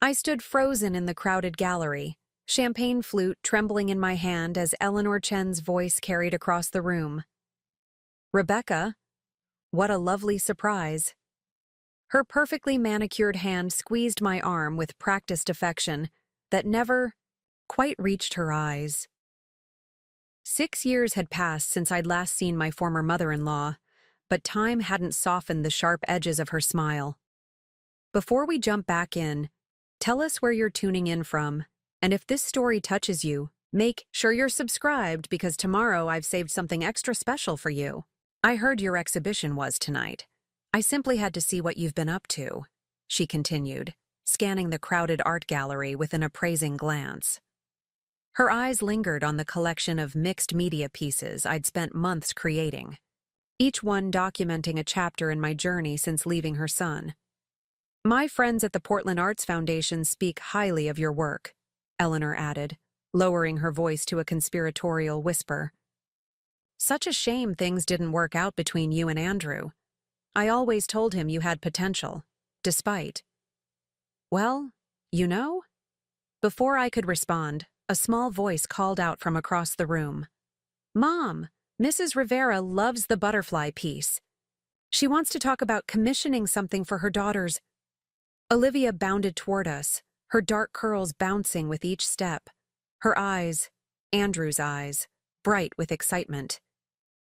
I stood frozen in the crowded gallery, champagne flute trembling in my hand as Eleanor Chen's voice carried across the room. "Rebecca, what a lovely surprise." Her perfectly manicured hand squeezed my arm with practiced affection that never quite reached her eyes. 6 years had passed since I'd last seen my former mother-in-law, but time hadn't softened the sharp edges of her smile. Before we jump back in, tell us where you're tuning in from, and if this story touches you, make sure you're subscribed because tomorrow I've saved something extra special for you. I heard your exhibition was tonight. I simply had to see what you've been up to, she continued, scanning the crowded art gallery with an appraising glance. Her eyes lingered on the collection of mixed media pieces I'd spent months creating, each one documenting a chapter in my journey since leaving her son. "My friends at the Portland Arts Foundation speak highly of your work," Eleanor added, lowering her voice to a conspiratorial whisper. "Such a shame things didn't work out between you and Andrew. I always told him you had potential, despite—" "Well, you know?" Before I could respond, a small voice called out from across the room. "Mom, Mrs. Rivera loves the butterfly piece. She wants to talk about commissioning something for her daughters." Olivia bounded toward us, her dark curls bouncing with each step, her eyes, Andrew's eyes, bright with excitement.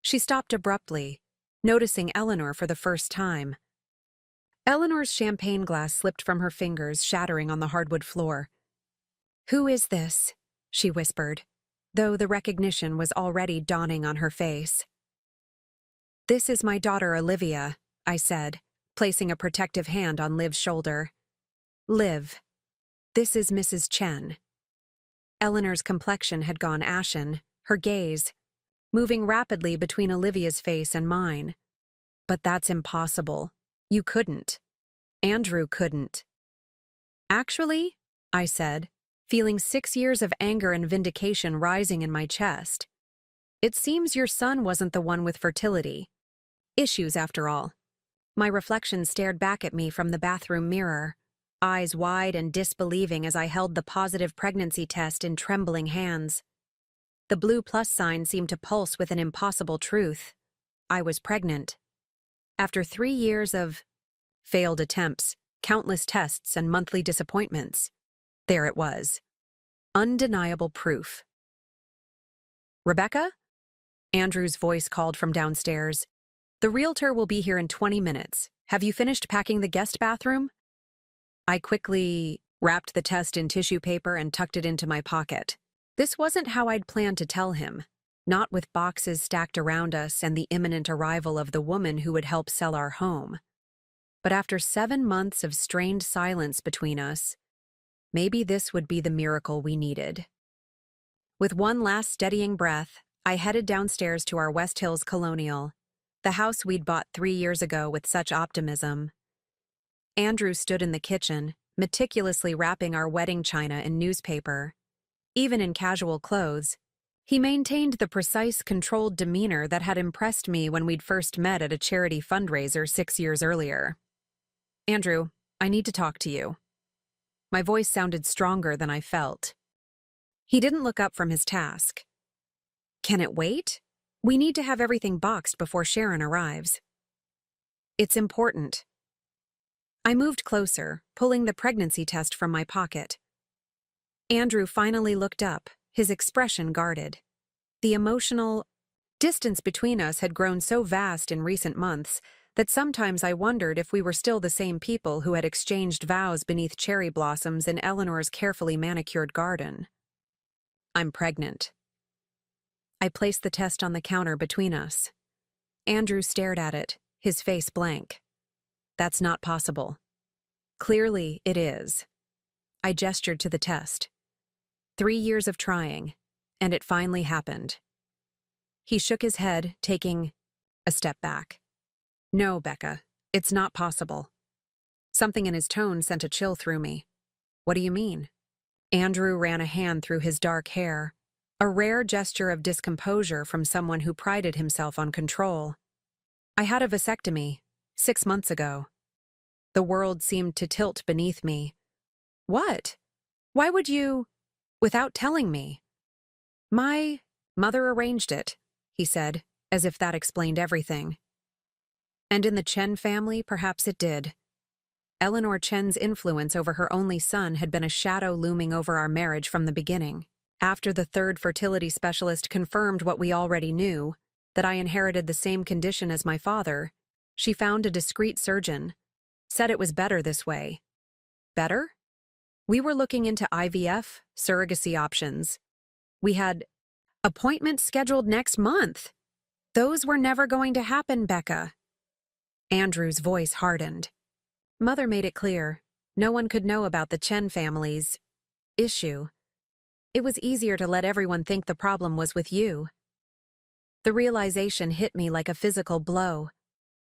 She stopped abruptly, noticing Eleanor for the first time. Eleanor's champagne glass slipped from her fingers, shattering on the hardwood floor. "Who is this?" she whispered, though the recognition was already dawning on her face. "This is my daughter Olivia," I said, placing a protective hand on Liv's shoulder. "Liv, this is Mrs. Chen." Eleanor's complexion had gone ashen, her gaze moving rapidly between Olivia's face and mine. "But that's impossible. You couldn't. Andrew couldn't." "Actually," I said, feeling 6 years of anger and vindication rising in my chest, "it seems your son wasn't the one with fertility issues after all." My reflection stared back at me from the bathroom mirror, eyes wide and disbelieving as I held the positive pregnancy test in trembling hands. The blue plus sign seemed to pulse with an impossible truth. I was pregnant. After 3 years of failed attempts, countless tests, and monthly disappointments, there it was. Undeniable proof. "Rebecca?" Andrew's voice called from downstairs. "The realtor will be here in 20 minutes. Have you finished packing the guest bathroom?" I quickly wrapped the test in tissue paper and tucked it into my pocket. This wasn't how I'd planned to tell him, not with boxes stacked around us and the imminent arrival of the woman who would help sell our home. But after 7 months of strained silence between us, maybe this would be the miracle we needed. With one last steadying breath, I headed downstairs to our West Hills Colonial, the house we'd bought 3 years ago with such optimism. Andrew stood in the kitchen, meticulously wrapping our wedding china in newspaper. Even in casual clothes, he maintained the precise, controlled demeanor that had impressed me when we'd first met at a charity fundraiser 6 years earlier. "Andrew, I need to talk to you." My voice sounded stronger than I felt. He didn't look up from his task. "Can it wait? We need to have everything boxed before Sharon arrives." "It's important." I moved closer, pulling the pregnancy test from my pocket. Andrew finally looked up, his expression guarded. The emotional distance between us had grown so vast in recent months that sometimes I wondered if we were still the same people who had exchanged vows beneath cherry blossoms in Eleanor's carefully manicured garden. "I'm pregnant." I placed the test on the counter between us. Andrew stared at it, his face blank. "That's not possible." "Clearly, it is." I gestured to the test. 3 years of trying, and it finally happened. He shook his head, taking a step back. "No, Becca, it's not possible." Something in his tone sent a chill through me. "What do you mean?" Andrew ran a hand through his dark hair, a rare gesture of discomposure from someone who prided himself on control. "I had a vasectomy 6 months ago." The world seemed to tilt beneath me. What? Why would you? Without telling me. My mother arranged it, he said, as if that explained everything. And in the Chen family, perhaps it did. Eleanor Chen's influence over her only son had been a shadow looming over our marriage from the beginning. After the third fertility specialist confirmed what we already knew, that I inherited the same condition as my father, she found a discreet surgeon, said it was better this way. Better? We were looking into IVF, surrogacy options. We had appointments scheduled next month. Those were never going to happen, Becca. Andrew's voice hardened. Mother made it clear. No one could know about the Chen family's issue. It was easier to let everyone think the problem was with you. The realization hit me like a physical blow.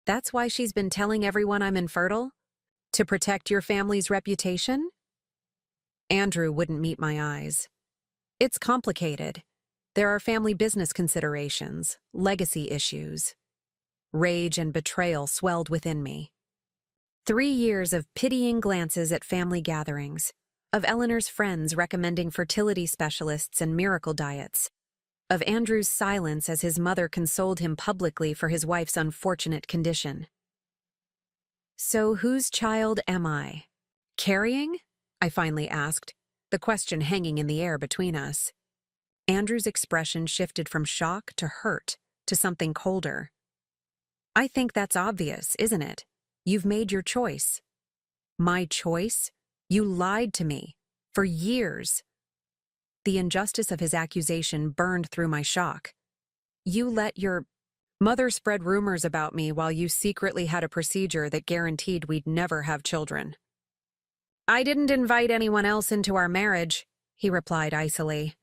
That's why she's been telling everyone I'm infertile? To protect your family's reputation? Andrew wouldn't meet my eyes. It's complicated. There are family business considerations, legacy issues. Rage and betrayal swelled within me. 3 years of pitying glances at family gatherings, of Eleanor's friends recommending fertility specialists and miracle diets, of Andrew's silence as his mother consoled him publicly for his wife's unfortunate condition. So whose child am I? Carrying? I finally asked, the question hanging in the air between us. Andrew's expression shifted from shock to hurt to something colder. I think that's obvious, isn't it? You've made your choice. My choice? You lied to me. For years. The injustice of his accusation burned through my shock. You let your mother spread rumors about me while you secretly had a procedure that guaranteed we'd never have children. I didn't invite anyone else into our marriage, he replied icily.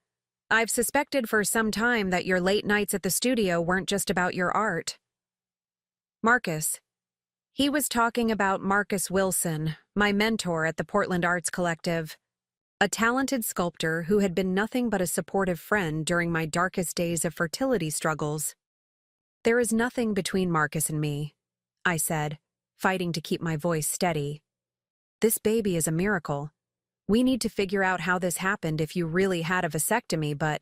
I've suspected for some time that your late nights at the studio weren't just about your art. Marcus. He was talking about Marcus Wilson, my mentor at the Portland Arts Collective, a talented sculptor who had been nothing but a supportive friend during my darkest days of fertility struggles. There is nothing between Marcus and me, I said, fighting to keep my voice steady. This baby is a miracle. We need to figure out how this happened if you really had a vasectomy, but…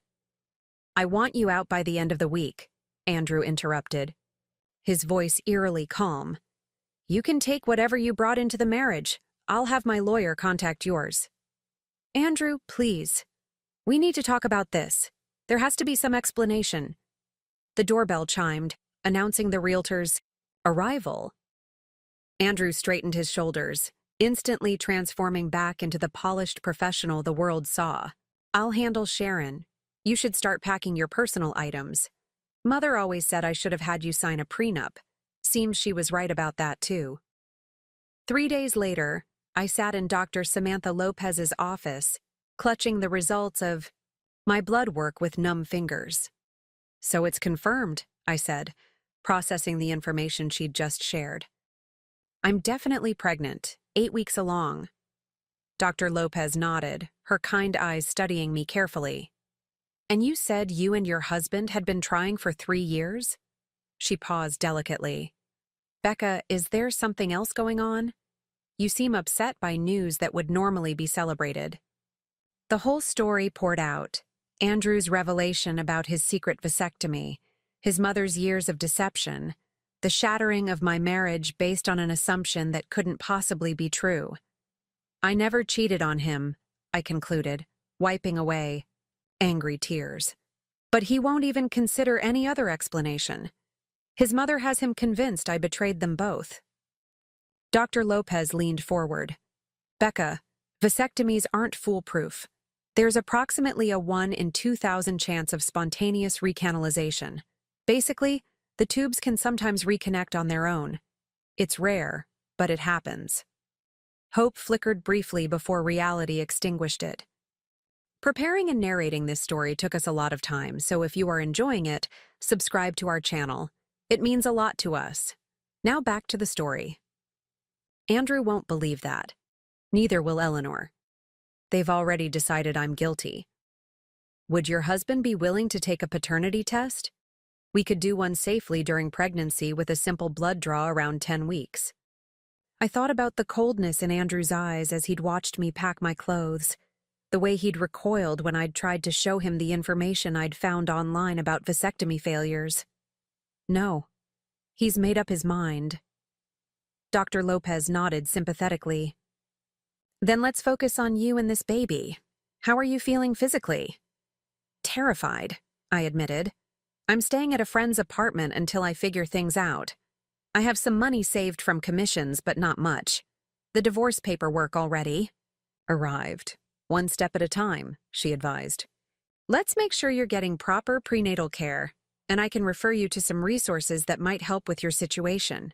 I want you out by the end of the week, Andrew interrupted, his voice eerily calm. You can take whatever you brought into the marriage. I'll have my lawyer contact yours. Andrew, please. We need to talk about this. There has to be some explanation. The doorbell chimed, announcing the realtor's arrival. Andrew straightened his shoulders, instantly transforming back into the polished professional the world saw. I'll handle Sharon. You should start packing your personal items. Mother always said I should have had you sign a prenup. Seems she was right about that, too. 3 days later, I sat in Dr. Samantha Lopez's office, clutching the results of my blood work with numb fingers. So it's confirmed, I said, processing the information she'd just shared. I'm definitely pregnant, 8 weeks along. Dr. Lopez nodded, her kind eyes studying me carefully. And you said you and your husband had been trying for 3 years? She paused delicately. Becca, is there something else going on? You seem upset by news that would normally be celebrated. The whole story poured out. Andrew's revelation about his secret vasectomy, his mother's years of deception, the shattering of my marriage based on an assumption that couldn't possibly be true. I never cheated on him, I concluded, wiping away angry tears. But he won't even consider any other explanation. His mother has him convinced I betrayed them both. Dr. Lopez leaned forward. Becca, vasectomies aren't foolproof. There's approximately a 1 in 2,000 chance of spontaneous recanalization. Basically, the tubes can sometimes reconnect on their own. It's rare, but it happens. Hope flickered briefly before reality extinguished it. Preparing and narrating this story took us a lot of time, so if you are enjoying it, subscribe to our channel. It means a lot to us. Now back to the story. Andrew won't believe that. Neither will Eleanor. They've already decided I'm guilty. Would your husband be willing to take a paternity test? We could do one safely during pregnancy with a simple blood draw around 10 weeks. I thought about the coldness in Andrew's eyes as he'd watched me pack my clothes, the way he'd recoiled when I'd tried to show him the information I'd found online about vasectomy failures. No, he's made up his mind. Dr. Lopez nodded sympathetically. Then let's focus on you and this baby. How are you feeling physically? Terrified, I admitted. I'm staying at a friend's apartment until I figure things out. I have some money saved from commissions, but not much. The divorce paperwork already arrived. One step at a time, she advised. Let's make sure you're getting proper prenatal care, and I can refer you to some resources that might help with your situation.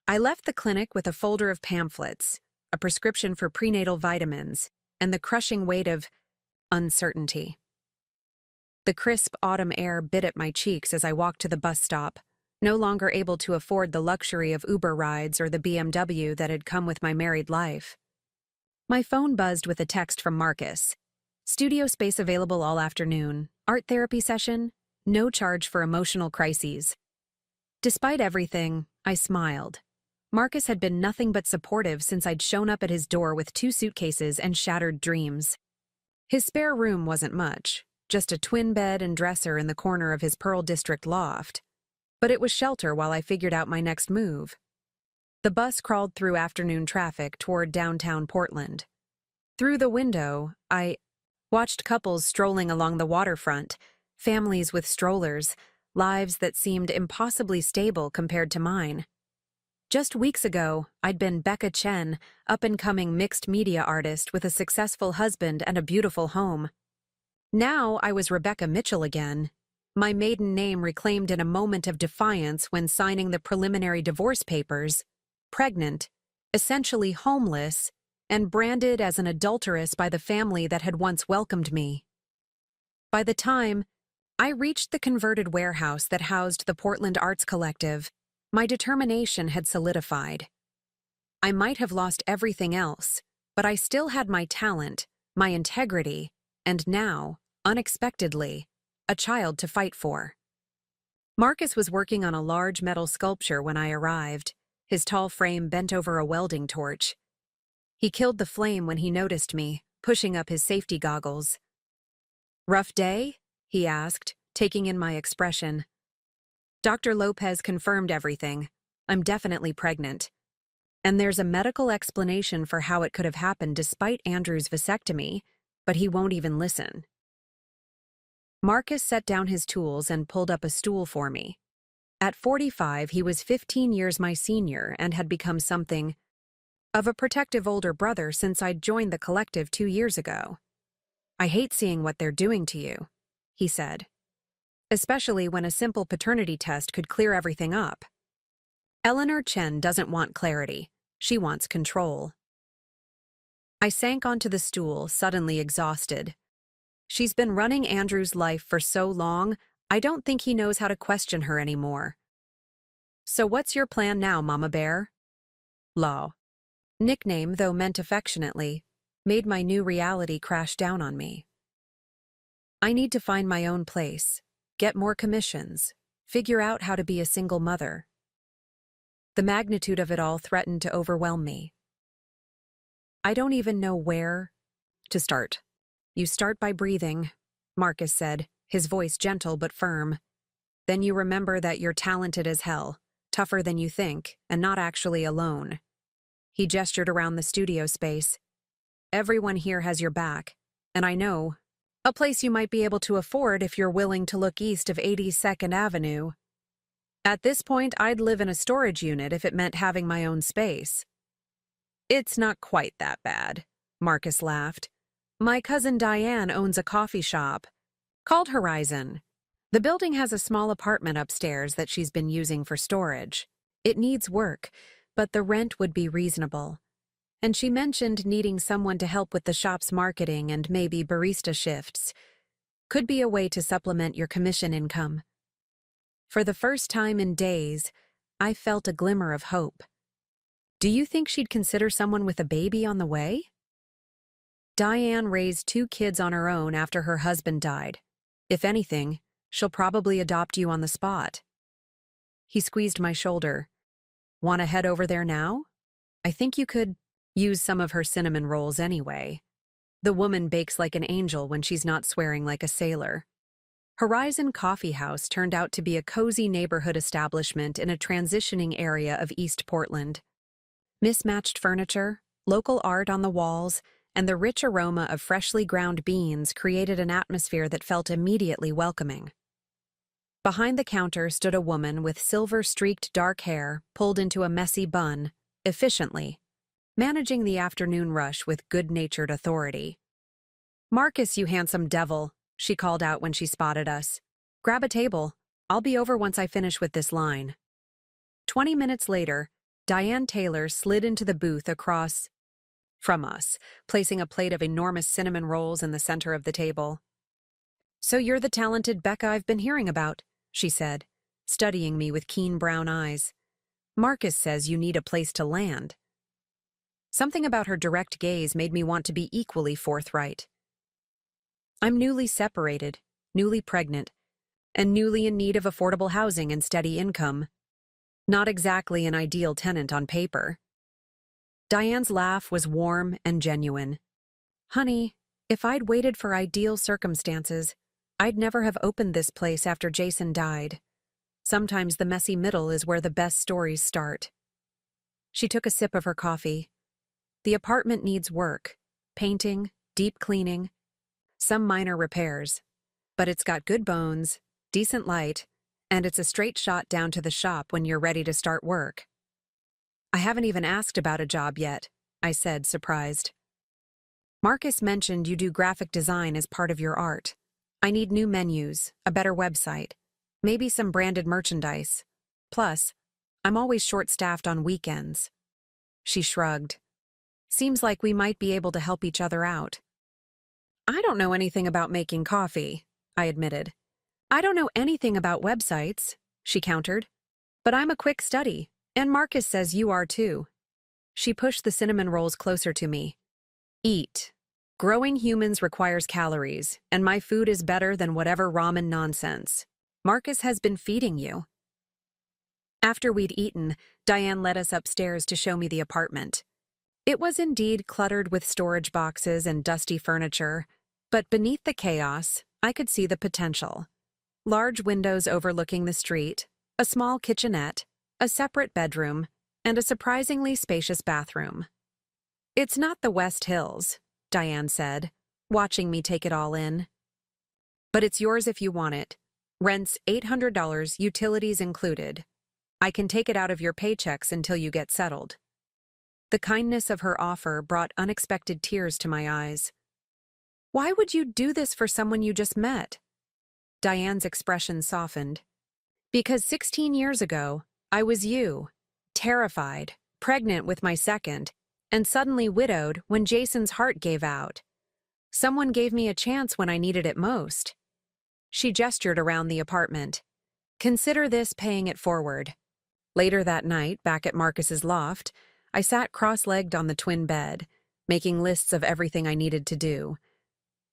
I left the clinic with a folder of pamphlets, a prescription for prenatal vitamins, and the crushing weight of uncertainty. The crisp autumn air bit at my cheeks as I walked to the bus stop, no longer able to afford the luxury of Uber rides or the BMW that had come with my married life. My phone buzzed with a text from Marcus. Studio space available all afternoon. Art therapy session. No charge for emotional crises. Despite everything, I smiled. Marcus had been nothing but supportive since I'd shown up at his door with 2 suitcases and shattered dreams. His spare room wasn't much, just a twin bed and dresser in the corner of his Pearl District loft. But it was shelter while I figured out my next move. The bus crawled through afternoon traffic toward downtown Portland. Through the window, I watched couples strolling along the waterfront, families with strollers, lives that seemed impossibly stable compared to mine. Just weeks ago, I'd been Becca Chen, up-and-coming mixed media artist with a successful husband and a beautiful home. Now I was Rebecca Mitchell again, my maiden name reclaimed in a moment of defiance when signing the preliminary divorce papers, pregnant, essentially homeless, and branded as an adulteress by the family that had once welcomed me. By the time I reached the converted warehouse that housed the Portland Arts Collective, my determination had solidified. I might have lost everything else, but I still had my talent, my integrity, and now, unexpectedly, a child to fight for. Marcus was working on a large metal sculpture when I arrived, his tall frame bent over a welding torch. He killed the flame when he noticed me, pushing up his safety goggles. "Rough day?" he asked, taking in my expression. Dr. Lopez confirmed everything. I'm definitely pregnant. And there's a medical explanation for how it could have happened despite Andrew's vasectomy, but he won't even listen. Marcus set down his tools and pulled up a stool for me. At 45, he was 15 years my senior and had become something of a protective older brother since I'd joined the collective 2 years ago. "I hate seeing what they're doing to you," he said. "Especially when a simple paternity test could clear everything up. Eleanor Chen doesn't want clarity. She wants control." I sank onto the stool, suddenly exhausted. She's been running Andrew's life for so long, I don't think he knows how to question her anymore. "So what's your plan now, Mama Bear?" Law. Nickname, though meant affectionately, made my new reality crash down on me. I need to find my own place, get more commissions, figure out how to be a single mother. The magnitude of it all threatened to overwhelm me. I don't even know where to start. "You start by breathing," Marcus said, his voice gentle but firm. "Then you remember that you're talented as hell, tougher than you think, and not actually alone." He gestured around the studio space. "Everyone here has your back, and I know a place you might be able to afford if you're willing to look east of 82nd Avenue. At this point, I'd live in a storage unit if it meant having my own space." "It's not quite that bad," Marcus laughed. "My cousin Diane owns a coffee shop called Horizon. The building has a small apartment upstairs that she's been using for storage. It needs work, but the rent would be reasonable. And she mentioned needing someone to help with the shop's marketing and maybe barista shifts. Could be a way to supplement your commission income." For the first time in days, I felt a glimmer of hope. "Do you think she'd consider someone with a baby on the way?" "Diane raised 2 kids on her own after her husband died. If anything, she'll probably adopt you on the spot." He squeezed my shoulder. "Want to head over there now?" I think you could use some of her cinnamon rolls anyway. The woman bakes like an angel when she's not swearing like a sailor. Horizon Coffee House turned out to be a cozy neighborhood establishment in a transitioning area of East Portland. Mismatched furniture, local art on the walls, and the rich aroma of freshly ground beans created an atmosphere that felt immediately welcoming. Behind the counter stood a woman with silver-streaked dark hair pulled into a messy bun, efficiently, managing the afternoon rush with good-natured authority. "Marcus, you handsome devil," she called out when she spotted us. "Grab a table. I'll be over once I finish with this line." 20 minutes later, Diane Taylor slid into the booth across from us, placing a plate of enormous cinnamon rolls in the center of the table. "So you're the talented Becca I've been hearing about," she said, studying me with keen brown eyes. "Marcus says you need a place to land." Something about her direct gaze made me want to be equally forthright. "I'm newly separated, newly pregnant, and newly in need of affordable housing and steady income. Not exactly an ideal tenant on paper." Diane's laugh was warm and genuine. "Honey, if I'd waited for ideal circumstances, I'd never have opened this place after Jason died. Sometimes the messy middle is where the best stories start." She took a sip of her coffee. "The apartment needs work, painting, deep cleaning, some minor repairs, but it's got good bones, decent light, and it's a straight shot down to the shop when you're ready to start work." "I haven't even asked about a job yet," I said, surprised. "Marcus mentioned you do graphic design as part of your art. I need new menus, a better website, maybe some branded merchandise. Plus, I'm always short-staffed on weekends." She shrugged. "Seems like we might be able to help each other out." "I don't know anything about making coffee," I admitted. "I don't know anything about websites," she countered. "But I'm a quick study, and Marcus says you are too." She pushed the cinnamon rolls closer to me. "Eat. Growing humans requires calories, and my food is better than whatever ramen nonsense. Marcus has been feeding you." After we'd eaten, Diane led us upstairs to show me the apartment. It was indeed cluttered with storage boxes and dusty furniture, but beneath the chaos, I could see the potential. Large windows overlooking the street, a small kitchenette, a separate bedroom, and a surprisingly spacious bathroom. "It's not the West Hills," Diane said, watching me take it all in. "But it's yours if you want it. Rent's $800, utilities included. I can take it out of your paychecks until you get settled." The kindness of her offer brought unexpected tears to my eyes. "Why would you do this for someone you just met?" Diane's expression softened. "Because 16 years ago, I was you, terrified, pregnant with my second, and suddenly widowed when Jason's heart gave out. Someone gave me a chance when I needed it most." She gestured around the apartment. "Consider this paying it forward." Later that night, back at Marcus's loft, I sat cross-legged on the twin bed, making lists of everything I needed to do.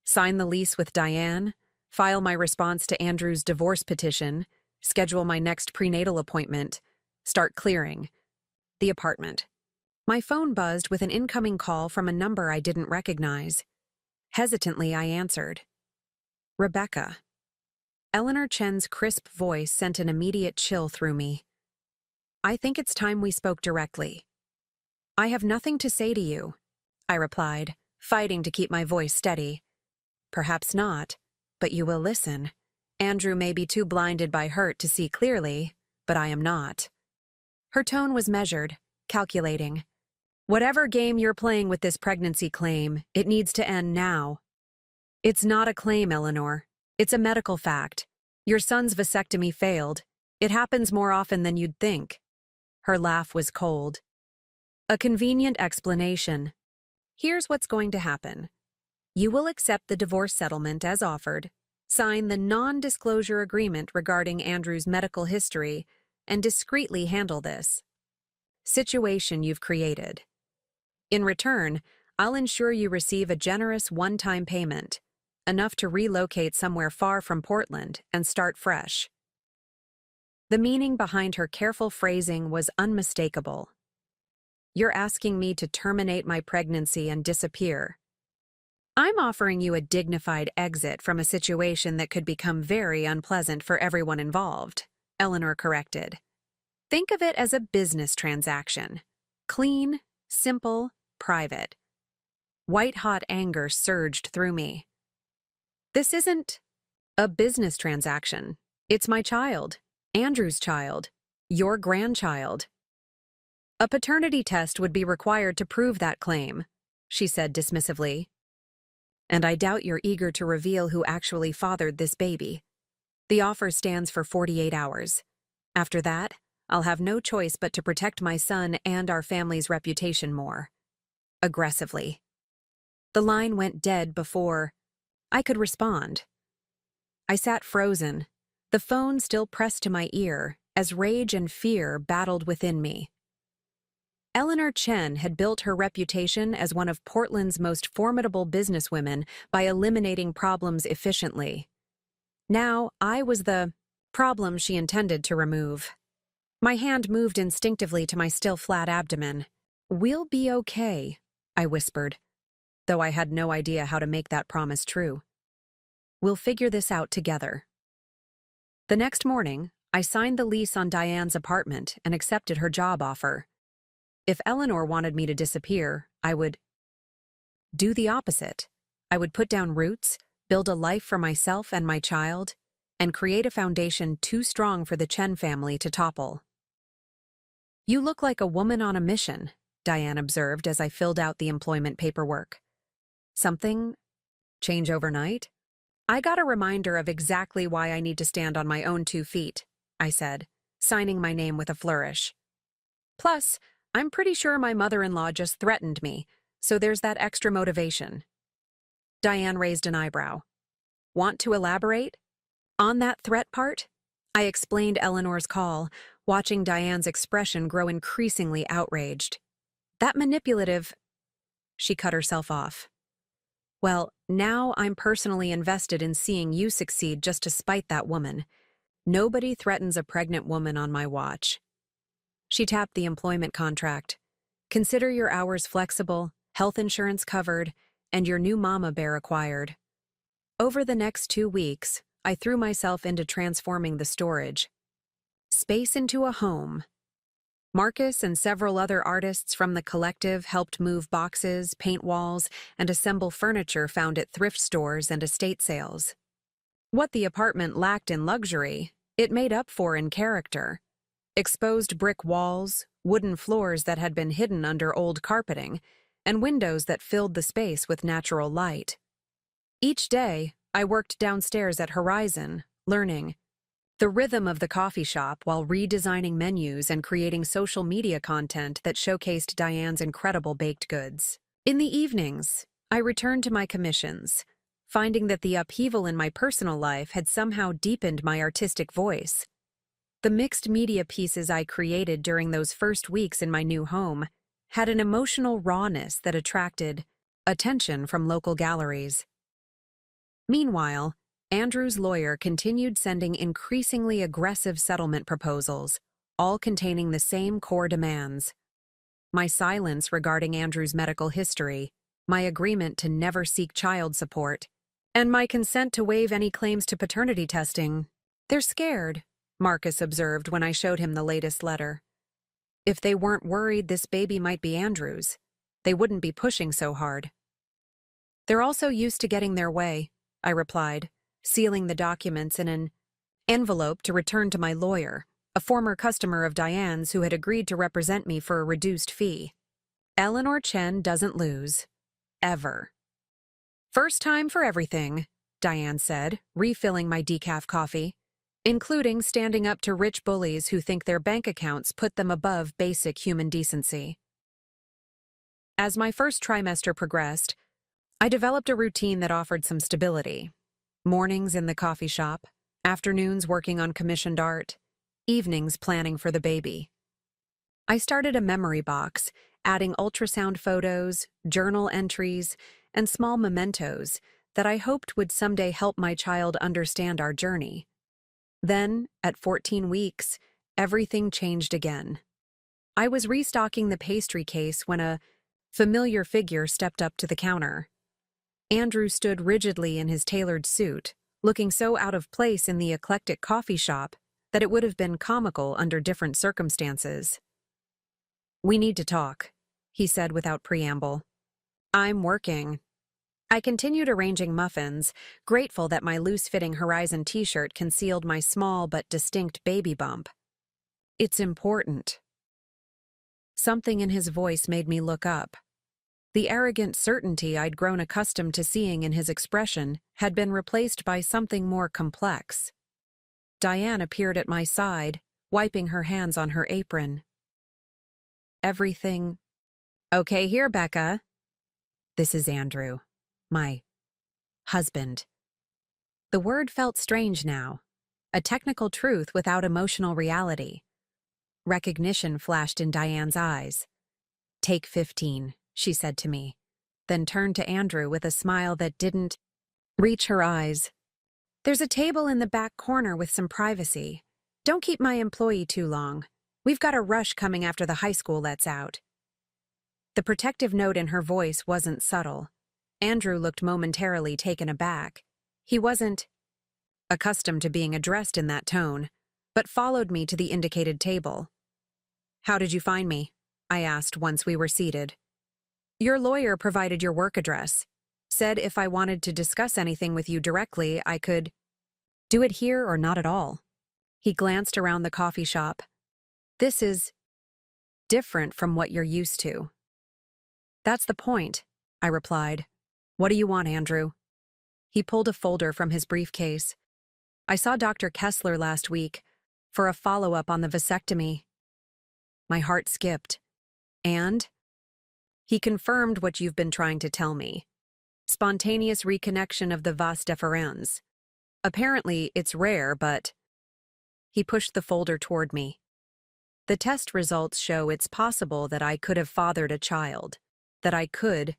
Sign the lease with Diane, file my response to Andrew's divorce petition, schedule my next prenatal appointment, start clearing. The apartment. My phone buzzed with an incoming call from a number I didn't recognize. Hesitantly, I answered. "Rebecca." Eleanor Chen's crisp voice sent an immediate chill through me. "I think it's time we spoke directly." "I have nothing to say to you," I replied, fighting to keep my voice steady. "Perhaps not, but you will listen. Andrew may be too blinded by hurt to see clearly, but I am not." Her tone was measured, calculating. "Whatever game you're playing with this pregnancy claim, it needs to end now." "It's not a claim, Eleanor. It's a medical fact. Your son's vasectomy failed. It happens more often than you'd think." Her laugh was cold. "A convenient explanation. Here's what's going to happen. You will accept the divorce settlement as offered, sign the non-disclosure agreement regarding Andrew's medical history, and discreetly handle this situation you've created. In return, I'll ensure you receive a generous one-time payment, enough to relocate somewhere far from Portland and start fresh." The meaning behind her careful phrasing was unmistakable. You're asking me to terminate my pregnancy and disappear. I'm offering you a dignified exit from a situation that could become very unpleasant for everyone involved, Eleanor corrected. Think of it as a business transaction. Clean, simple, private. White-hot anger surged through me. This isn't a business transaction. It's my child, Andrew's child, your grandchild. A paternity test would be required to prove that claim, she said dismissively. And I doubt you're eager to reveal who actually fathered this baby. The offer stands for 48 hours. After that, I'll have no choice but to protect my son and our family's reputation more. Aggressively. The line went dead before I could respond. I sat frozen, the phone still pressed to my ear as rage and fear battled within me. Eleanor Chen had built her reputation as one of Portland's most formidable businesswomen by eliminating problems efficiently. Now, I was the problem she intended to remove. My hand moved instinctively to my still flat abdomen. "We'll be okay," I whispered, though I had no idea how to make that promise true. "We'll figure this out together." The next morning, I signed the lease on Diane's apartment and accepted her job offer. If Eleanor wanted me to disappear, I would do the opposite. I would put down roots, build a life for myself and my child, and create a foundation too strong for the Chen family to topple. "You look like a woman on a mission," Diane observed as I filled out the employment paperwork. "Something change overnight?" "I got a reminder of exactly why I need to stand on my own 2 feet," I said, signing my name with a flourish. "Plus, I'm pretty sure my mother-in-law just threatened me, so there's that extra motivation." Diane raised an eyebrow. "Want to elaborate on that threat part?" I explained Eleanor's call, watching Diane's expression grow increasingly outraged. "That manipulative—" She cut herself off. "Well, now I'm personally invested in seeing you succeed just to spite that woman. Nobody threatens a pregnant woman on my watch." She tapped the employment contract. "Consider your hours flexible, health insurance covered, and your new mama bear acquired." Over the next 2 weeks, I threw myself into transforming the storage space into a home. Marcus and several other artists from the collective helped move boxes, paint walls, and assemble furniture found at thrift stores and estate sales. What the apartment lacked in luxury, it made up for in character. Exposed brick walls, wooden floors that had been hidden under old carpeting, and windows that filled the space with natural light. Each day, I worked downstairs at Horizon, learning the rhythm of the coffee shop while redesigning menus and creating social media content that showcased Diane's incredible baked goods. In the evenings, I returned to my commissions, finding that the upheaval in my personal life had somehow deepened my artistic voice. The mixed media pieces I created during those first weeks in my new home had an emotional rawness that attracted attention from local galleries. Meanwhile, Andrew's lawyer continued sending increasingly aggressive settlement proposals, all containing the same core demands. My silence regarding Andrew's medical history, my agreement to never seek child support, and my consent to waive any claims to paternity testing. "They're scared," Marcus observed when I showed him the latest letter. "If they weren't worried this baby might be Andrew's, they wouldn't be pushing so hard." "They're also used to getting their way," I replied, sealing the documents in an envelope to return to my lawyer, a former customer of Diane's who had agreed to represent me for a reduced fee. "Eleanor Chen doesn't lose. Ever." "First time for everything," Diane said, refilling my decaf coffee, "including standing up to rich bullies who think their bank accounts put them above basic human decency." As my first trimester progressed, I developed a routine that offered some stability. Mornings in the coffee shop, afternoons working on commissioned art, evenings planning for the baby. I started a memory box, adding ultrasound photos, journal entries, and small mementos that I hoped would someday help my child understand our journey. Then, at 14 weeks, everything changed again. I was restocking the pastry case when a familiar figure stepped up to the counter. Andrew stood rigidly in his tailored suit, looking so out of place in the eclectic coffee shop that it would have been comical under different circumstances. "We need to talk," he said without preamble. "I'm working." I continued arranging muffins, grateful that my loose-fitting Horizon t-shirt concealed my small but distinct baby bump. "It's important." Something in his voice made me look up. The arrogant certainty I'd grown accustomed to seeing in his expression had been replaced by something more complex. Diane appeared at my side, wiping her hands on her apron. "Everything okay here, Becca?" "This is Andrew, my husband." The word felt strange now, a technical truth without emotional reality. Recognition flashed in Diane's eyes. "Take 15, she said to me, then turned to Andrew with a smile that didn't reach her eyes. "There's a table in the back corner with some privacy. Don't keep my employee too long. We've got a rush coming after the high school lets out." The protective note in her voice wasn't subtle. Andrew looked momentarily taken aback. He wasn't accustomed to being addressed in that tone, but followed me to the indicated table. "How did you find me?" I asked once we were seated. "Your lawyer provided your work address. Said if I wanted to discuss anything with you directly, I could do it here or not at all." He glanced around the coffee shop. "This is different from what you're used to." "That's the point," I replied. "What do you want, Andrew?" He pulled a folder from his briefcase. "I saw Dr. Kessler last week for a follow-up on the vasectomy." My heart skipped. "And?" "He confirmed what you've been trying to tell me. Spontaneous reconnection of the vas deferens. Apparently, it's rare, but..." He pushed the folder toward me. "The test results show it's possible that I could have fathered a child, that I could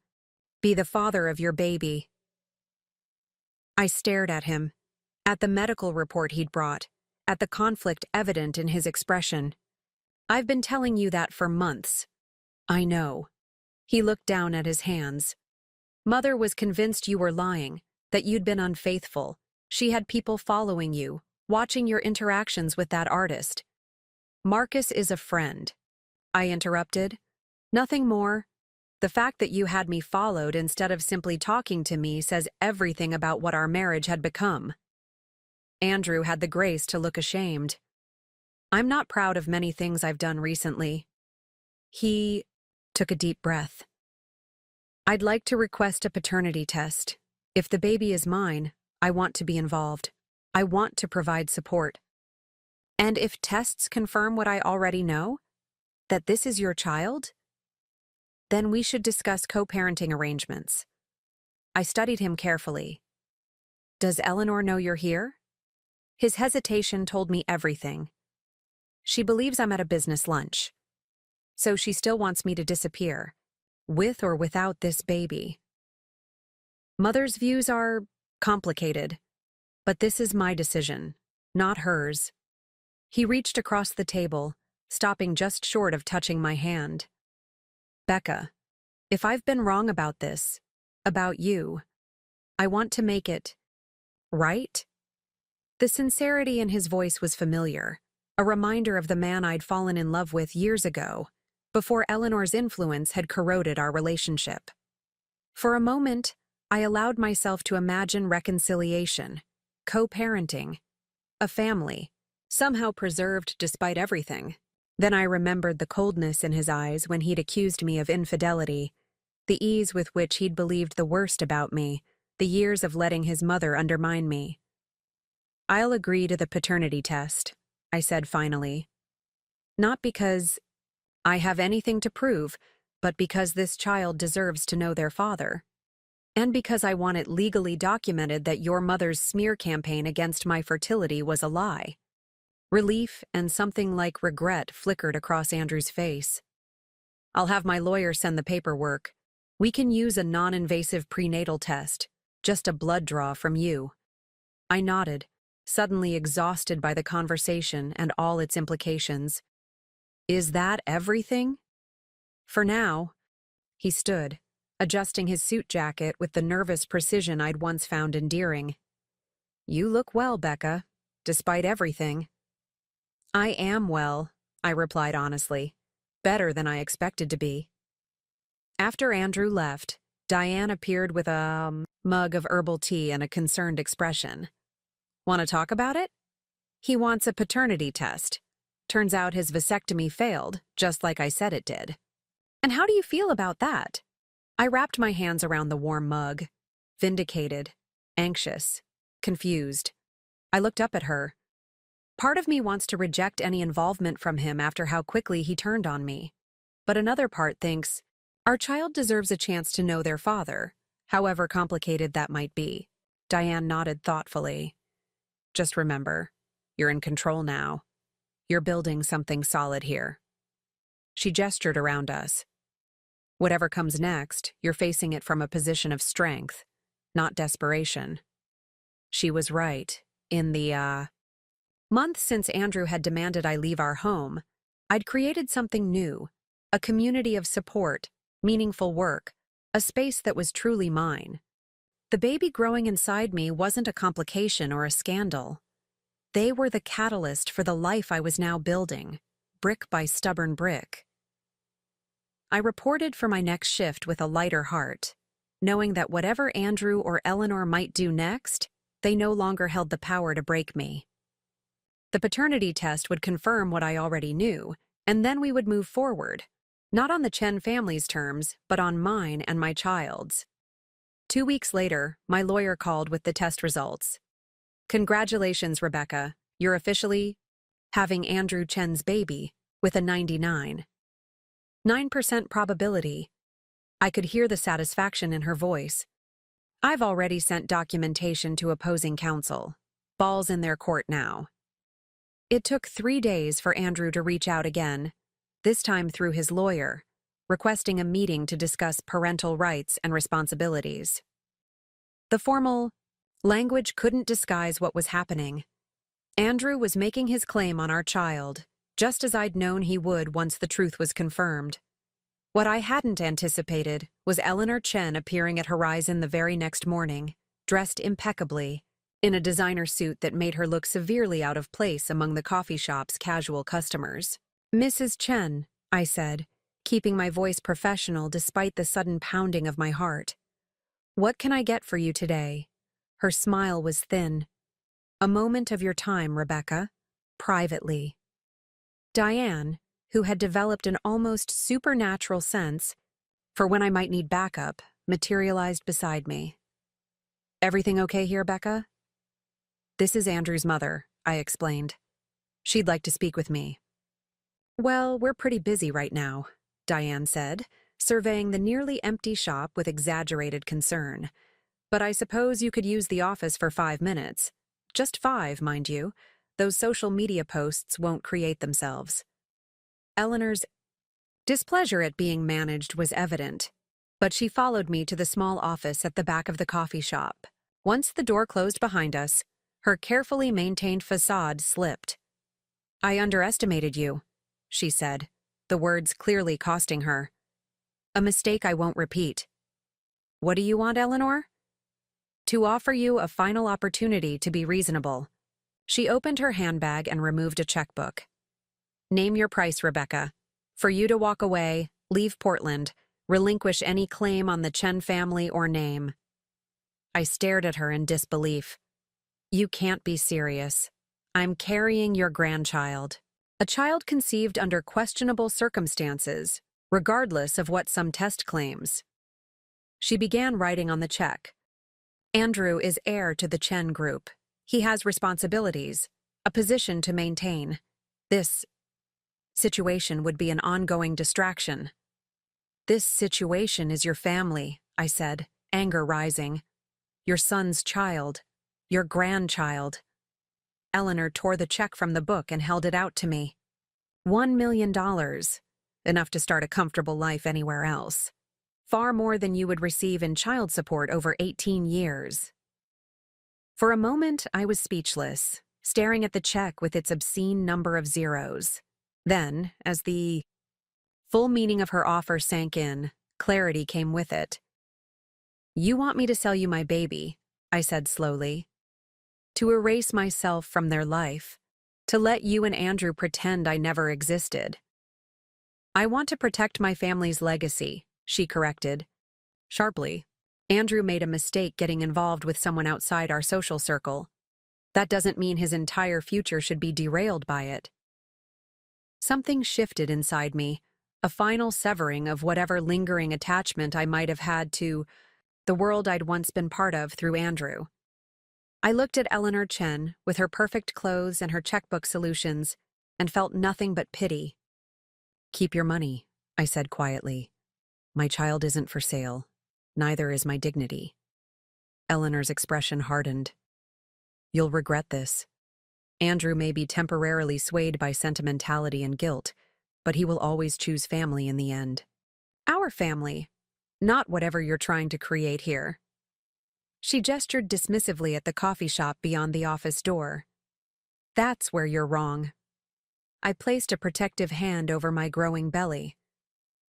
be the father of your baby." I stared at him, at the medical report he'd brought, at the conflict evident in his expression. "I've been telling you that for months." "I know." He looked down at his hands. "Mother was convinced you were lying, that you'd been unfaithful. She had people following you, watching your interactions with that artist." "Marcus is a friend," I interrupted. "Nothing more. The fact that you had me followed instead of simply talking to me says everything about what our marriage had become." Andrew had the grace to look ashamed. "I'm not proud of many things I've done recently." He took a deep breath. "I'd like to request a paternity test. If the baby is mine, I want to be involved. I want to provide support. And if tests confirm what I already know, that this is your child, then we should discuss co-parenting arrangements." I studied him carefully. "Does Eleanor know you're here?" His hesitation told me everything. "She believes I'm at a business lunch. So she still wants me to disappear, with or without this baby. Mother's views are complicated, but this is my decision, not hers." He reached across the table, stopping just short of touching my hand. "Becca, if I've been wrong about this, about you, I want to make it right." The sincerity in his voice was familiar, a reminder of the man I'd fallen in love with years ago, before Eleanor's influence had corroded our relationship. For a moment, I allowed myself to imagine reconciliation, co-parenting, a family, somehow preserved despite everything. Then I remembered the coldness in his eyes when he'd accused me of infidelity, the ease with which he'd believed the worst about me, the years of letting his mother undermine me. "I'll agree to the paternity test," I said finally. "Not because I have anything to prove, but because this child deserves to know their father. And because I want it legally documented that your mother's smear campaign against my fertility was a lie." Relief and something like regret flickered across Andrew's face. "I'll have my lawyer send the paperwork. We can use a non-invasive prenatal test, just a blood draw from you." I nodded, suddenly exhausted by the conversation and all its implications. Is that everything? For now. He stood, adjusting his suit jacket with the nervous precision I'd once found endearing. You look well, Becca, despite everything. I am well, I replied honestly. Better than I expected to be. After Andrew left, Diane appeared with a mug of herbal tea and a concerned expression. Want to talk about it? He wants a paternity test. Turns out his vasectomy failed, just like I said it did. And how do you feel about that? I wrapped my hands around the warm mug, vindicated, anxious, confused. I looked up at her. Part of me wants to reject any involvement from him after how quickly he turned on me. But another part thinks, our child deserves a chance to know their father, however complicated that might be. Diane nodded thoughtfully. Just remember, you're in control now. You're building something solid here. She gestured around us. Whatever comes next, you're facing it from a position of strength, not desperation. She was right. In the, month since Andrew had demanded I leave our home, I'd created something new, a community of support, meaningful work, a space that was truly mine. The baby growing inside me wasn't a complication or a scandal. They were the catalyst for the life I was now building, brick by stubborn brick. I reported for my next shift with a lighter heart, knowing that whatever Andrew or Eleanor might do next, they no longer held the power to break me. The paternity test would confirm what I already knew, and then we would move forward, not on the Chen family's terms, but on mine and my child's. 2 weeks later, my lawyer called with the test results. Congratulations, Rebecca. You're officially having Andrew Chen's baby with a 99% probability. I could hear the satisfaction in her voice. I've already sent documentation to opposing counsel. Ball's in their court now. It took 3 days for Andrew to reach out again, this time through his lawyer, requesting a meeting to discuss parental rights and responsibilities. The formal language couldn't disguise what was happening. Andrew was making his claim on our child, just as I'd known he would once the truth was confirmed. What I hadn't anticipated was Eleanor Chen appearing at Horizon the very next morning, dressed impeccably, in a designer suit that made her look severely out of place among the coffee shop's casual customers. Mrs. Chen, I said, keeping my voice professional despite the sudden pounding of my heart. What can I get for you today? Her smile was thin. A moment of your time, Rebecca. Privately. Diane, who had developed an almost supernatural sense for when I might need backup, materialized beside me. Everything okay here, Becca? This is Andrew's mother, I explained. She'd like to speak with me. Well, we're pretty busy right now, Diane said, surveying the nearly empty shop with exaggerated concern. But I suppose you could use the office for 5 minutes. Just 5, mind you. Those social media posts won't create themselves. Eleanor's displeasure at being managed was evident, but she followed me to the small office at the back of the coffee shop. Once the door closed behind us, her carefully maintained facade slipped. I underestimated you, she said, the words clearly costing her. A mistake I won't repeat. What do you want, Eleanor? To offer you a final opportunity to be reasonable. She opened her handbag and removed a checkbook. Name your price, Rebecca. For you to walk away, leave Portland, relinquish any claim on the Chen family or name. I stared at her in disbelief. You can't be serious. I'm carrying your grandchild. A child conceived under questionable circumstances, regardless of what some test claims. She began writing on the check. Andrew is heir to the Chen group. He has responsibilities, a position to maintain. This situation would be an ongoing distraction. This situation is your family, I said, anger rising. Your son's child. Your grandchild. Eleanor tore the check from the book and held it out to me. $1 million. Enough to start a comfortable life anywhere else. Far more than you would receive in child support over 18 years. For a moment, I was speechless, staring at the check with its obscene number of zeros. Then, as the full meaning of her offer sank in, clarity came with it. "You want me to sell you my baby," I said slowly. "To erase myself from their life. To let you and Andrew pretend I never existed." "I want to protect my family's legacy," she corrected. Sharply. "Andrew made a mistake getting involved with someone outside our social circle. That doesn't mean his entire future should be derailed by it." Something shifted inside me, a final severing of whatever lingering attachment I might have had to the world I'd once been part of through Andrew. I looked at Eleanor Chen, with her perfect clothes and her checkbook solutions, and felt nothing but pity. "Keep your money," I said quietly. "My child isn't for sale. Neither is my dignity." Eleanor's expression hardened. "You'll regret this. Andrew may be temporarily swayed by sentimentality and guilt, but he will always choose family in the end. Our family, not whatever you're trying to create here." She gestured dismissively at the coffee shop beyond the office door. "That's where you're wrong." I placed a protective hand over my growing belly.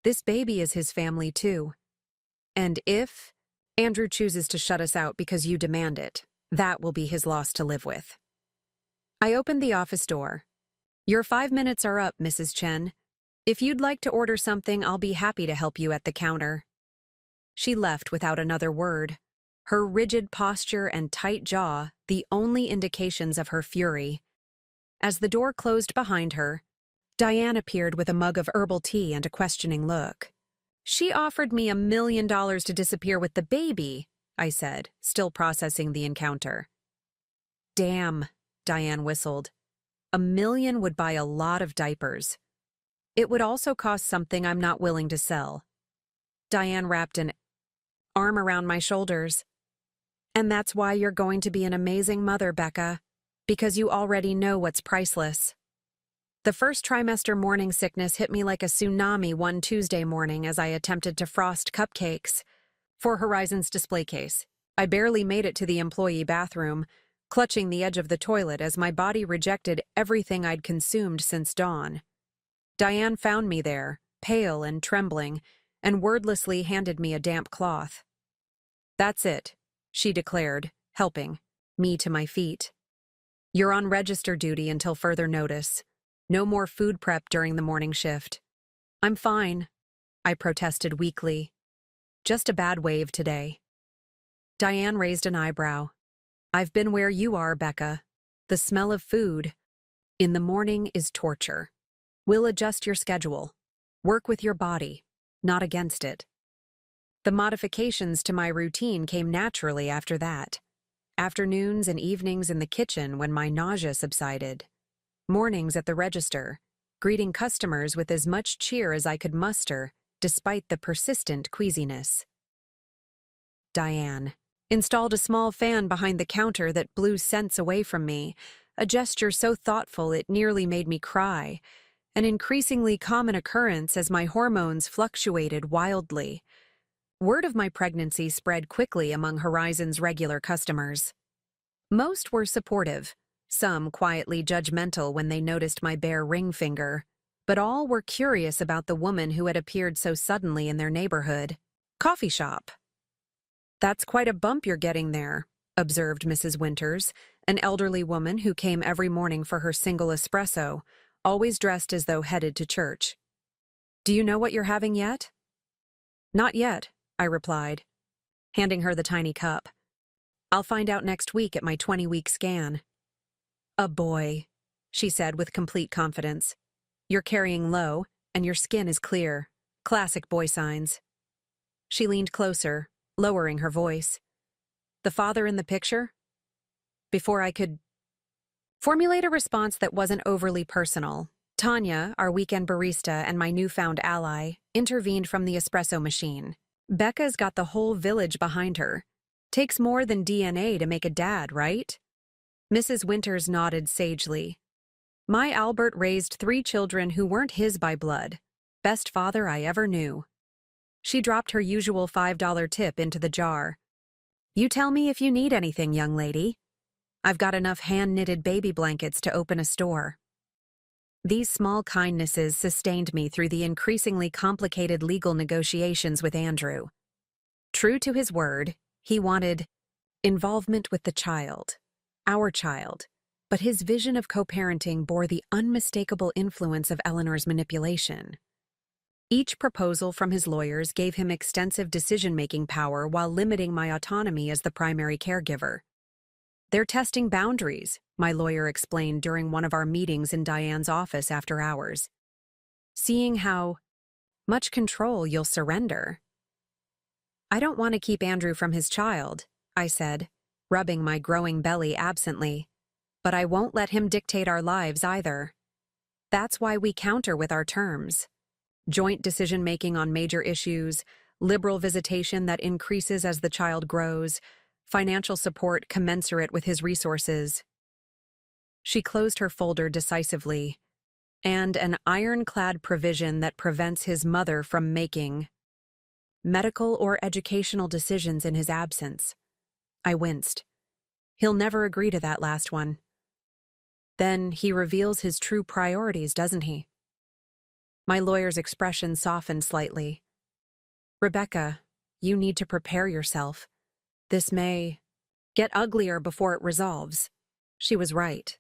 "This baby is his family too. And if Andrew chooses to shut us out because you demand it, that will be his loss to live with." I opened the office door. "Your 5 minutes are up, Mrs. Chen. If you'd like to order something, I'll be happy to help you at the counter." She left without another word, her rigid posture and tight jaw the only indications of her fury. As the door closed behind her, Diane appeared with a mug of herbal tea and a questioning look. "She offered me $1 million to disappear with the baby," I said, still processing the encounter. "Damn," Diane whistled. "$1 million would buy a lot of diapers. It would also cost something I'm not willing to sell." Diane wrapped an arm around my shoulders. "And that's why you're going to be an amazing mother, Becca, because you already know what's priceless." The first trimester morning sickness hit me like a tsunami one Tuesday morning as I attempted to frost cupcakes for Horizon's display case. I barely made it to the employee bathroom, clutching the edge of the toilet as my body rejected everything I'd consumed since dawn. Diane found me there, pale and trembling, and wordlessly handed me a damp cloth. "That's it," she declared, helping me to my feet. "You're on register duty until further notice. No more food prep during the morning shift." "I'm fine," I protested weakly. "Just a bad wave today." Diane raised an eyebrow. "I've been where you are, Becca. The smell of food in the morning is torture. We'll adjust your schedule. Work with your body, not against it." The modifications to my routine came naturally after that. Afternoons and evenings in the kitchen when my nausea subsided. Mornings at the register, greeting customers with as much cheer as I could muster, despite the persistent queasiness. Diane installed a small fan behind the counter that blew scents away from me, a gesture so thoughtful it nearly made me cry, an increasingly common occurrence as my hormones fluctuated wildly. Word of my pregnancy spread quickly among Horizon's regular customers. Most were supportive, some quietly judgmental when they noticed my bare ring finger, but all were curious about the woman who had appeared so suddenly in their neighborhood. Coffee shop. "That's quite a bump you're getting there," observed Mrs. Winters, an elderly woman who came every morning for her single espresso, always dressed as though headed to church. "Do you know what you're having yet?" "Not yet," I replied, handing her the tiny cup. "I'll find out next week at my 20-week scan." "A boy," she said with complete confidence. "You're carrying low, and your skin is clear. Classic boy signs." She leaned closer, lowering her voice. "The father in the picture?" Before I could formulate a response that wasn't overly personal, Tanya, our weekend barista and my newfound ally, intervened from the espresso machine. "Becca's got the whole village behind her. Takes more than DNA to make a dad, right?" Mrs. Winters nodded sagely. "My Albert raised 3 children who weren't his by blood. Best father I ever knew." She dropped her usual $5 tip into the jar. "You tell me if you need anything, young lady. I've got enough hand-knitted baby blankets to open a store." These small kindnesses sustained me through the increasingly complicated legal negotiations with Andrew. True to his word, he wanted involvement with the child, our child, but his vision of co-parenting bore the unmistakable influence of Eleanor's manipulation. Each proposal from his lawyers gave him extensive decision-making power while limiting my autonomy as the primary caregiver. "They're testing boundaries," my lawyer explained during one of our meetings in Diane's office after hours. "Seeing how much control you'll surrender." "I don't want to keep Andrew from his child," I said, rubbing my growing belly absently. "But I won't let him dictate our lives either. That's why we counter with our terms. Joint decision-making on major issues, liberal visitation that increases as the child grows, financial support commensurate with his resources." She closed her folder decisively. "And an ironclad provision that prevents his mother from making medical or educational decisions in his absence." I winced. "He'll never agree to that last one." "Then he reveals his true priorities, doesn't he?" My lawyer's expression softened slightly. "Rebecca, you need to prepare yourself. This may get uglier before it resolves." She was right.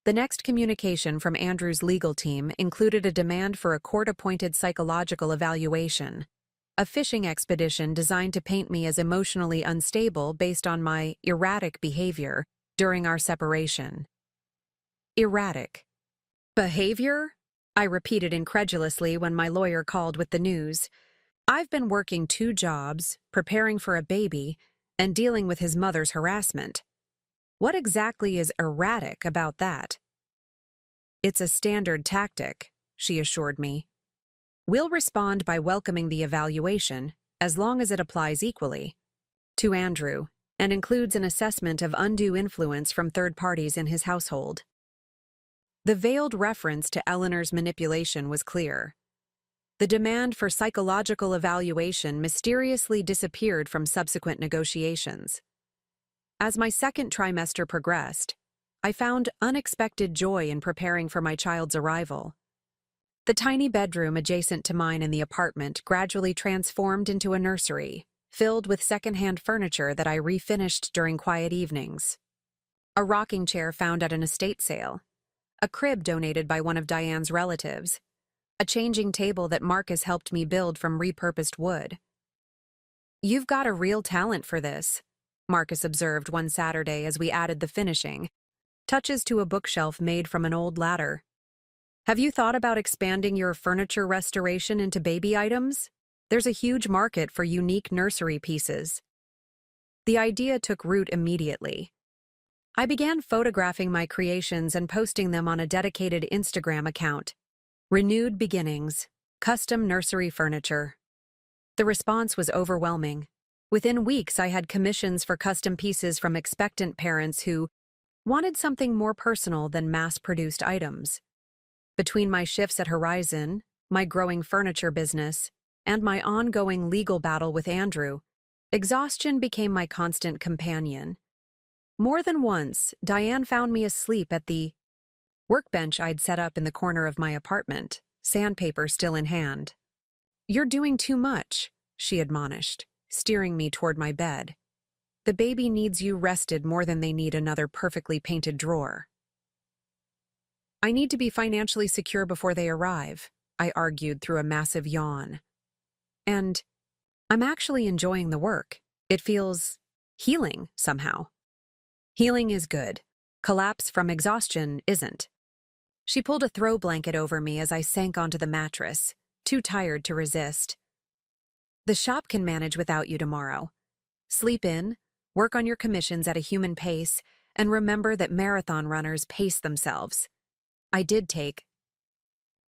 The next communication from Andrew's legal team included a demand for a court-appointed psychological evaluation, a fishing expedition designed to paint me as emotionally unstable based on my erratic behavior during our separation. Erratic behavior? I repeated incredulously when my lawyer called with the news. "I've been working 2 jobs, preparing for a baby, and dealing with his mother's harassment. What exactly is erratic about that?" "It's a standard tactic," she assured me. "We'll respond by welcoming the evaluation, as long as it applies equally to Andrew and includes an assessment of undue influence from third parties in his household." The veiled reference to Eleanor's manipulation was clear. The demand for psychological evaluation mysteriously disappeared from subsequent negotiations. As my second trimester progressed, I found unexpected joy in preparing for my child's arrival. The tiny bedroom adjacent to mine in the apartment gradually transformed into a nursery, filled with secondhand furniture that I refinished during quiet evenings. A rocking chair found at an estate sale, a crib donated by one of Diane's relatives, a changing table that Marcus helped me build from repurposed wood. "You've got a real talent for this," Marcus observed one Saturday as we added the finishing touches to a bookshelf made from an old ladder. "Have you thought about expanding your furniture restoration into baby items? There's a huge market for unique nursery pieces." The idea took root immediately. I began photographing my creations and posting them on a dedicated Instagram account. Renewed beginnings, custom nursery furniture. The response was overwhelming. Within weeks, I had commissions for custom pieces from expectant parents who wanted something more personal than mass-produced items. Between my shifts at Horizon, my growing furniture business, and my ongoing legal battle with Andrew, exhaustion became my constant companion. More than once, Diane found me asleep at the workbench I'd set up in the corner of my apartment, sandpaper still in hand. "You're doing too much," she admonished, steering me toward my bed. "The baby needs you rested more than they need another perfectly painted drawer." "I need to be financially secure before they arrive," I argued through a massive yawn. "And I'm actually enjoying the work. It feels healing somehow." "Healing is good. Collapse from exhaustion isn't." She pulled a throw blanket over me as I sank onto the mattress, too tired to resist. "The shop can manage without you tomorrow. Sleep in, work on your commissions at a human pace, and remember that marathon runners pace themselves." I did take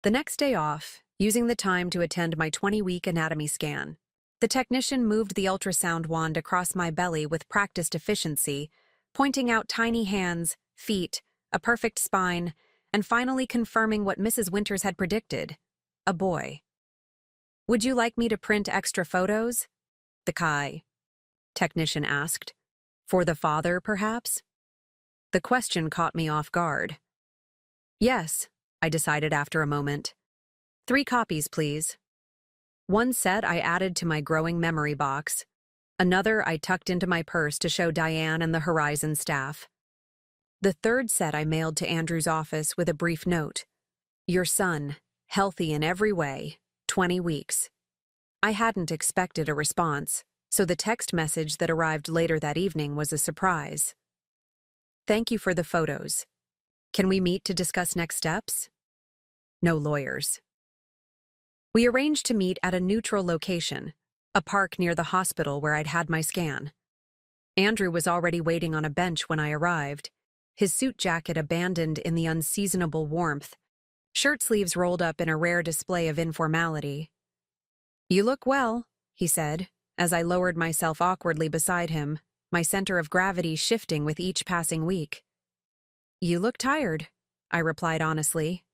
the next day off, using the time to attend my 20-week anatomy scan. The technician moved the ultrasound wand across my belly with practiced efficiency, pointing out tiny hands, feet, a perfect spine, and finally confirming what Mrs. Winters had predicted: a boy. "Would you like me to print extra photos?" the technician asked. "For the father, perhaps?" The question caught me off guard. "Yes, I decided after a moment. 3 copies, please. One set I added to my growing memory box. Another I tucked into my purse to show Diane and the Horizon staff. The third set I mailed to Andrew's office with a brief note. Your son, healthy in every way, 20 weeks. I hadn't expected a response, so the text message that arrived later that evening was a surprise. Thank you for the photos. Can we meet to discuss next steps? No lawyers. We arranged to meet at a neutral location, a park near the hospital where I'd had my scan. Andrew was already waiting on a bench when I arrived, his suit jacket abandoned in the unseasonable warmth, shirt sleeves rolled up in a rare display of informality. You look well, he said, as I lowered myself awkwardly beside him, my center of gravity shifting with each passing week. You look tired, I replied honestly.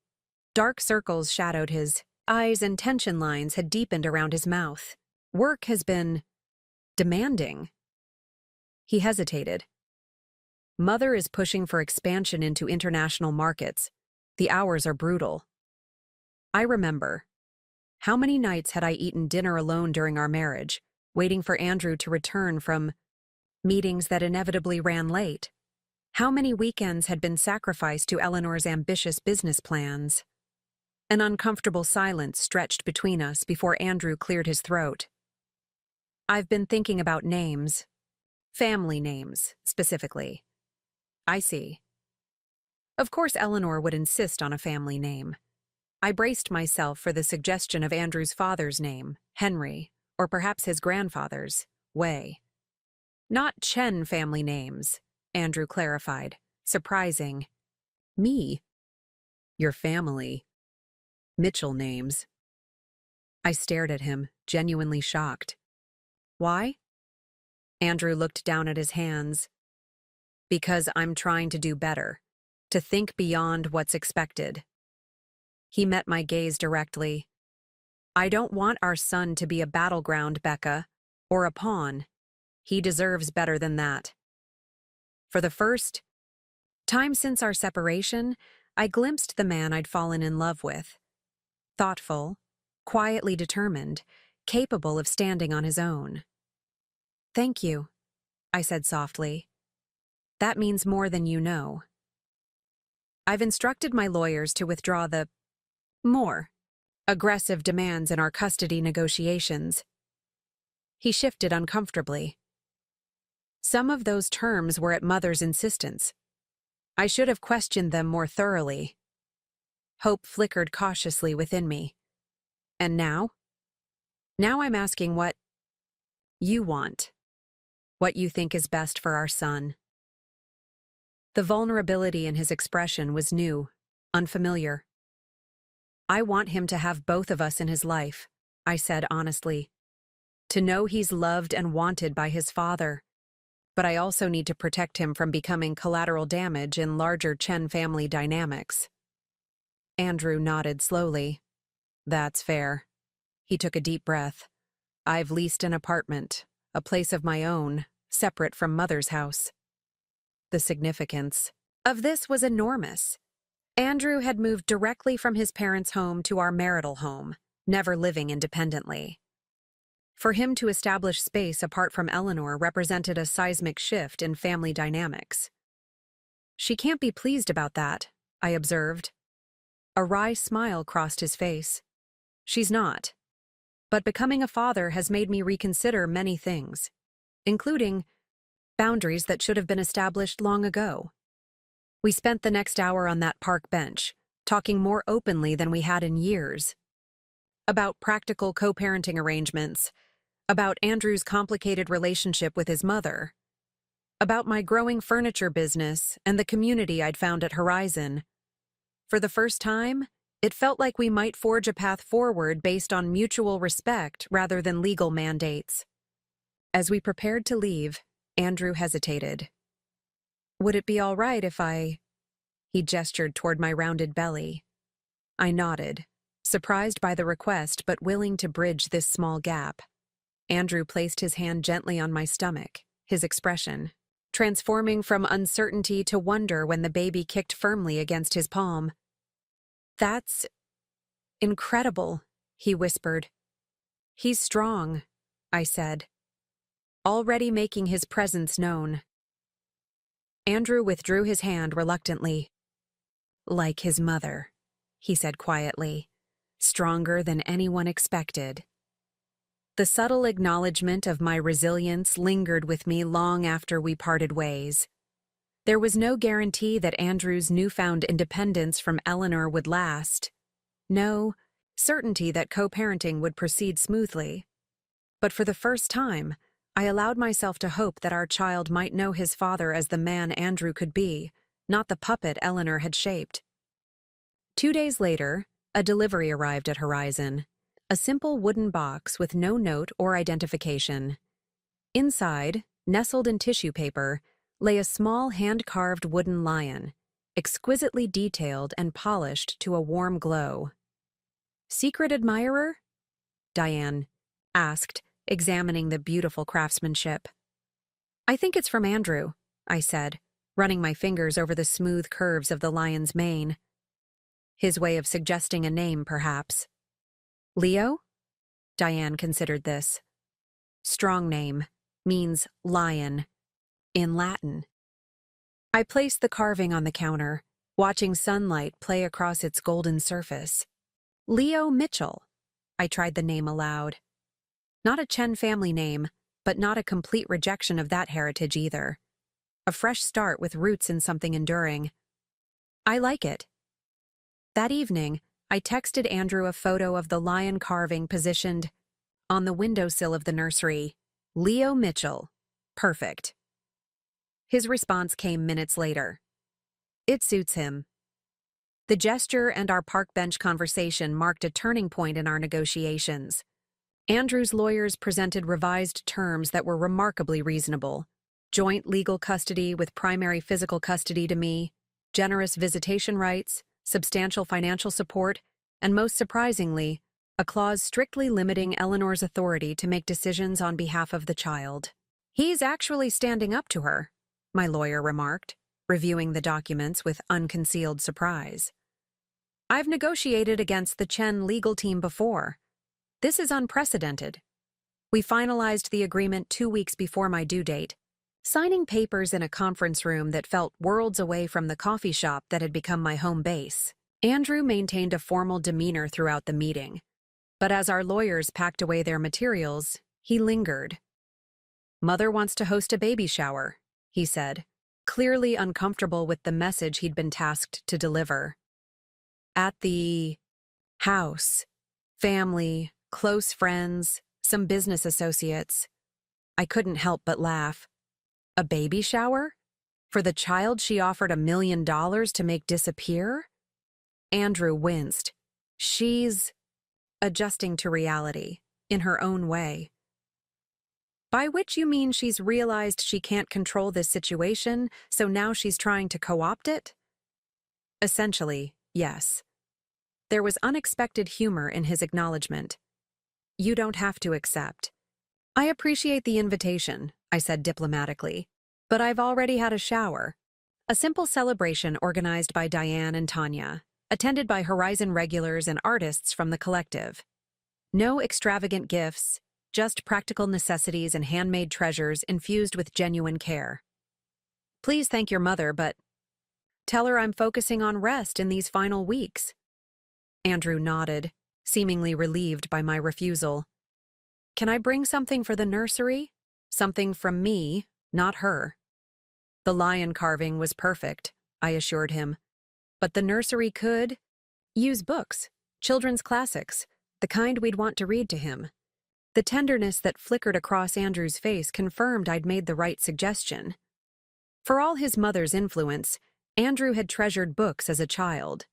Dark circles shadowed his eyes and tension lines had deepened around his mouth. Work has been demanding. He hesitated. Mother is pushing for expansion into international markets. The hours are brutal. I remember. How many nights had I eaten dinner alone during our marriage, waiting for Andrew to return from meetings that inevitably ran late? How many weekends had been sacrificed to Eleanor's ambitious business plans? An uncomfortable silence stretched between us before Andrew cleared his throat. I've been thinking about names. Family names, specifically. I see. Of course Eleanor would insist on a family name. I braced myself for the suggestion of Andrew's father's name, Henry, or perhaps his grandfather's, Wei. Not Chen family names, Andrew clarified, surprising. Me? Your family. Mitchell names. I stared at him, genuinely shocked. Why? Andrew looked down at his hands. Because I'm trying to do better, to think beyond what's expected. He met my gaze directly. I don't want our son to be a battleground, Becca, or a pawn. He deserves better than that. For the first time since our separation, I glimpsed the man I'd fallen in love with. Thoughtful, quietly determined, capable of standing on his own. Thank you, I said softly. That means more than you know. I've instructed my lawyers to withdraw the more aggressive demands in our custody negotiations. He shifted uncomfortably. Some of those terms were at Mother's insistence. I should have questioned them more thoroughly. Hope flickered cautiously within me. And now? Now I'm asking what you want. What you think is best for our son. The vulnerability in his expression was new, unfamiliar. I want him to have both of us in his life, I said honestly. To know he's loved and wanted by his father. But I also need to protect him from becoming collateral damage in larger Chen family dynamics. Andrew nodded slowly. That's fair. He took a deep breath. I've leased an apartment, a place of my own, separate from Mother's house. The significance of this was enormous. Andrew had moved directly from his parents' home to our marital home, never living independently. For him to establish space apart from Eleanor represented a seismic shift in family dynamics. She can't be pleased about that, I observed. A wry smile crossed his face. She's not. But becoming a father has made me reconsider many things, including boundaries that should have been established long ago. We spent the next hour on that park bench, talking more openly than we had in years. About practical co-parenting arrangements, about Andrew's complicated relationship with his mother, about my growing furniture business and the community I'd found at Horizon. For the first time, it felt like we might forge a path forward based on mutual respect rather than legal mandates. As we prepared to leave, Andrew hesitated. Would it be all right if He gestured toward my rounded belly. I nodded, surprised by the request but willing to bridge this small gap. Andrew placed his hand gently on my stomach, his expression transforming from uncertainty to wonder when the baby kicked firmly against his palm. That's incredible, he whispered. He's strong, I said, already making his presence known. Andrew withdrew his hand reluctantly. Like his mother, he said quietly, stronger than anyone expected. The subtle acknowledgement of my resilience lingered with me long after we parted ways. There was no guarantee that Andrew's newfound independence from Eleanor would last. No certainty that co-parenting would proceed smoothly. But for the first time, I allowed myself to hope that our child might know his father as the man Andrew could be, not the puppet Eleanor had shaped. 2 days later, a delivery arrived at Horizon, a simple wooden box with no note or identification. Inside, nestled in tissue paper, lay a small hand-carved wooden lion, exquisitely detailed and polished to a warm glow. Secret admirer? Diane asked, examining the beautiful craftsmanship. I think it's from Andrew, I said, running my fingers over the smooth curves of the lion's mane. His way of suggesting a name, perhaps. Leo? Diane considered this. Strong name, means lion, in Latin. I placed the carving on the counter, watching sunlight play across its golden surface. Leo Mitchell. I tried the name aloud. Not a Chen family name, but not a complete rejection of that heritage either. A fresh start with roots in something enduring. I like it. That evening, I texted Andrew a photo of the lion carving positioned on the windowsill of the nursery. Leo Mitchell. Perfect. His response came minutes later. It suits him. The gesture and our park bench conversation marked a turning point in our negotiations. Andrew's lawyers presented revised terms that were remarkably reasonable. Joint legal custody with primary physical custody to me, generous visitation rights, substantial financial support, and most surprisingly, a clause strictly limiting Eleanor's authority to make decisions on behalf of the child. He's actually standing up to her, my lawyer remarked, reviewing the documents with unconcealed surprise. I've negotiated against the Chen legal team before. This is unprecedented. We finalized the agreement 2 weeks before my due date, signing papers in a conference room that felt worlds away from the coffee shop that had become my home base. Andrew maintained a formal demeanor throughout the meeting, but as our lawyers packed away their materials, he lingered. Mother wants to host a baby shower, he said, clearly uncomfortable with the message he'd been tasked to deliver. At the house, family, close friends, some business associates. I couldn't help but laugh. A baby shower? For the child she offered $1 million to make disappear? Andrew winced. She's adjusting to reality, in her own way. By which you mean she's realized she can't control this situation, so now she's trying to co-opt it? Essentially, yes. There was unexpected humor in his acknowledgement. You don't have to accept. I appreciate the invitation, I said diplomatically, but I've already had a shower. A simple celebration organized by Diane and Tanya, attended by Horizon regulars and artists from the collective. No extravagant gifts, just practical necessities and handmade treasures infused with genuine care. Please thank your mother, but tell her I'm focusing on rest in these final weeks. Andrew nodded, seemingly relieved by my refusal. Can I bring something for the nursery? Something from me, not her. The lion carving was perfect, I assured him. But the nursery could use books, children's classics, the kind we'd want to read to him. The tenderness that flickered across Andrew's face confirmed I'd made the right suggestion. For all his mother's influence, Andrew had treasured books as a child.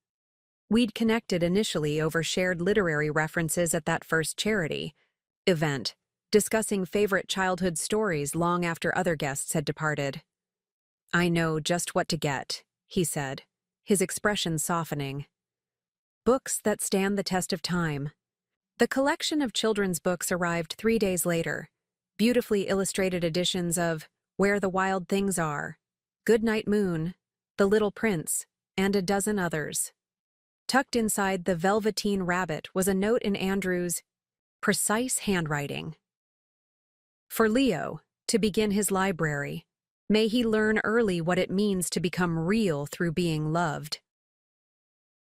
We'd connected initially over shared literary references at that first charity event, discussing favorite childhood stories long after other guests had departed. I know just what to get, he said, his expression softening. Books that stand the test of time. The collection of children's books arrived 3 days later, beautifully illustrated editions of Where the Wild Things Are, Goodnight Moon, The Little Prince, and a dozen others. Tucked inside the velveteen rabbit was a note in Andrew's precise handwriting. For Leo, to begin his library, may he learn early what it means to become real through being loved.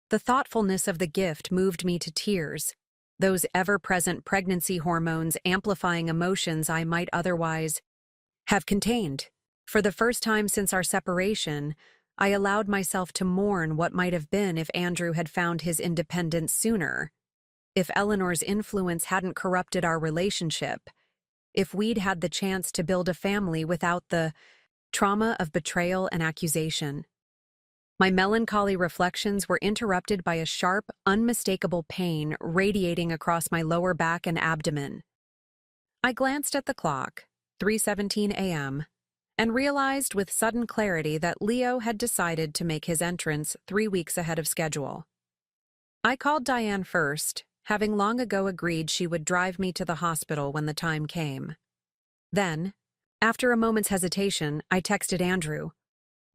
The thoughtfulness of the gift moved me to tears, those ever-present pregnancy hormones amplifying emotions I might otherwise have contained. For the first time since our separation, I allowed myself to mourn what might have been if Andrew had found his independence sooner, if Eleanor's influence hadn't corrupted our relationship, if we'd had the chance to build a family without the trauma of betrayal and accusation. My melancholy reflections were interrupted by a sharp, unmistakable pain radiating across my lower back and abdomen. I glanced at the clock, 3:17 a.m., and realized with sudden clarity that Leo had decided to make his entrance 3 weeks ahead of schedule. I called Diane first, having long ago agreed she would drive me to the hospital when the time came. Then, after a moment's hesitation, I texted Andrew.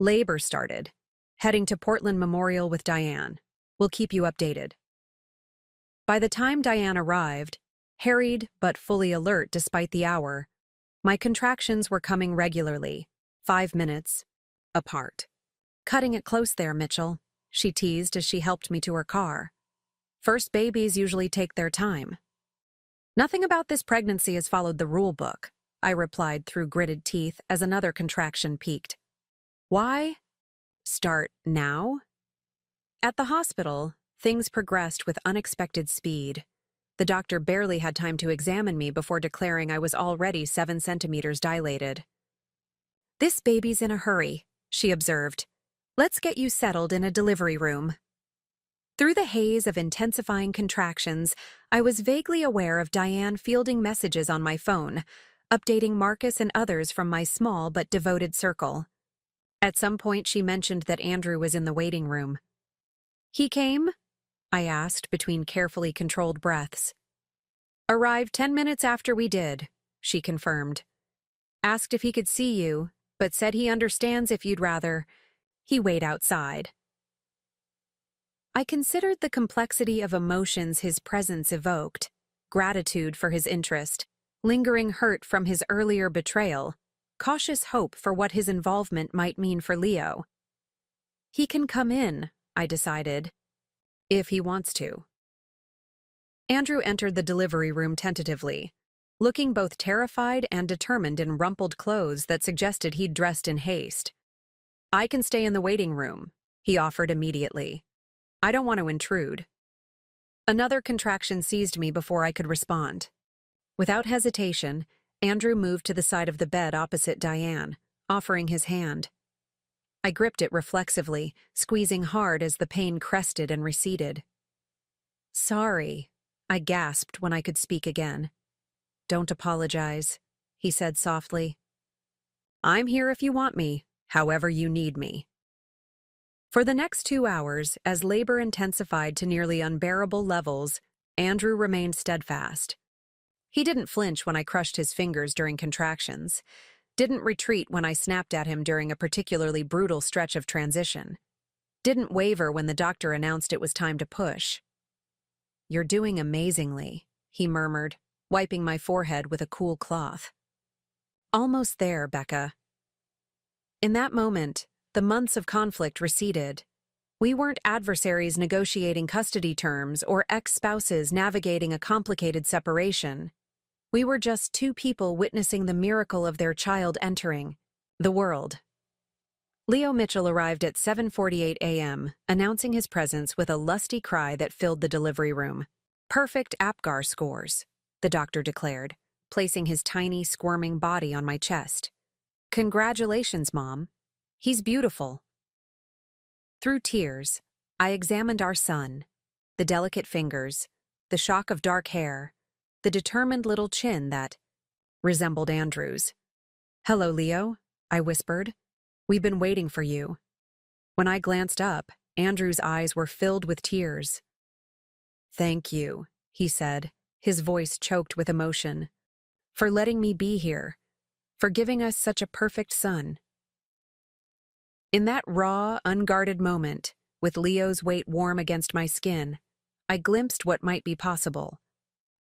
Labor started. Heading to Portland Memorial with Diane. We'll keep you updated. By the time Diane arrived, harried but fully alert despite the hour, my contractions were coming regularly, 5 minutes apart. Cutting it close there, Mitchell, she teased as she helped me to her car. First babies usually take their time. Nothing about this pregnancy has followed the rule book, I replied through gritted teeth as another contraction peaked. Why start now? At the hospital, things progressed with unexpected speed. The doctor barely had time to examine me before declaring I was already 7 centimeters dilated. This baby's in a hurry, she observed. Let's get you settled in a delivery room. Through the haze of intensifying contractions, I was vaguely aware of Diane fielding messages on my phone, updating Marcus and others from my small but devoted circle. At some point, she mentioned that Andrew was in the waiting room. He came? I asked between carefully controlled breaths. Arrived 10 minutes after we did, she confirmed. Asked if he could see you, but said he understands if you'd rather. He wait outside. I considered the complexity of emotions his presence evoked, gratitude for his interest, lingering hurt from his earlier betrayal, cautious hope for what his involvement might mean for Leo. He can come in, I decided, if he wants to. Andrew entered the delivery room tentatively, looking both terrified and determined in rumpled clothes that suggested he'd dressed in haste. I can stay in the waiting room, he offered immediately. I don't want to intrude. Another contraction seized me before I could respond. Without hesitation, Andrew moved to the side of the bed opposite Diane, offering his hand. I gripped it reflexively, squeezing hard as the pain crested and receded. Sorry, I gasped when I could speak again. Don't apologize, he said softly. I'm here if you want me, however you need me. For the next 2 hours, as labor intensified to nearly unbearable levels, Andrew remained steadfast. He didn't flinch when I crushed his fingers during contractions, didn't retreat when I snapped at him during a particularly brutal stretch of transition, didn't waver when the doctor announced it was time to push. You're doing amazingly, he murmured, wiping my forehead with a cool cloth. Almost there, Becca. In that moment, the months of conflict receded. We weren't adversaries negotiating custody terms or ex-spouses navigating a complicated separation. We were just 2 people witnessing the miracle of their child entering the world. Leo Mitchell arrived at 7:48 a.m., announcing his presence with a lusty cry that filled the delivery room. Perfect APGAR scores, the doctor declared, placing his tiny, squirming body on my chest. Congratulations, Mom. He's beautiful. Through tears, I examined our son, the delicate fingers, the shock of dark hair, the determined little chin that resembled Andrew's. Hello, Leo, I whispered. We've been waiting for you. When I glanced up, Andrew's eyes were filled with tears. Thank you, he said, his voice choked with emotion, for letting me be here, for giving us such a perfect son. In that raw, unguarded moment, with Leo's weight warm against my skin, I glimpsed what might be possible.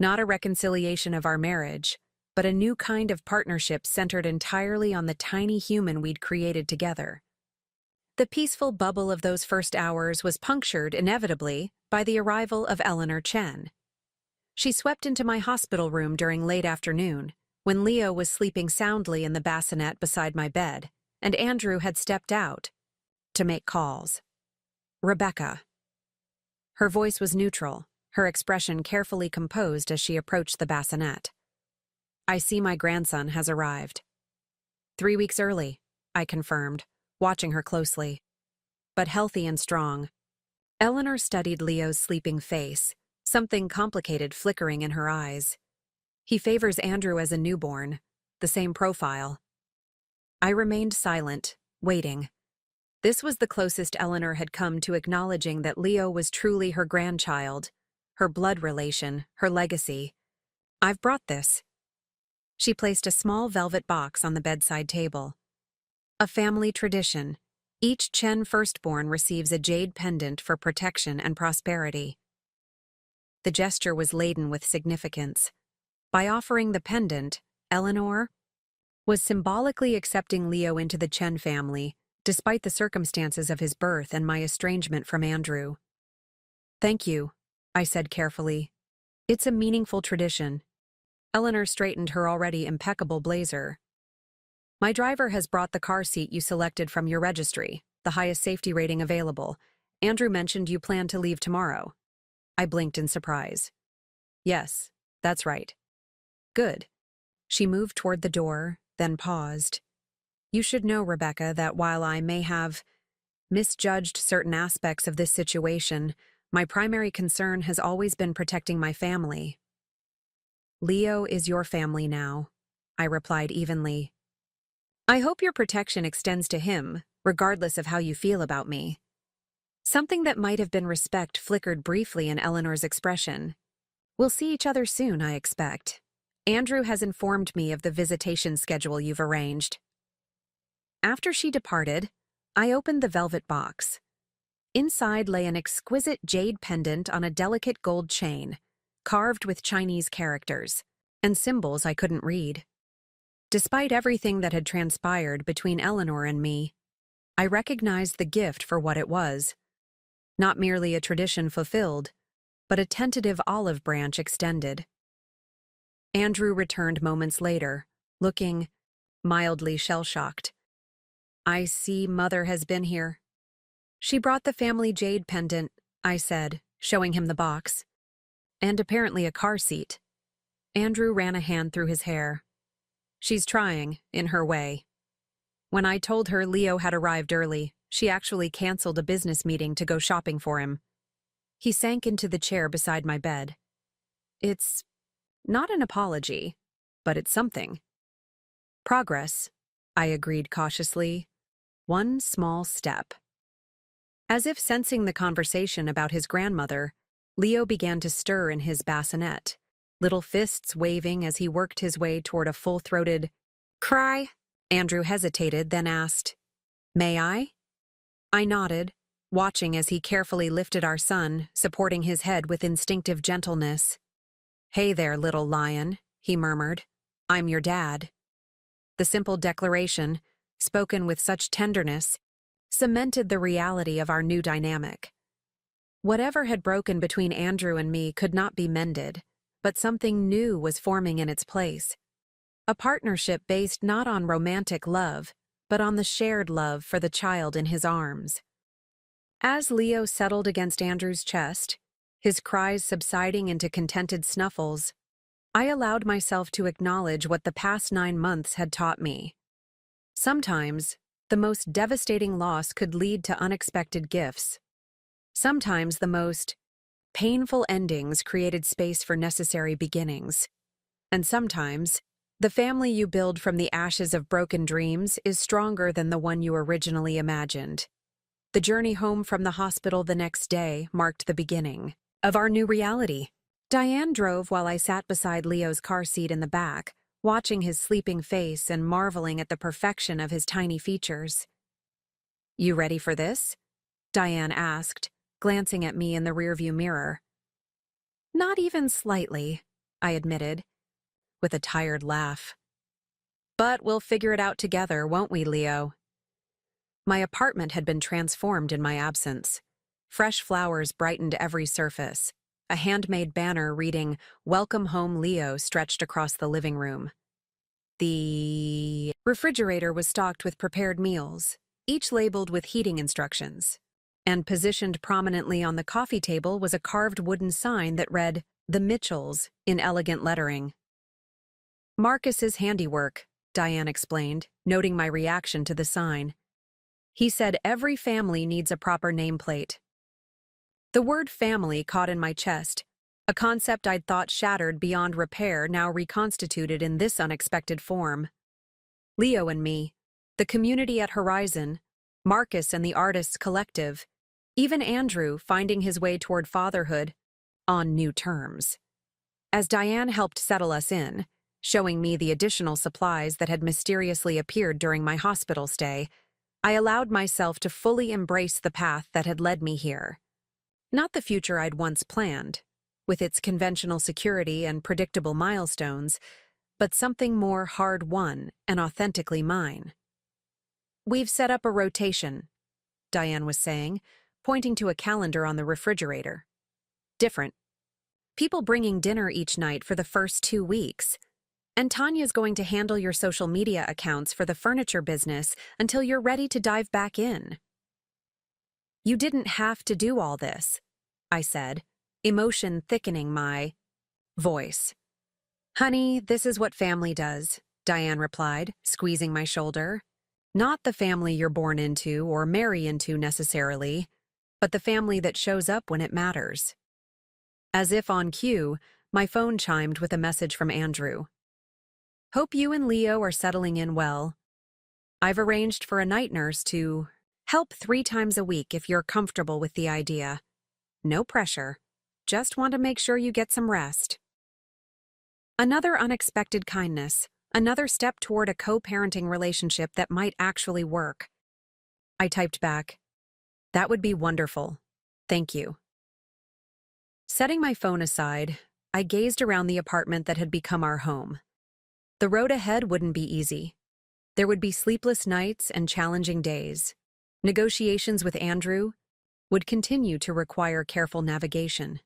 Not a reconciliation of our marriage, but a new kind of partnership centered entirely on the tiny human we'd created together. The peaceful bubble of those first hours was punctured, inevitably, by the arrival of Eleanor Chen. She swept into my hospital room during late afternoon, when Leo was sleeping soundly in the bassinet beside my bed, and Andrew had stepped out to make calls. Rebecca. Her voice was neutral, her expression carefully composed as she approached the bassinet. I see my grandson has arrived. 3 weeks early, I confirmed, watching her closely. But healthy and strong. Eleanor studied Leo's sleeping face, something complicated flickering in her eyes. He favors Andrew as a newborn, the same profile. I remained silent, waiting. This was the closest Eleanor had come to acknowledging that Leo was truly her grandchild, her blood relation, her legacy. I've brought this. She placed a small velvet box on the bedside table. A family tradition. Each Chen firstborn receives a jade pendant for protection and prosperity. The gesture was laden with significance. By offering the pendant, Eleanor was symbolically accepting Leo into the Chen family, despite the circumstances of his birth and my estrangement from Andrew. Thank you, I said carefully. It's a meaningful tradition. Eleanor straightened her already impeccable blazer. My driver has brought the car seat you selected from your registry, the highest safety rating available. Andrew mentioned you plan to leave tomorrow. I blinked in surprise. Yes, that's right. Good. She moved toward the door, then paused. You should know, Rebecca, that while I may have misjudged certain aspects of this situation, my primary concern has always been protecting my family. Leo is your family now, I replied evenly. I hope your protection extends to him, regardless of how you feel about me. Something that might have been respect flickered briefly in Eleanor's expression. We'll see each other soon, I expect. Andrew has informed me of the visitation schedule you've arranged. After she departed, I opened the velvet box. Inside lay an exquisite jade pendant on a delicate gold chain, carved with Chinese characters, and symbols I couldn't read. Despite everything that had transpired between Eleanor and me, I recognized the gift for what it was. Not merely a tradition fulfilled, but a tentative olive branch extended. Andrew returned moments later, looking mildly shell-shocked. I see Mother has been here. She brought the family jade pendant, I said, showing him the box. And apparently a car seat. Andrew ran a hand through his hair. She's trying, in her way. When I told her Leo had arrived early, she actually canceled a business meeting to go shopping for him. He sank into the chair beside my bed. It's not an apology, but it's something. Progress, I agreed cautiously. One small step. As if sensing the conversation about his grandmother, Leo began to stir in his bassinet, little fists waving as he worked his way toward a full-throated cry. Andrew hesitated, then asked, May I? I nodded, watching as he carefully lifted our son, supporting his head with instinctive gentleness. Hey there, little lion, he murmured. I'm your dad. The simple declaration, spoken with such tenderness, cemented the reality of our new dynamic. Whatever had broken between Andrew and me could not be mended, but something new was forming in its place. A partnership based not on romantic love, but on the shared love for the child in his arms. As Leo settled against Andrew's chest, his cries subsiding into contented snuffles, I allowed myself to acknowledge what the past 9 months had taught me. Sometimes, the most devastating loss could lead to unexpected gifts. Sometimes the most painful endings created space for necessary beginnings. And sometimes, the family you build from the ashes of broken dreams is stronger than the one you originally imagined. The journey home from the hospital the next day marked the beginning of our new reality. Diane drove while I sat beside Leo's car seat in the back, watching his sleeping face and marveling at the perfection of his tiny features. You ready for this? Diane asked, glancing at me in the rearview mirror. Not even slightly, I admitted, with a tired laugh. But we'll figure it out together, won't we, Leo? My apartment had been transformed in my absence. Fresh flowers brightened every surface. A handmade banner reading, "Welcome Home, Leo," stretched across the living room. The refrigerator was stocked with prepared meals, each labeled with heating instructions. And positioned prominently on the coffee table was a carved wooden sign that read, "The Mitchells," in elegant lettering. Marcus's handiwork, Diane explained, noting my reaction to the sign. He said every family needs a proper nameplate. The word family caught in my chest, a concept I'd thought shattered beyond repair now reconstituted in this unexpected form. Leo and me, the community at Horizon, Marcus and the Artists Collective, even Andrew finding his way toward fatherhood on new terms. As Diane helped settle us in, showing me the additional supplies that had mysteriously appeared during my hospital stay, I allowed myself to fully embrace the path that had led me here. Not the future I'd once planned, with its conventional security and predictable milestones, but something more hard-won and authentically mine. We've set up a rotation, Diane was saying, pointing to a calendar on the refrigerator. Different. People bringing dinner each night for the first 2 weeks. And Tanya's going to handle your social media accounts for the furniture business until you're ready to dive back in. You didn't have to do all this, I said, emotion thickening my voice. Honey, this is what family does, Diane replied, squeezing my shoulder. Not the family you're born into or marry into necessarily, but the family that shows up when it matters. As if on cue, my phone chimed with a message from Andrew. Hope you and Leo are settling in well. I've arranged for a night nurse to help 3 times a week if you're comfortable with the idea. No pressure. Just want to make sure you get some rest. Another unexpected kindness, another step toward a co-parenting relationship that might actually work. I typed back, "That would be wonderful. Thank you." Setting my phone aside, I gazed around the apartment that had become our home. The road ahead wouldn't be easy. There would be sleepless nights and challenging days. Negotiations with Andrew would continue to require careful navigation.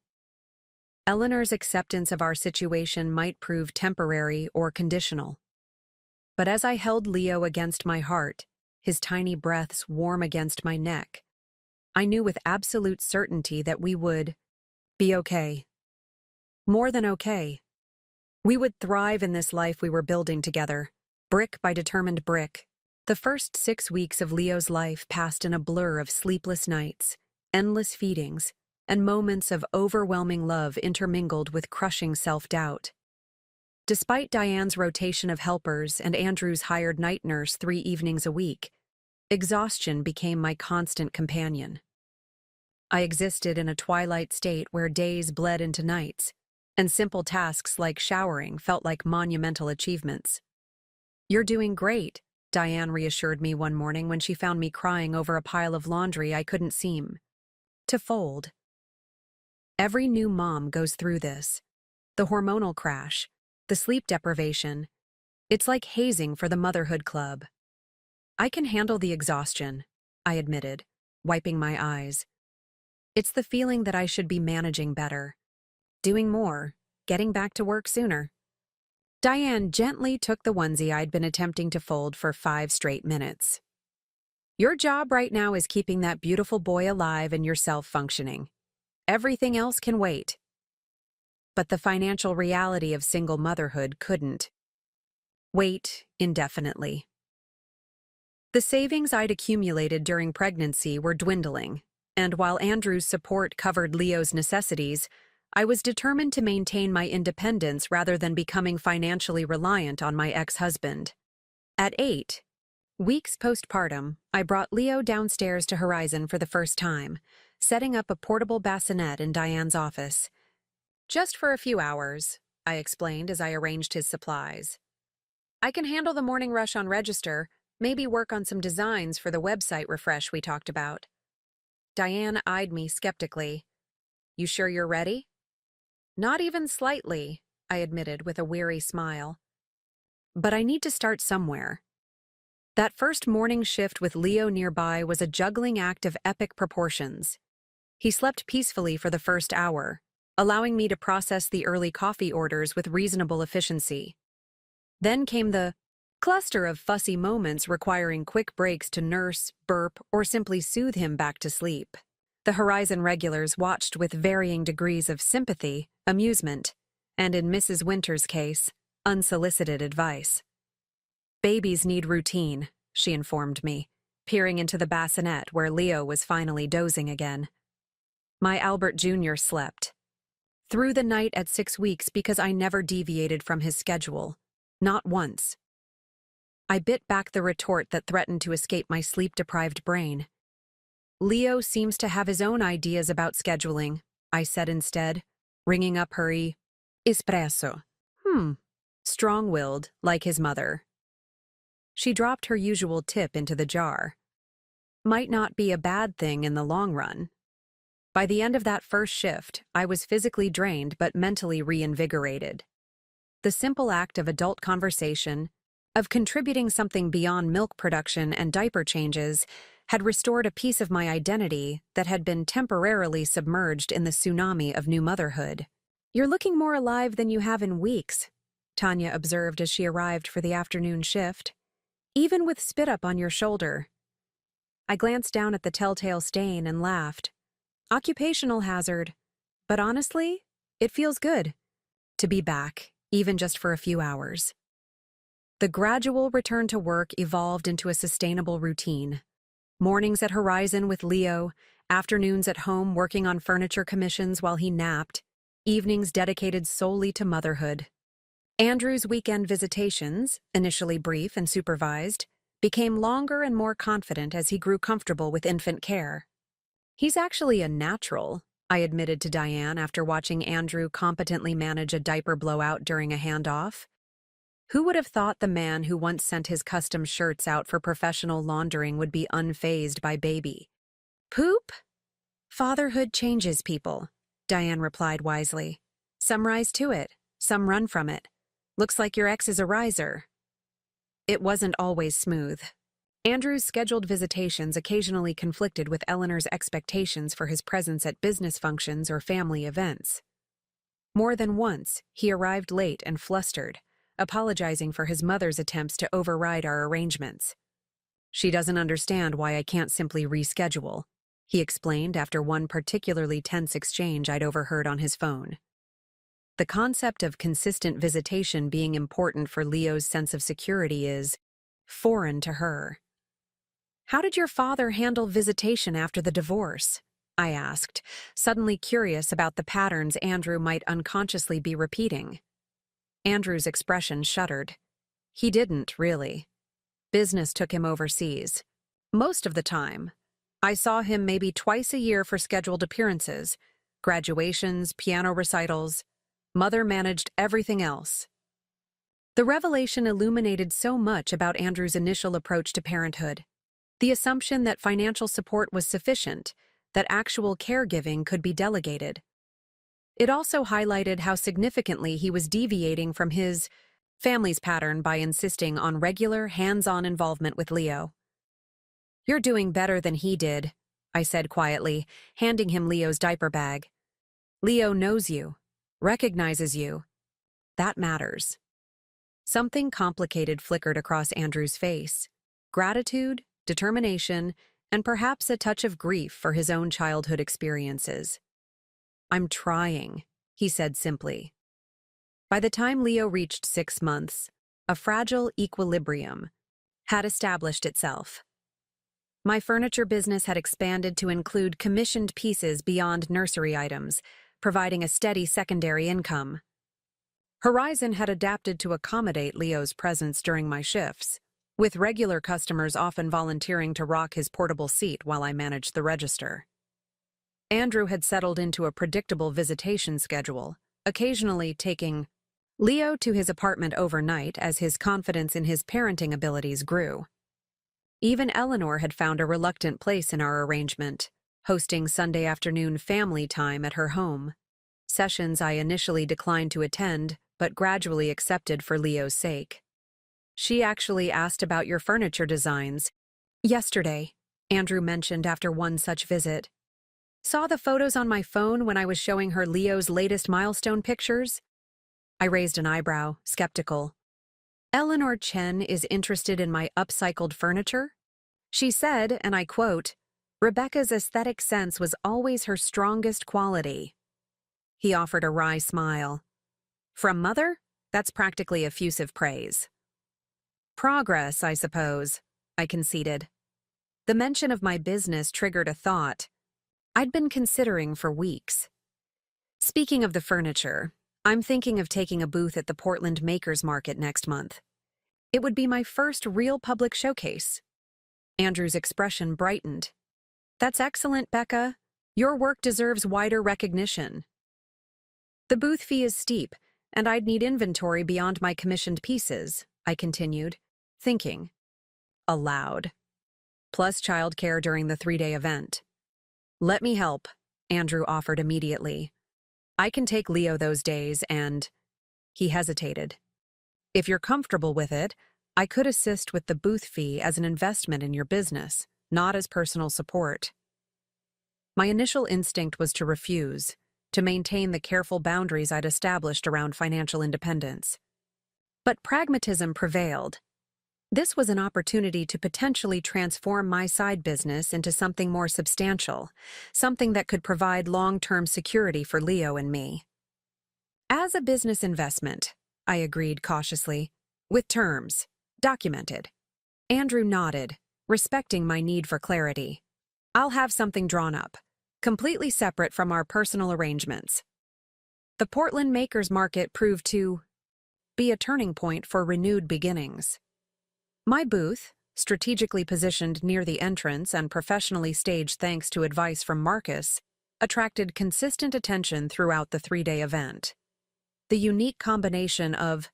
Eleanor's acceptance of our situation might prove temporary or conditional. But as I held Leo against my heart, his tiny breaths warm against my neck, I knew with absolute certainty that we would be okay. More than okay. We would thrive in this life we were building together, brick by determined brick. The first 6 weeks of Leo's life passed in a blur of sleepless nights, endless feedings, and moments of overwhelming love intermingled with crushing self-doubt. Despite Diane's rotation of helpers and Andrew's hired night nurse 3 evenings a week, exhaustion became my constant companion. I existed in a twilight state where days bled into nights, and simple tasks like showering felt like monumental achievements. "You're doing great," Diane reassured me one morning when she found me crying over a pile of laundry I couldn't seem to fold. Every new mom goes through this. The hormonal crash, the sleep deprivation. It's like hazing for the motherhood club. I can handle the exhaustion, I admitted, wiping my eyes. It's the feeling that I should be managing better. Doing more, getting back to work sooner. Diane gently took the onesie I'd been attempting to fold for 5 straight minutes. "Your job right now is keeping that beautiful boy alive and yourself functioning. Everything else can wait." But the financial reality of single motherhood couldn't wait indefinitely. The savings I'd accumulated during pregnancy were dwindling, and while Andrew's support covered Leo's necessities, I was determined to maintain my independence rather than becoming financially reliant on my ex-husband. At 8 weeks postpartum, I brought Leo downstairs to Horizon for the first time, setting up a portable bassinet in Diane's office. "Just for a few hours," I explained as I arranged his supplies. "I can handle the morning rush on register, maybe work on some designs for the website refresh we talked about." Diane eyed me skeptically. You sure you're ready? Not even slightly, I admitted with a weary smile. But I need to start somewhere. That first morning shift with Leo nearby was a juggling act of epic proportions. He slept peacefully for the first hour, allowing me to process the early coffee orders with reasonable efficiency. Then came the cluster of fussy moments requiring quick breaks to nurse, burp, or simply soothe him back to sleep. The Horizon regulars watched with varying degrees of sympathy, amusement, and in Mrs. Winter's case, unsolicited advice. Babies need routine, she informed me, peering into the bassinet where Leo was finally dozing again. My Albert Jr. slept through the night at 6 weeks because I never deviated from his schedule. Not once. I bit back the retort that threatened to escape my sleep-deprived brain. Leo seems to have his own ideas about scheduling, I said instead, ringing up her espresso. Strong-willed, like his mother. She dropped her usual tip into the jar. Might not be a bad thing in the long run. By the end of that first shift, I was physically drained but mentally reinvigorated. The simple act of adult conversation, of contributing something beyond milk production and diaper changes, had restored a piece of my identity that had been temporarily submerged in the tsunami of new motherhood. You're looking more alive than you have in weeks, Tanya observed as she arrived for the afternoon shift. Even with spit up on your shoulder. I glanced down at the telltale stain and laughed. Occupational hazard. But honestly, it feels good to be back, even just for a few hours. The gradual return to work evolved into a sustainable routine. Mornings at Horizon with Leo, afternoons at home working on furniture commissions while he napped, evenings dedicated solely to motherhood. Andrew's weekend visitations, initially brief and supervised, became longer and more confident as he grew comfortable with infant care. He's actually a natural, I admitted to Diane after watching Andrew competently manage a diaper blowout during a handoff. Who would have thought the man who once sent his custom shirts out for professional laundering would be unfazed by baby poop? Fatherhood changes people, Diane replied wisely. Some rise to it, some run from it. Looks like your ex is a riser. It wasn't always smooth. Andrew's scheduled visitations occasionally conflicted with Eleanor's expectations for his presence at business functions or family events. More than once, he arrived late and flustered, apologizing for his mother's attempts to override our arrangements. She doesn't understand why I can't simply reschedule, he explained after one particularly tense exchange I'd overheard on his phone. The concept of consistent visitation being important for Leo's sense of security is foreign to her. How did your father handle visitation after the divorce? I asked, suddenly curious about the patterns Andrew might unconsciously be repeating. Andrew's expression shuddered. He didn't, really. Business took him overseas. Most of the time. I saw him maybe twice a year for scheduled appearances, graduations, piano recitals. Mother managed everything else. The revelation illuminated so much about Andrew's initial approach to parenthood. The assumption that financial support was sufficient, that actual caregiving could be delegated. It also highlighted how significantly he was deviating from his family's pattern by insisting on regular, hands-on involvement with Leo. You're doing better than he did, I said quietly, handing him Leo's diaper bag. Leo knows you. Recognizes you. That matters. Something complicated flickered across Andrew's face. Gratitude, determination, and perhaps a touch of grief for his own childhood experiences. I'm trying, he said simply. By the time Leo reached 6 months, a fragile equilibrium had established itself. My furniture business had expanded to include commissioned pieces beyond nursery items, providing a steady secondary income. Horizon had adapted to accommodate Leo's presence during my shifts, with regular customers often volunteering to rock his portable seat while I managed the register. Andrew had settled into a predictable visitation schedule, occasionally taking Leo to his apartment overnight as his confidence in his parenting abilities grew. Even Eleanor had found a reluctant place in our arrangement, hosting Sunday afternoon family time at her home. Sessions I initially declined to attend, but gradually accepted for Leo's sake. She actually asked about your furniture designs. Yesterday, Andrew mentioned after one such visit. Saw the photos on my phone when I was showing her Leo's latest milestone pictures? I raised an eyebrow, skeptical. Eleanor Chen is interested in my upcycled furniture? She said, and I quote, Rebecca's aesthetic sense was always her strongest quality. He offered a wry smile. From Mother? That's practically effusive praise. Progress, I suppose, I conceded. The mention of my business triggered a thought I'd been considering for weeks. Speaking of the furniture, I'm thinking of taking a booth at the Portland Makers Market next month. It would be my first real public showcase. Andrew's expression brightened. That's excellent, Becca. Your work deserves wider recognition. The booth fee is steep, and I'd need inventory beyond my commissioned pieces, I continued, thinking. Aloud. Plus childcare during the 3-day event. Let me help, Andrew offered immediately. I can take Leo those days and… He hesitated. If you're comfortable with it, I could assist with the booth fee as an investment in your business, not as personal support. My initial instinct was to refuse, to maintain the careful boundaries I'd established around financial independence. But pragmatism prevailed. This was an opportunity to potentially transform my side business into something more substantial, something that could provide long-term security for Leo and me. As a business investment, I agreed cautiously, with terms, documented. Andrew nodded, respecting my need for clarity. I'll have something drawn up, completely separate from our personal arrangements. The Portland Makers Market proved to be a turning point for renewed beginnings. My booth, strategically positioned near the entrance and professionally staged thanks to advice from Marcus, attracted consistent attention throughout the 3-day event. The unique combination of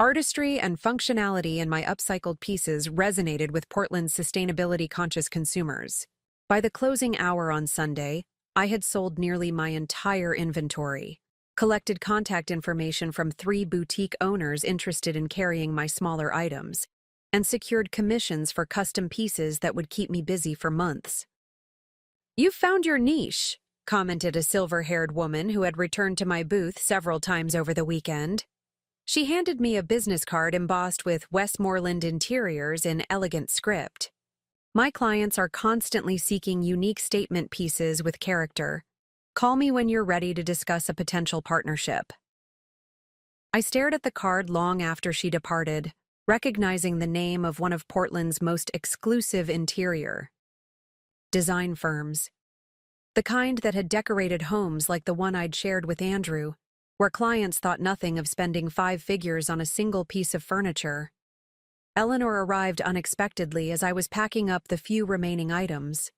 artistry and functionality in my upcycled pieces resonated with Portland's sustainability-conscious consumers. By the closing hour on Sunday, I had sold nearly my entire inventory, collected contact information from 3 boutique owners interested in carrying my smaller items, and secured commissions for custom pieces that would keep me busy for months. "You've found your niche," commented a silver-haired woman who had returned to my booth several times over the weekend. She handed me a business card embossed with Westmoreland Interiors in elegant script. My clients are constantly seeking unique statement pieces with character. Call me when you're ready to discuss a potential partnership. I stared at the card long after she departed, recognizing the name of one of Portland's most exclusive interior design firms. The kind that had decorated homes like the one I'd shared with Andrew, where clients thought nothing of spending 5 figures on a single piece of furniture. Eleanor arrived unexpectedly as I was packing up the few remaining items.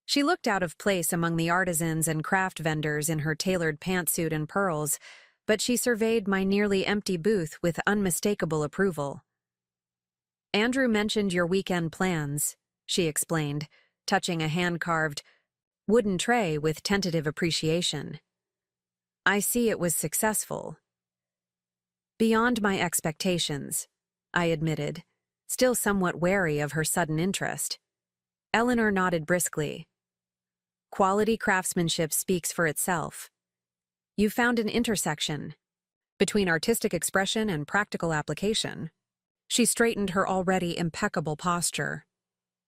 She looked out of place among the artisans and craft vendors in her tailored pantsuit and pearls, but she surveyed my nearly empty booth with unmistakable approval. "Andrew mentioned your weekend plans," she explained, touching a hand-carved wooden tray with tentative appreciation. "I see it was successful." "Beyond my expectations," I admitted, still somewhat wary of her sudden interest. Eleanor nodded briskly. "Quality craftsmanship speaks for itself. You found an intersection between artistic expression and practical application." She straightened her already impeccable posture.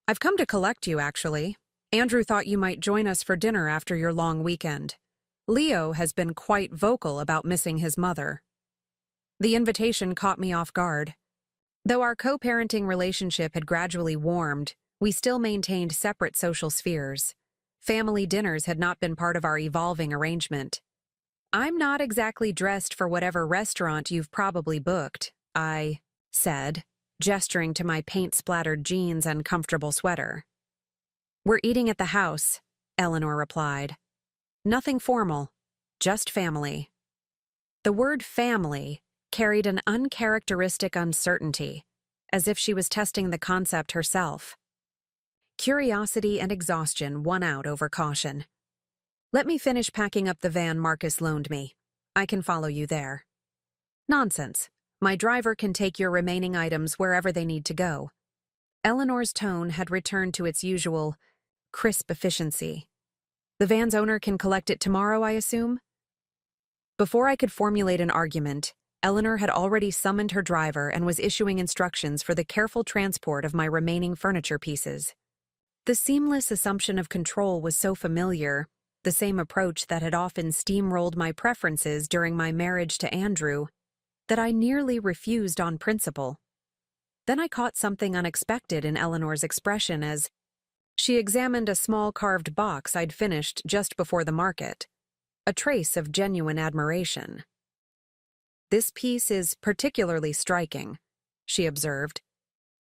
"I've come to collect you, actually. Andrew thought you might join us for dinner after your long weekend. Leo has been quite vocal about missing his mother." The invitation caught me off guard. Though our co-parenting relationship had gradually warmed, we still maintained separate social spheres. Family dinners had not been part of our evolving arrangement. "I'm not exactly dressed for whatever restaurant you've probably booked," I said, gesturing to my paint-splattered jeans and comfortable sweater. "We're eating at the house," Eleanor replied. "Nothing formal, just family." The word family carried an uncharacteristic uncertainty, as if she was testing the concept herself. Curiosity and exhaustion won out over caution. Let me finish packing up the van Marcus loaned me. I can follow you there. Nonsense. My driver can take your remaining items wherever they need to go. Eleanor's tone had returned to its usual, crisp efficiency. The van's owner can collect it tomorrow, I assume? Before I could formulate an argument, Eleanor had already summoned her driver and was issuing instructions for the careful transport of my remaining furniture pieces. The seamless assumption of control was so familiar, the same approach that had often steamrolled my preferences during my marriage to Andrew, that I nearly refused on principle. Then I caught something unexpected in Eleanor's expression as she examined a small carved box I'd finished just before the market, a trace of genuine admiration. "This piece is particularly striking," she observed.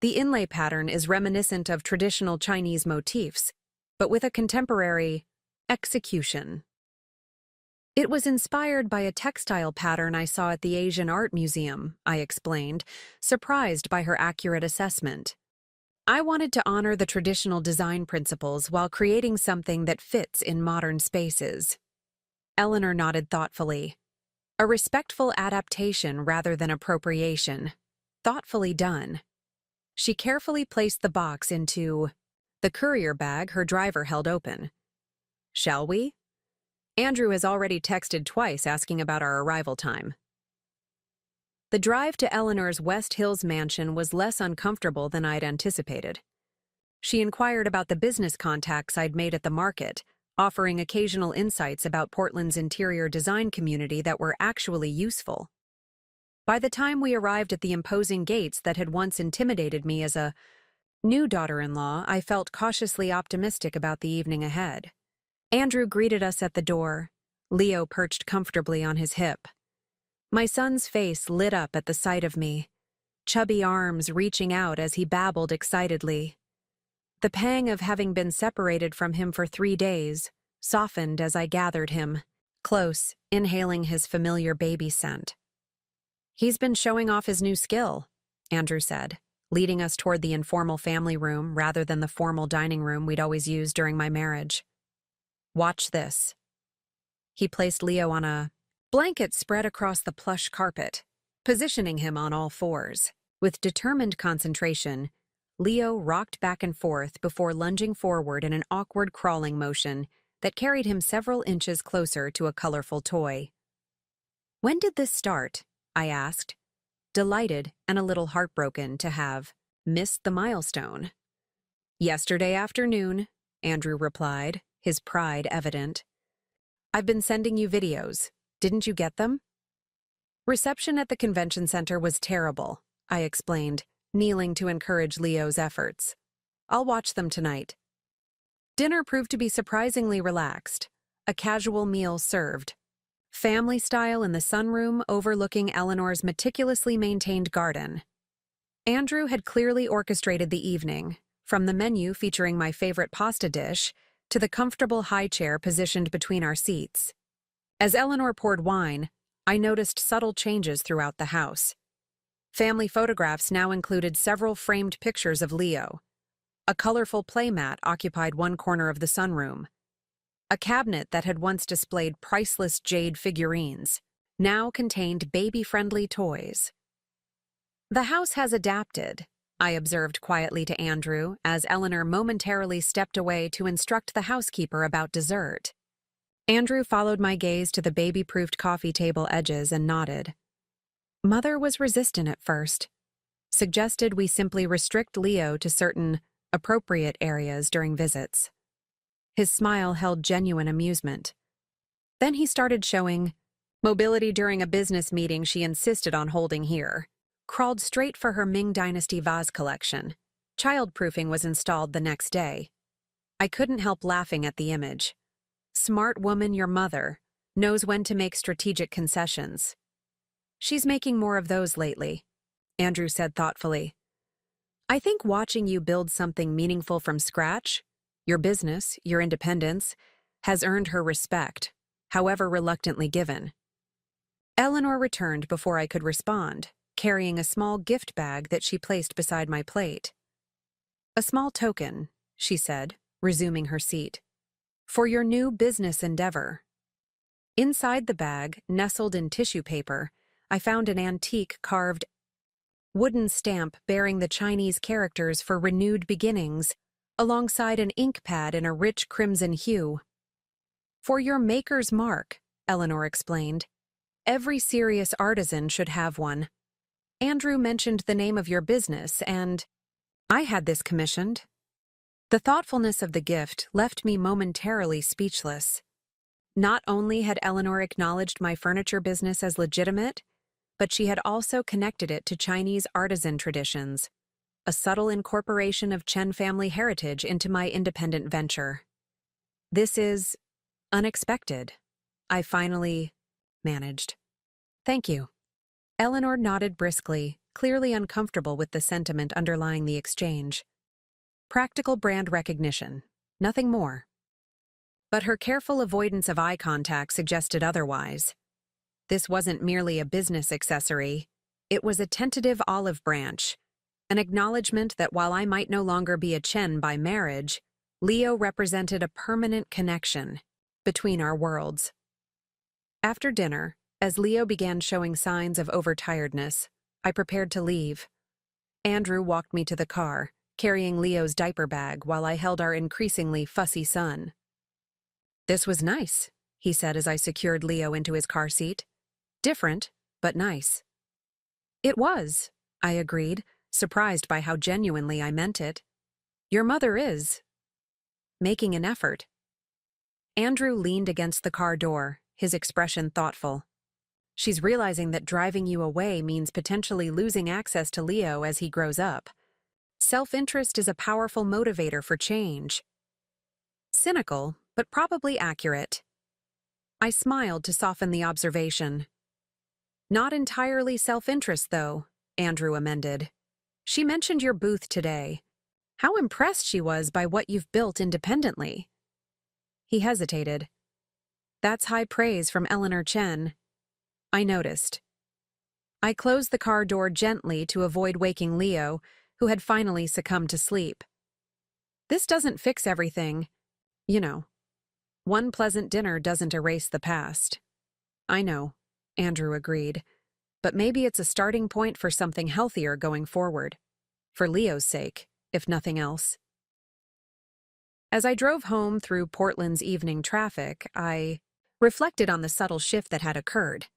"The inlay pattern is reminiscent of traditional Chinese motifs, but with a contemporary execution." "It was inspired by a textile pattern I saw at the Asian Art Museum," I explained, surprised by her accurate assessment. "I wanted to honor the traditional design principles while creating something that fits in modern spaces." Eleanor nodded thoughtfully. A respectful adaptation rather than appropriation. Thoughtfully done. She carefully placed the box into the courier bag her driver held open. "Shall we? Andrew has already texted twice asking about our arrival time." The drive to Eleanor's West Hills mansion was less uncomfortable than I'd anticipated. She inquired about the business contacts I'd made at the market, offering occasional insights about Portland's interior design community that were actually useful. By the time we arrived at the imposing gates that had once intimidated me as a new daughter-in-law, I felt cautiously optimistic about the evening ahead. Andrew greeted us at the door, Leo perched comfortably on his hip. My son's face lit up at the sight of me, chubby arms reaching out as he babbled excitedly. The pang of having been separated from him for 3 days softened as I gathered him, close, inhaling his familiar baby scent. "He's been showing off his new skill," Andrew said, leading us toward the informal family room rather than the formal dining room we'd always used during my marriage. "Watch this." He placed Leo on a blanket spread across the plush carpet, positioning him on all fours. With determined concentration, Leo rocked back and forth before lunging forward in an awkward crawling motion that carried him several inches closer to a colorful toy. "When did this start?" I asked, delighted and a little heartbroken to have missed the milestone. "Yesterday afternoon," Andrew replied, his pride evident. "I've been sending you videos. Didn't you get them?" "Reception at the convention center was terrible," I explained, kneeling to encourage Leo's efforts. "I'll watch them tonight." Dinner proved to be surprisingly relaxed, a casual meal served. Family style in the sunroom overlooking Eleanor's meticulously maintained garden. Andrew had clearly orchestrated the evening, from the menu featuring my favorite pasta dish to the comfortable high chair positioned between our seats. As Eleanor poured wine, I noticed subtle changes throughout the house. Family photographs now included several framed pictures of Leo. A colorful playmat occupied one corner of the sunroom. A cabinet that had once displayed priceless jade figurines now contained baby-friendly toys. "The house has adapted," I observed quietly to Andrew as Eleanor momentarily stepped away to instruct the housekeeper about dessert. Andrew followed my gaze to the baby-proofed coffee table edges and nodded. "Mother was resistant at first. Suggested we simply restrict Leo to certain appropriate areas during visits." His smile held genuine amusement. Then he started showing mobility during a business meeting she insisted on holding here. Crawled straight for her Ming Dynasty vase collection. Childproofing was installed the next day. I couldn't help laughing at the image. Smart woman, your mother, knows when to make strategic concessions. "She's making more of those lately," Andrew said thoughtfully. "I think watching you build something meaningful from scratch, your business, your independence, has earned her respect, however reluctantly given." Eleanor returned before I could respond, carrying a small gift bag that she placed beside my plate. "A small token," she said, resuming her seat. For your new business endeavor. Inside the bag, nestled in tissue paper, I found an antique carved wooden stamp bearing the Chinese characters for renewed beginnings, alongside an ink pad in a rich crimson hue. For your maker's mark, Eleanor explained. Every serious artisan should have one. Andrew mentioned the name of your business, and I had this commissioned. The thoughtfulness of the gift left me momentarily speechless. Not only had Eleanor acknowledged my furniture business as legitimate, but she had also connected it to Chinese artisan traditions, a subtle incorporation of Chen family heritage into my independent venture. This is unexpected, I finally managed. Thank you. Eleanor nodded briskly, clearly uncomfortable with the sentiment underlying the exchange. Practical brand recognition, nothing more. But her careful avoidance of eye contact suggested otherwise. This wasn't merely a business accessory, it was a tentative olive branch, an acknowledgement that while I might no longer be a Chen by marriage, Leo represented a permanent connection between our worlds. After dinner, as Leo began showing signs of overtiredness, I prepared to leave. Andrew walked me to the car, carrying Leo's diaper bag while I held our increasingly fussy son. This was nice, he said as I secured Leo into his car seat. Different, but nice. It was, I agreed, surprised by how genuinely I meant it. Your mother is making an effort. Andrew leaned against the car door, his expression thoughtful. She's realizing that driving you away means potentially losing access to Leo as he grows up. Self-interest is a powerful motivator for change. Cynical, but probably accurate. I smiled to soften the observation. Not entirely self-interest, though, Andrew amended. She mentioned your booth today. How impressed she was by what you've built independently. He hesitated. That's high praise from Eleanor Chen. I noticed. I closed the car door gently to avoid waking Leo, who had finally succumbed to sleep. This doesn't fix everything. You know, one pleasant dinner doesn't erase the past. I know, Andrew agreed, but maybe it's a starting point for something healthier going forward. For Leo's sake, if nothing else. As I drove home through Portland's evening traffic, I reflected on the subtle shift that had occurred.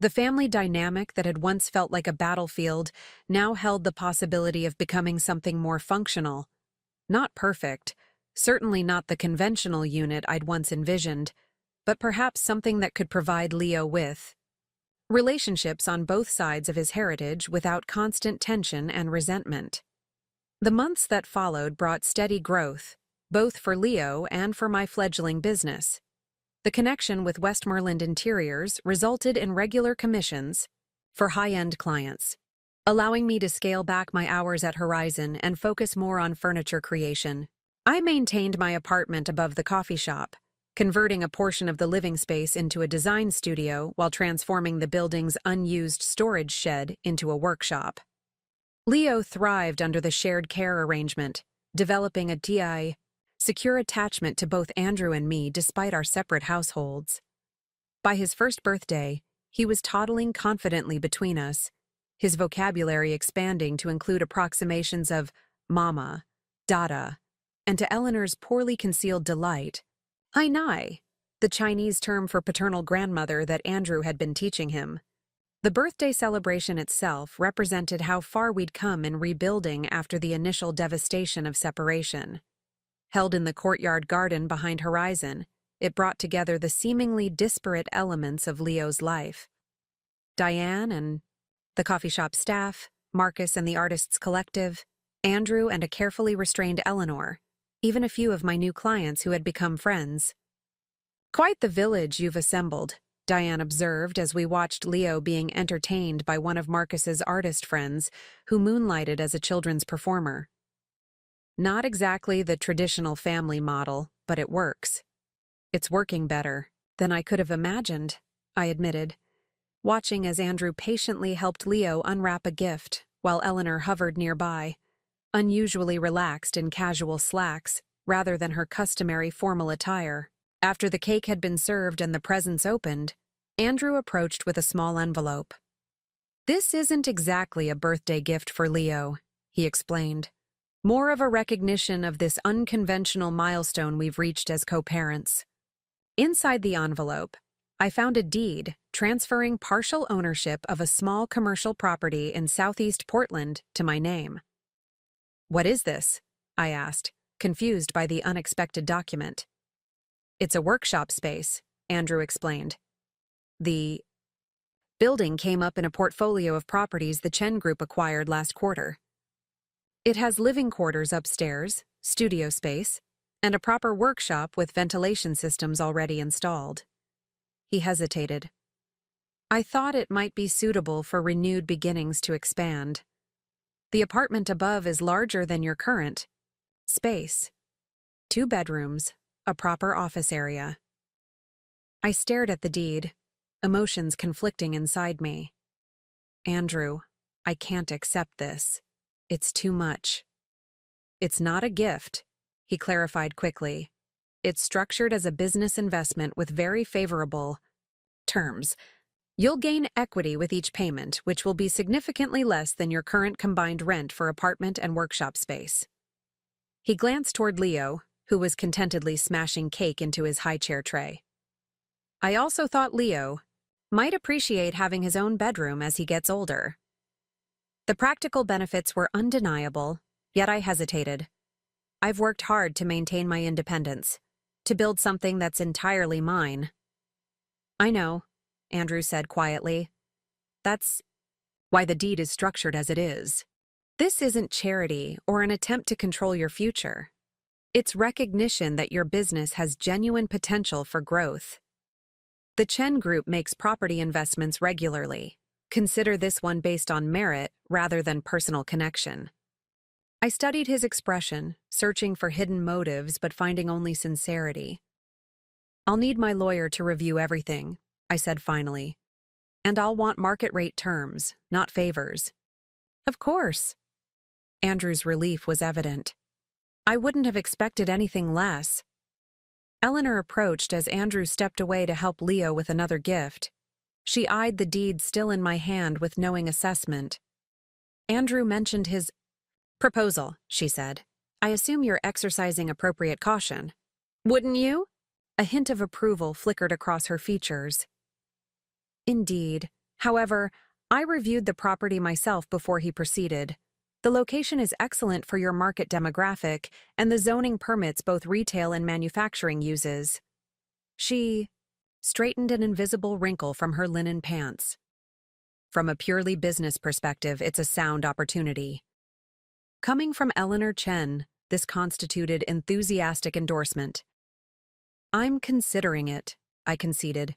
The family dynamic that had once felt like a battlefield now held the possibility of becoming something more functional. Not perfect, certainly not the conventional unit I'd once envisioned, but perhaps something that could provide Leo with relationships on both sides of his heritage without constant tension and resentment. The months that followed brought steady growth, both for Leo and for my fledgling business. The connection with Westmoreland Interiors resulted in regular commissions for high-end clients, allowing me to scale back my hours at Horizon and focus more on furniture creation. I maintained my apartment above the coffee shop, converting a portion of the living space into a design studio while transforming the building's unused storage shed into a workshop. Leo thrived under the shared care arrangement, developing a secure attachment to both Andrew and me despite our separate households. By his first birthday, he was toddling confidently between us, his vocabulary expanding to include approximations of mama, dada, and to Eleanor's poorly concealed delight, hai nai, the Chinese term for paternal grandmother that Andrew had been teaching him. The birthday celebration itself represented how far we'd come in rebuilding after the initial devastation of separation. Held in the courtyard garden behind Horizon, it brought together the seemingly disparate elements of Leo's life. Diane and the coffee shop staff, Marcus and the artists' collective, Andrew and a carefully restrained Eleanor, even a few of my new clients who had become friends. Quite the village you've assembled, Diane observed as we watched Leo being entertained by one of Marcus's artist friends who moonlighted as a children's performer. Not exactly the traditional family model, but it works. It's working better than I could have imagined, I admitted, watching as Andrew patiently helped Leo unwrap a gift while Eleanor hovered nearby. unusually relaxed in casual slacks rather than her customary formal attire. After the cake had been served and the presents opened, Andrew approached with a small envelope. "This isn't exactly a birthday gift for Leo," he explained. "More of a recognition of this unconventional milestone we've reached as co-parents." Inside the envelope, I found a deed transferring partial ownership of a small commercial property in southeast Portland to my name. "What is this?" I asked, confused by the unexpected document. "It's a workshop space," Andrew explained. "The building came up in a portfolio of properties the Chen Group acquired last quarter. It has living quarters upstairs, studio space, and a proper workshop with ventilation systems already installed." He hesitated. "I thought it might be suitable for renewed beginnings to expand. The apartment above is larger than your current space. 2 bedrooms, a proper office area." I stared at the deed, emotions conflicting inside me. "Andrew, I can't accept this. It's too much." "It's not a gift," he clarified quickly. "It's structured as a business investment with very favorable terms. You'll gain equity with each payment, which will be significantly less than your current combined rent for apartment and workshop space." He glanced toward Leo, who was contentedly smashing cake into his high-chair tray. "I also thought Leo might appreciate having his own bedroom as he gets older." The practical benefits were undeniable, yet I hesitated. I've worked hard to maintain my independence, to build something that's entirely mine. "I know," Andrew said quietly. "That's why the deed is structured as it is. This isn't charity or an attempt to control your future. It's recognition that your business has genuine potential for growth. The Chen Group makes property investments regularly. Consider this one based on merit rather than personal connection." I studied his expression, searching for hidden motives but finding only sincerity. "I'll need my lawyer to review everything," I said finally. "And I'll want market rate terms, not favors." "Of course." Andrew's relief was evident. "I wouldn't have expected anything less." Eleanor approached as Andrew stepped away to help Leo with another gift. She eyed the deed still in my hand with knowing assessment. "Andrew mentioned his proposal," she said. "I assume you're exercising appropriate caution." "Wouldn't you?" A hint of approval flickered across her features. "Indeed. However, I reviewed the property myself before he proceeded. The location is excellent for your market demographic, and the zoning permits both retail and manufacturing uses." She straightened an invisible wrinkle from her linen pants. "From a purely business perspective, it's a sound opportunity." Coming from Eleanor Chen, this constituted enthusiastic endorsement. "I'm considering it," I conceded.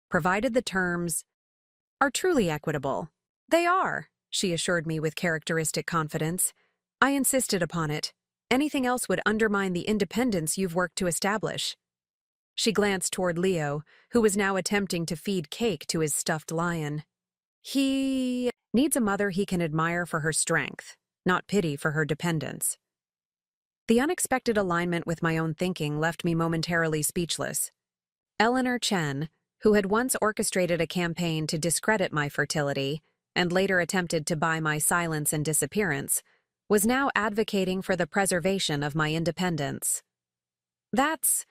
"Provided the terms are truly equitable." "They are," she assured me with characteristic confidence. "I insisted upon it. Anything else would undermine the independence you've worked to establish." She glanced toward Leo, who was now attempting to feed cake to his stuffed lion. "He needs a mother he can admire for her strength, not pity for her dependence." The unexpected alignment with my own thinking left me momentarily speechless. Eleanor Chen, who had once orchestrated a campaign to discredit my fertility and later attempted to buy my silence and disappearance, was now advocating for the preservation of my independence. "That's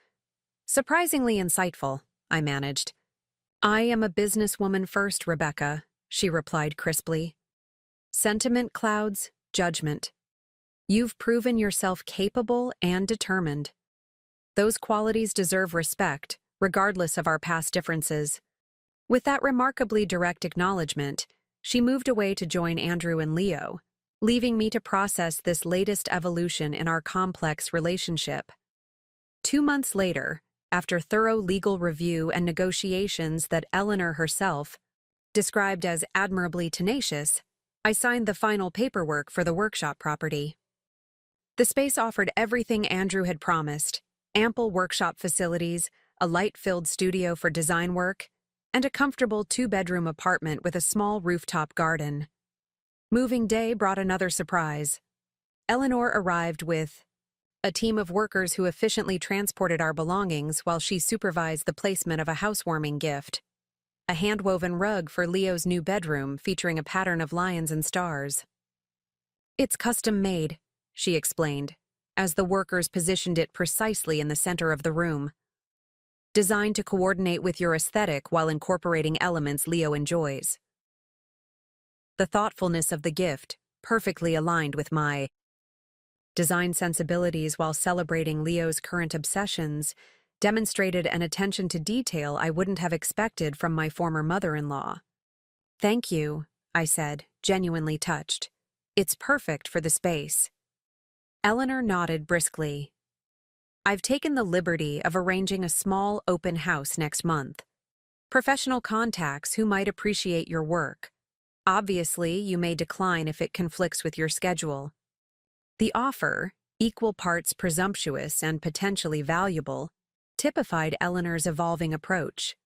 surprisingly insightful," I managed. "I am a businesswoman first, Rebecca," she replied crisply. "Sentiment clouds judgment. You've proven yourself capable and determined. Those qualities deserve respect, regardless of our past differences." With that remarkably direct acknowledgement, she moved away to join Andrew and Leo, leaving me to process this latest evolution in our complex relationship. 2 months later, after thorough legal review and negotiations that Eleanor herself described as admirably tenacious, I signed the final paperwork for the workshop property. The space offered everything Andrew had promised: ample workshop facilities, a light-filled studio for design work, and a comfortable 2-bedroom apartment with a small rooftop garden. Moving day brought another surprise. Eleanor arrived with a team of workers who efficiently transported our belongings while she supervised the placement of a housewarming gift, a hand-woven rug for Leo's new bedroom featuring a pattern of lions and stars. "It's custom-made," she explained, as the workers positioned it precisely in the center of the room. "Designed to coordinate with your aesthetic while incorporating elements Leo enjoys." The thoughtfulness of the gift perfectly aligned with my design sensibilities while celebrating Leo's current obsessions, demonstrated an attention to detail I wouldn't have expected from my former mother-in-law. "Thank you," I said, genuinely touched. "It's perfect for the space." Eleanor nodded briskly. "I've taken the liberty of arranging a small open house next month. Professional contacts who might appreciate your work. Obviously, you may decline if it conflicts with your schedule." The offer, equal parts presumptuous and potentially valuable, typified Eleanor's evolving approach.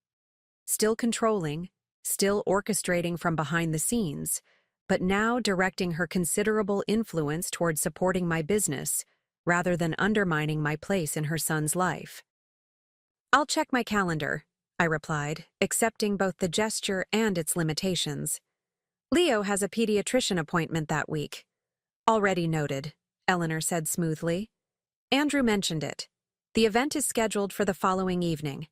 Still controlling, still orchestrating from behind the scenes, but now directing her considerable influence toward supporting my business rather than undermining my place in her son's life. "I'll check my calendar," I replied, accepting both the gesture and its limitations. "Leo has a pediatrician appointment that week." "Already noted," Eleanor said smoothly. "Andrew mentioned it. The event is scheduled for the following evening."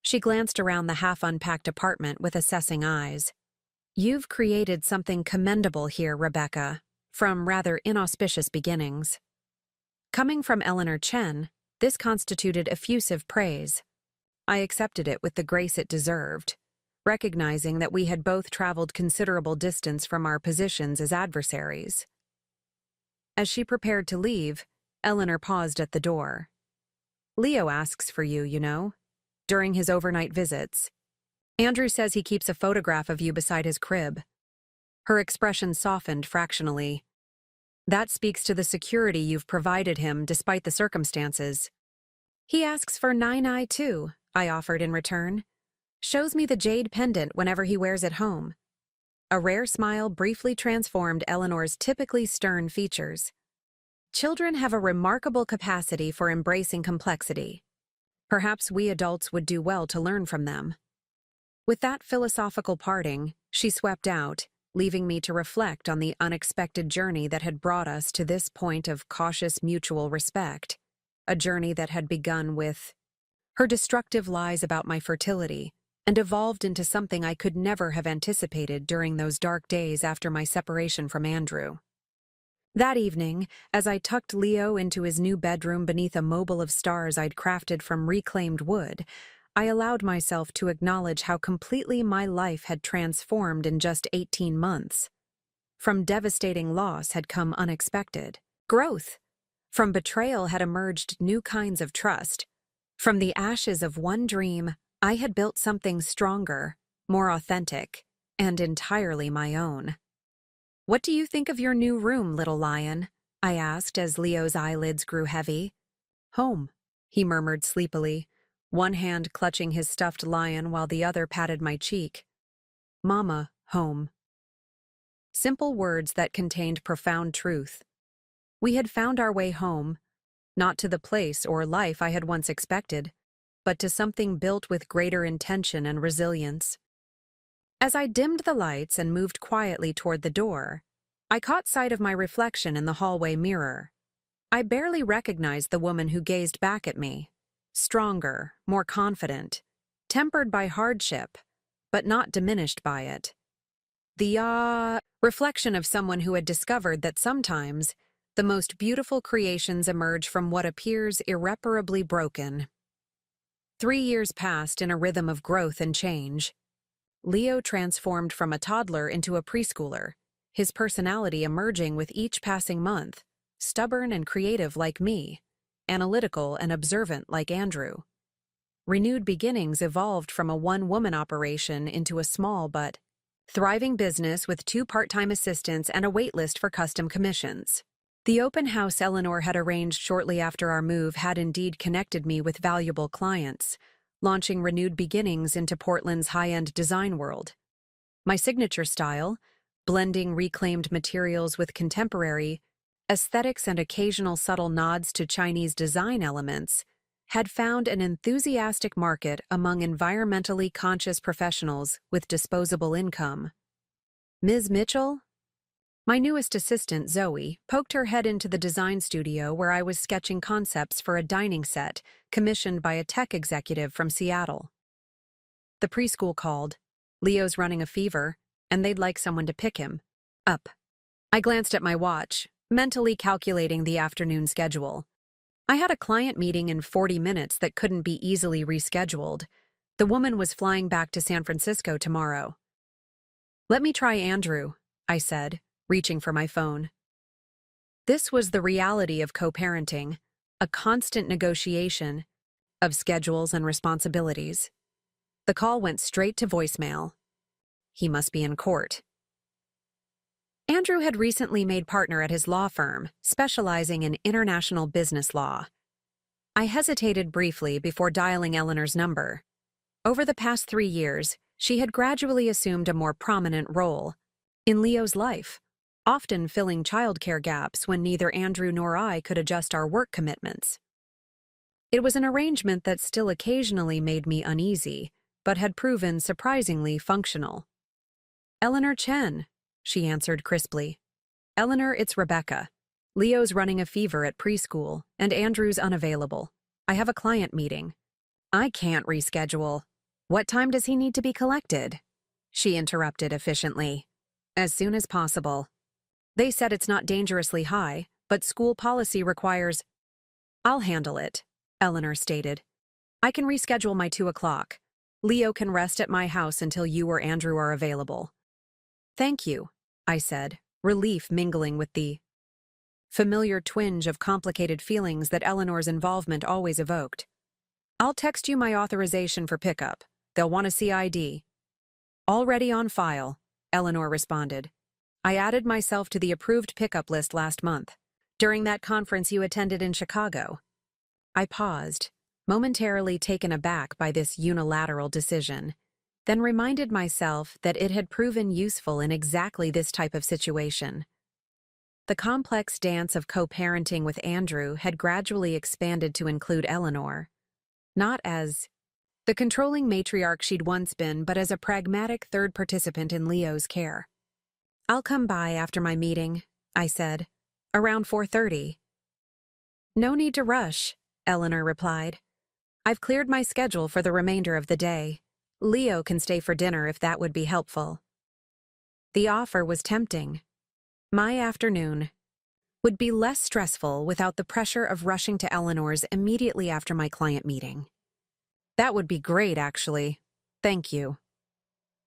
She glanced around the half-unpacked apartment with assessing eyes. "You've created something commendable here, Rebecca, from rather inauspicious beginnings." Coming from Eleanor Chen, this constituted effusive praise. I accepted it with the grace it deserved, recognizing that we had both traveled considerable distance from our positions as adversaries. As she prepared to leave, Eleanor paused at the door. "Leo asks for you, you know, during his overnight visits. Andrew says he keeps a photograph of you beside his crib." Her expression softened fractionally. "That speaks to the security you've provided him despite the circumstances." "He asks for Nai too," I offered in return. "Shows me the jade pendant whenever he wears it home." A rare smile briefly transformed Eleanor's typically stern features. "Children have a remarkable capacity for embracing complexity. Perhaps we adults would do well to learn from them." With that philosophical parting, she swept out, leaving me to reflect on the unexpected journey that had brought us to this point of cautious mutual respect, a journey that had begun with her destructive lies about my fertility and evolved into something I could never have anticipated during those dark days after my separation from Andrew. That evening, as I tucked Leo into his new bedroom beneath a mobile of stars I'd crafted from reclaimed wood, I allowed myself to acknowledge how completely my life had transformed in just 18 months. From devastating loss had come unexpected growth. From betrayal had emerged new kinds of trust. From the ashes of one dream, I had built something stronger, more authentic, and entirely my own. "What do you think of your new room, little lion?" I asked as Leo's eyelids grew heavy. "Home," he murmured sleepily, one hand clutching his stuffed lion while the other patted my cheek. "Mama, home." Simple words that contained profound truth. We had found our way home, not to the place or life I had once expected, but to something built with greater intention and resilience. As I dimmed the lights and moved quietly toward the door, I caught sight of my reflection in the hallway mirror. I barely recognized the woman who gazed back at me. Stronger, more confident, tempered by hardship, but not diminished by it. The reflection of someone who had discovered that sometimes the most beautiful creations emerge from what appears irreparably broken. 3 years passed in a rhythm of growth and change. Leo transformed from a toddler into a preschooler, his personality emerging with each passing month, stubborn and creative like me, analytical and observant like Andrew. Renewed Beginnings evolved from a one-woman operation into a small but thriving business with 2 part-time assistants and a waitlist for custom commissions. The open house Eleanor had arranged shortly after our move had indeed connected me with valuable clients, launching Renewed Beginnings into Portland's high-end design world. My signature style, blending reclaimed materials with contemporary, aesthetics and occasional subtle nods to Chinese design elements, had found an enthusiastic market among environmentally conscious professionals with disposable income. Ms. Mitchell? My newest assistant, Zoe, poked her head into the design studio where I was sketching concepts for a dining set commissioned by a tech executive from Seattle. The preschool called. Leo's running a fever, and they'd like someone to pick him up. I glanced at my watch, mentally calculating the afternoon schedule. I had a client meeting in 40 minutes that couldn't be easily rescheduled. The woman was flying back to San Francisco tomorrow. "Let me try Andrew," I said, reaching for my phone. This was the reality of co-parenting, a constant negotiation of schedules and responsibilities. The call went straight to voicemail. He must be in court. Andrew had recently made partner at his law firm, specializing in international business law. I hesitated briefly before dialing Eleanor's number. Over the past 3 years, she had gradually assumed a more prominent role in Leo's life, often filling childcare gaps when neither Andrew nor I could adjust our work commitments. It was an arrangement that still occasionally made me uneasy, but had proven surprisingly functional. "Eleanor Chen," she answered crisply. "Eleanor, it's Rebecca. Leo's running a fever at preschool, and Andrew's unavailable. I have a client meeting." "I can't reschedule. What time does he need to be collected?" she interrupted efficiently. "As soon as possible. They said it's not dangerously high, but school policy requires—" "I'll handle it," Eleanor stated. "I can reschedule my 2 o'clock. Leo can rest at my house until you or Andrew are available." "Thank you," I said, relief mingling with the familiar twinge of complicated feelings that Eleanor's involvement always evoked. "I'll text you my authorization for pickup. They'll want to see ID." "Already on file," Eleanor responded. "I added myself to the approved pickup list last month, during that conference you attended in Chicago." I paused, momentarily taken aback by this unilateral decision, then reminded myself that it had proven useful in exactly this type of situation. The complex dance of co-parenting with Andrew had gradually expanded to include Eleanor, not as the controlling matriarch she'd once been, but as a pragmatic third participant in Leo's care. "I'll come by after my meeting," I said, "around 4:30. "No need to rush," Eleanor replied. "I've cleared my schedule for the remainder of the day. Leo can stay for dinner if that would be helpful." The offer was tempting. My afternoon would be less stressful without the pressure of rushing to Eleanor's immediately after my client meeting. "That would be great, actually. Thank you."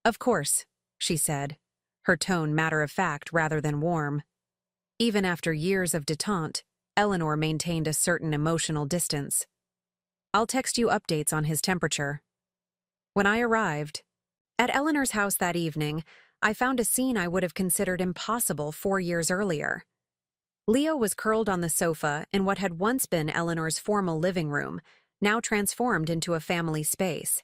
"Of course," she said, her tone matter-of-fact rather than warm. Even after years of détente, Eleanor maintained a certain emotional distance. "I'll text you updates on his temperature." When I arrived at Eleanor's house that evening, I found a scene I would have considered impossible 4 years earlier. Leo was curled on the sofa in what had once been Eleanor's formal living room, now transformed into a family space.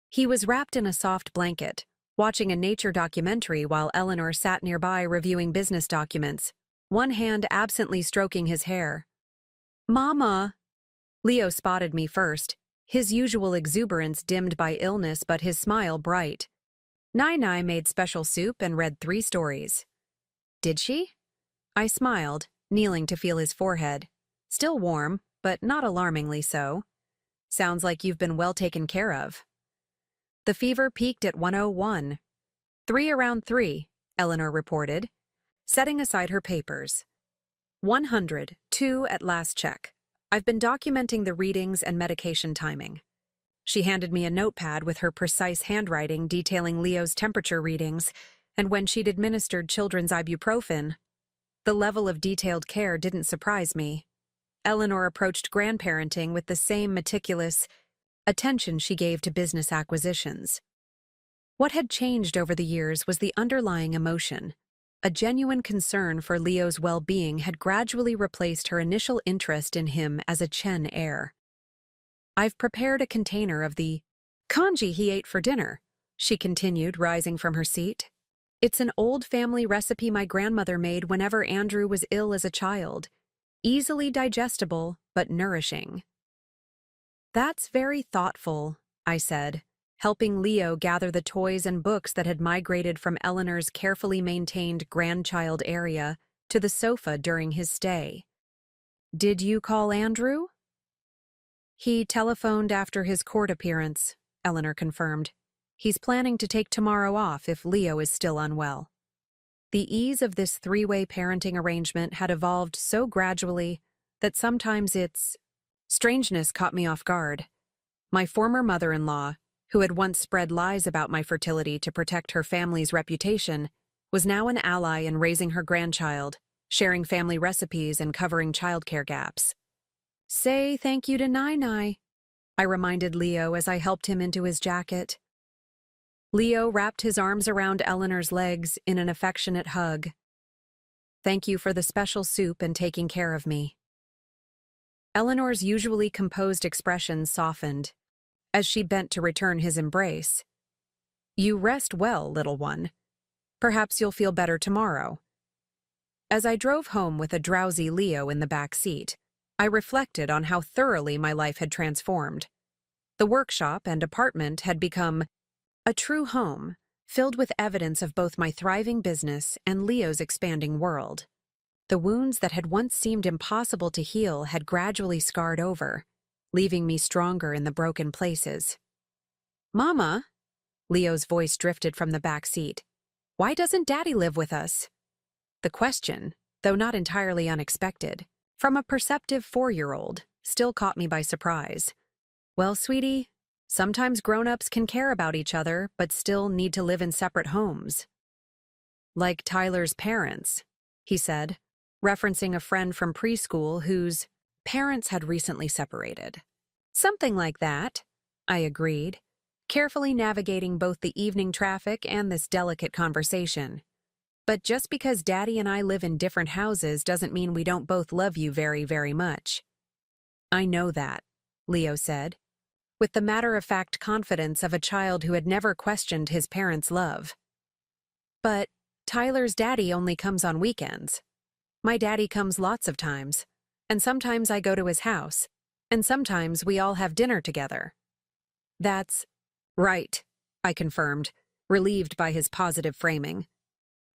He was wrapped in a soft blanket, watching a nature documentary while Eleanor sat nearby reviewing business documents, one hand absently stroking his hair. "Mama!" Leo spotted me first, his usual exuberance dimmed by illness but his smile bright. Nai made special soup and read 3 stories. "Did she?" I smiled, kneeling to feel his forehead. Still warm, but not alarmingly so. "Sounds like you've been well taken care of." "The fever peaked at 101. 3 around 3, Eleanor reported, setting aside her papers. 102 at last check. I've been documenting the readings and medication timing." She handed me a notepad with her precise handwriting detailing Leo's temperature readings and when she'd administered children's ibuprofen. The level of detailed care didn't surprise me. Eleanor approached grandparenting with the same meticulous attention she gave to business acquisitions. What had changed over the years was the underlying emotion. A genuine concern for Leo's well-being had gradually replaced her initial interest in him as a Chen heir. "I've prepared a container of the congee he ate for dinner," she continued, rising from her seat. It's an old family recipe my grandmother made whenever Andrew was ill as a child. Easily digestible, but nourishing. That's very thoughtful, I said, helping Leo gather the toys and books that had migrated from Eleanor's carefully maintained grandchild area to the sofa during his stay. Did you call Andrew? He telephoned after his court appearance, Eleanor confirmed. He's planning to take tomorrow off if Leo is still unwell. The ease of this three-way parenting arrangement had evolved so gradually that sometimes its strangeness caught me off guard. My former mother-in-law, who had once spread lies about my fertility to protect her family's reputation, was now an ally in raising her grandchild, sharing family recipes and covering childcare gaps. Say thank you to Nai, I reminded Leo as I helped him into his jacket. Leo wrapped his arms around Eleanor's legs in an affectionate hug. Thank you for the special soup and taking care of me. Eleanor's usually composed expression softened as she bent to return his embrace. You rest well, little one. Perhaps you'll feel better tomorrow. As I drove home with a drowsy Leo in the back seat, I reflected on how thoroughly my life had transformed. The workshop and apartment had become a true home, filled with evidence of both my thriving business and Leo's expanding world. The wounds that had once seemed impossible to heal had gradually scarred over, leaving me stronger in the broken places. Mama, Leo's voice drifted from the back seat. Why doesn't Daddy live with us? The question, though not entirely unexpected, from a perceptive 4-year-old, still caught me by surprise. Well, sweetie, sometimes grown-ups can care about each other but still need to live in separate homes. Like Tyler's parents, he said, referencing a friend from preschool whose parents had recently separated. Something like that, I agreed, carefully navigating both the evening traffic and this delicate conversation. But just because Daddy and I live in different houses doesn't mean we don't both love you very, very much. I know that, Leo said, with the matter-of-fact confidence of a child who had never questioned his parents' love. But Tyler's daddy only comes on weekends. My daddy comes lots of times, and sometimes I go to his house, and sometimes we all have dinner together. That's right, I confirmed, relieved by his positive framing.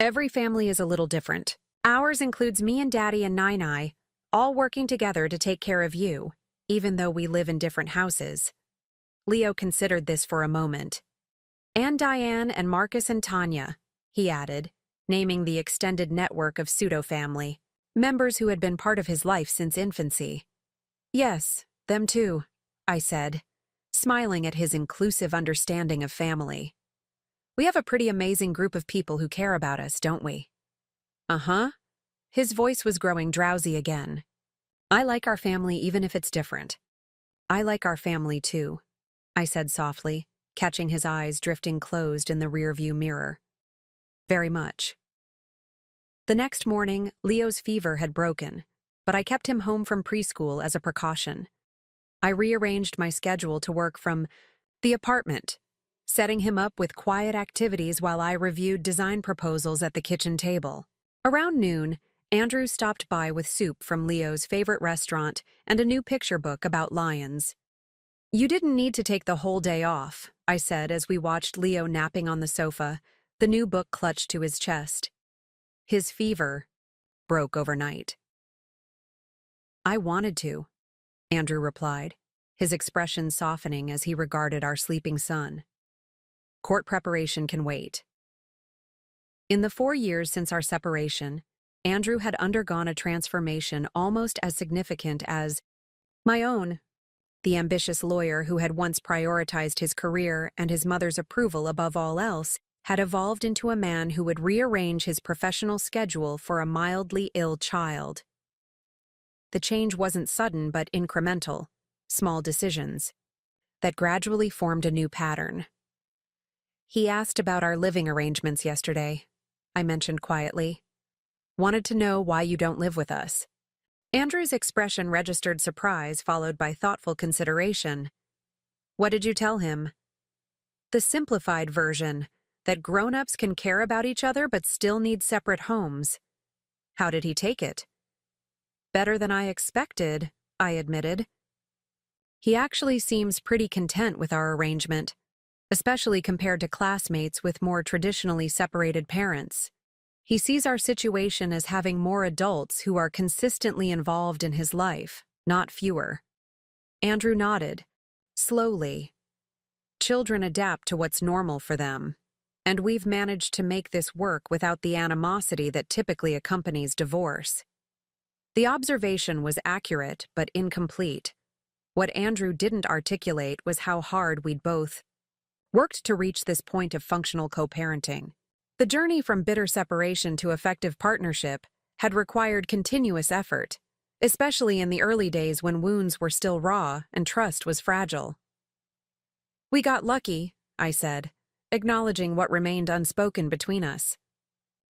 Every family is a little different. Ours includes me and Daddy and Nai, all working together to take care of you, even though we live in different houses. Leo considered this for a moment. And Diane and Marcus and Tanya, he added, naming the extended network of pseudo-family, members who had been part of his life since infancy. Yes, them too, I said, smiling at his inclusive understanding of family. We have a pretty amazing group of people who care about us, don't we? Uh-huh. His voice was growing drowsy again. I like our family even if it's different. I like our family too, I said softly, catching his eyes drifting closed in the rearview mirror. Very much. The next morning, Leo's fever had broken, but I kept him home from preschool as a precaution. I rearranged my schedule to work from the apartment, setting him up with quiet activities while I reviewed design proposals at the kitchen table. Around noon, Andrew stopped by with soup from Leo's favorite restaurant and a new picture book about lions. You didn't need to take the whole day off, I said as we watched Leo napping on the sofa, the new book clutched to his chest. His fever broke overnight. I wanted to, Andrew replied, his expression softening as he regarded our sleeping son. Court preparation can wait. In the 4 years since our separation, Andrew had undergone a transformation almost as significant as my own. The ambitious lawyer who had once prioritized his career and his mother's approval above all else had evolved into a man who would rearrange his professional schedule for a mildly ill child. The change wasn't sudden but incremental, small decisions, that gradually formed a new pattern. He asked about our living arrangements yesterday, I mentioned quietly. Wanted to know why you don't live with us. Andrew's expression registered surprise followed by thoughtful consideration. What did you tell him? The simplified version, that grown-ups can care about each other but still need separate homes. How did he take it? Better than I expected, I admitted. He actually seems pretty content with our arrangement, especially compared to classmates with more traditionally separated parents. He sees our situation as having more adults who are consistently involved in his life, not fewer. Andrew nodded, slowly. Children adapt to what's normal for them, and we've managed to make this work without the animosity that typically accompanies divorce. The observation was accurate but incomplete. What Andrew didn't articulate was how hard we'd both worked to reach this point of functional co-parenting. The journey from bitter separation to effective partnership had required continuous effort, especially in the early days when wounds were still raw and trust was fragile. We got lucky, I said, acknowledging what remained unspoken between us.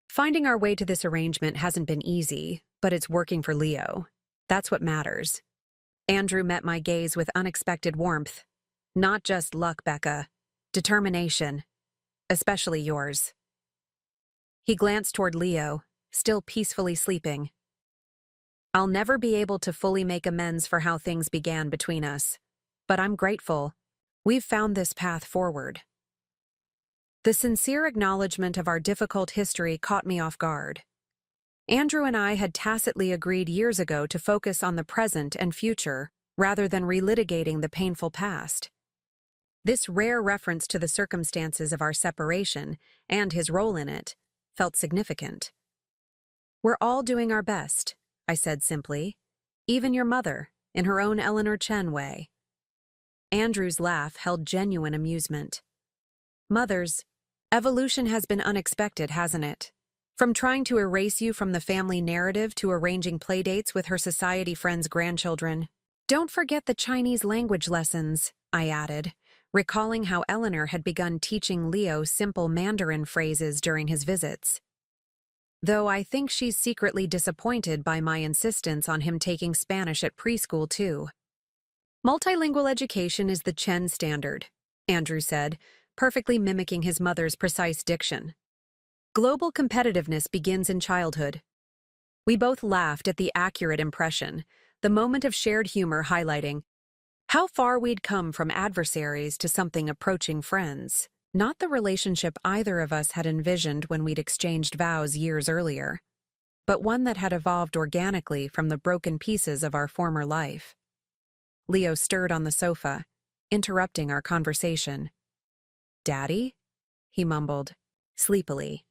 Finding our way to this arrangement hasn't been easy, but it's working for Leo. That's what matters. Andrew met my gaze with unexpected warmth. Not just luck, Becca. Determination. Especially yours. He glanced toward Leo, still peacefully sleeping. I'll never be able to fully make amends for how things began between us, but I'm grateful. We've found this path forward. The sincere acknowledgement of our difficult history caught me off guard. Andrew and I had tacitly agreed years ago to focus on the present and future rather than relitigating the painful past. This rare reference to the circumstances of our separation and his role in it felt significant. We're all doing our best, I said simply. Even your mother, in her own Eleanor Chen way. Andrew's laugh held genuine amusement. Mothers, evolution has been unexpected, hasn't it? From trying to erase you from the family narrative to arranging playdates with her society friends' grandchildren. Don't forget the Chinese language lessons, I added, recalling how Eleanor had begun teaching Leo simple Mandarin phrases during his visits. Though I think she's secretly disappointed by my insistence on him taking Spanish at preschool, too. Multilingual education is the Chen standard, Andrew said, perfectly mimicking his mother's precise diction. Global competitiveness begins in childhood. We both laughed at the accurate impression, the moment of shared humor highlighting how far we'd come from adversaries to something approaching friends, not the relationship either of us had envisioned when we'd exchanged vows years earlier, but one that had evolved organically from the broken pieces of our former life. Leo stirred on the sofa, interrupting our conversation. "Daddy?" he mumbled, sleepily.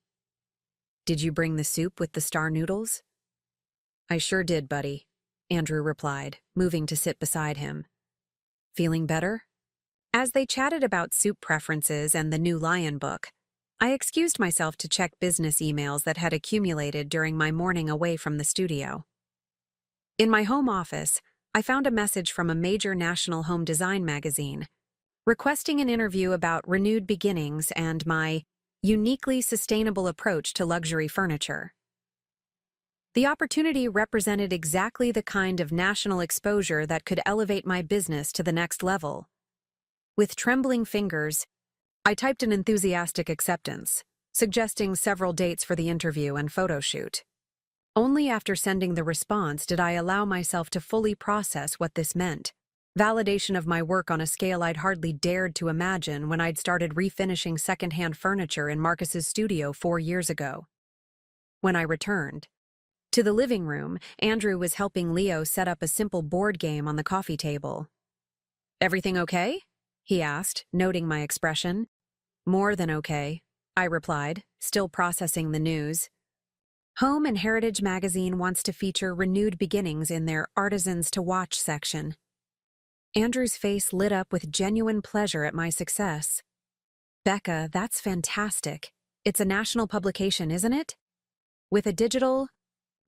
"Did you bring the soup with the star noodles?" "I sure did, buddy," Andrew replied, moving to sit beside him. "Feeling better?" As they chatted about soup preferences and the new Lion book, I excused myself to check business emails that had accumulated during my morning away from the studio. In my home office, I found a message from a major national home design magazine, requesting an interview about renewed beginnings and my uniquely sustainable approach to luxury furniture. The opportunity represented exactly the kind of national exposure that could elevate my business to the next level. With trembling fingers, I typed an enthusiastic acceptance, suggesting several dates for the interview and photo shoot. Only after sending the response did I allow myself to fully process what this meant. Validation of my work on a scale I'd hardly dared to imagine when I'd started refinishing secondhand furniture in Marcus's studio 4 years ago. When I returned to the living room, Andrew was helping Leo set up a simple board game on the coffee table. "Everything okay?" he asked, noting my expression. "More than okay," I replied, still processing the news. Home and Heritage magazine wants to feature renewed beginnings in their Artisans to Watch section. Andrew's face lit up with genuine pleasure at my success. "Becca, that's fantastic. It's a national publication, isn't it?" "With a digital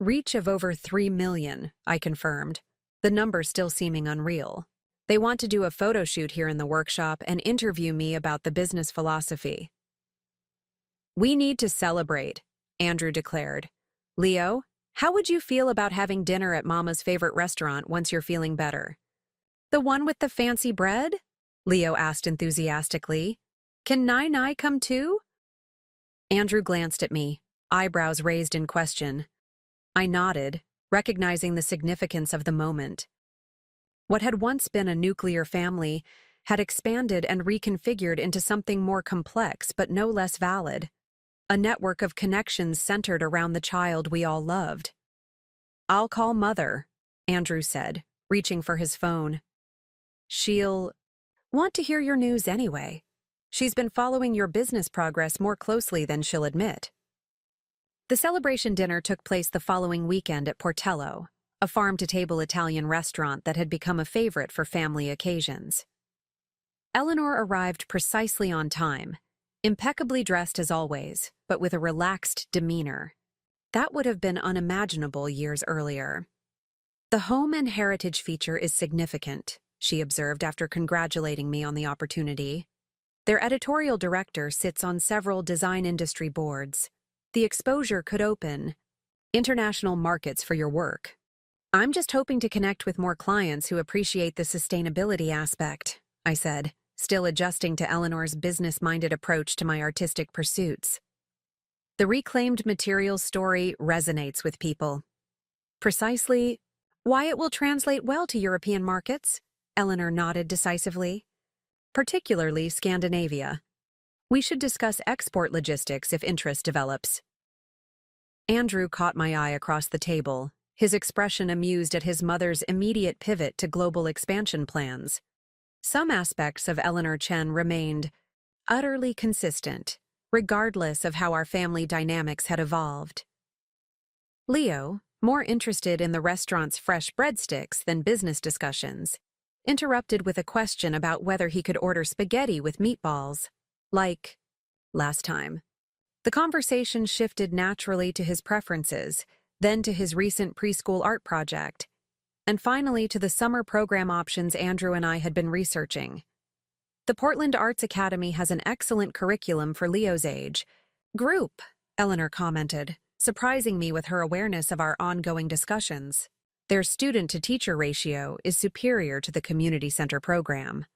reach of over 3 million, I confirmed, the number still seeming unreal. "They want to do a photo shoot here in the workshop and interview me about the business philosophy." "We need to celebrate," Andrew declared. "Leo, how would you feel about having dinner at Mama's favorite restaurant once you're feeling better?" "The one with the fancy bread?" Leo asked enthusiastically. "Can Nai come too?" Andrew glanced at me, eyebrows raised in question. I nodded, recognizing the significance of the moment. What had once been a nuclear family had expanded and reconfigured into something more complex but no less valid. A network of connections centered around the child we all loved. "I'll call Mother," Andrew said, reaching for his phone. "She'll want to hear your news anyway. She's been following your business progress more closely than she'll admit." The celebration dinner took place the following weekend at Portello, a farm-to-table Italian restaurant that had become a favorite for family occasions. Eleanor arrived precisely on time, impeccably dressed as always, but with a relaxed demeanor. That would have been unimaginable years earlier. "The home and heritage feature is significant," she observed after congratulating me on the opportunity. "Their editorial director sits on several design industry boards. The exposure could open international markets for your work. I'm just hoping to connect with more clients who appreciate the sustainability aspect," I said, still adjusting to Eleanor's business-minded approach to my artistic pursuits. "The reclaimed materials story resonates with people." "Precisely why it will translate well to European markets," Eleanor nodded decisively. "Particularly Scandinavia. We should discuss export logistics if interest develops." Andrew caught my eye across the table, his expression amused at his mother's immediate pivot to global expansion plans. Some aspects of Eleanor Chen remained utterly consistent, regardless of how our family dynamics had evolved. Leo, more interested in the restaurant's fresh breadsticks than business discussions, interrupted with a question about whether he could order spaghetti with meatballs, like last time. The conversation shifted naturally to his preferences, then to his recent preschool art project, and finally to the summer program options Andrew and I had been researching. "The Portland Arts Academy has an excellent curriculum for Leo's age group," Eleanor commented, surprising me with her awareness of our ongoing discussions. "Their student-to-teacher ratio is superior to the community center program."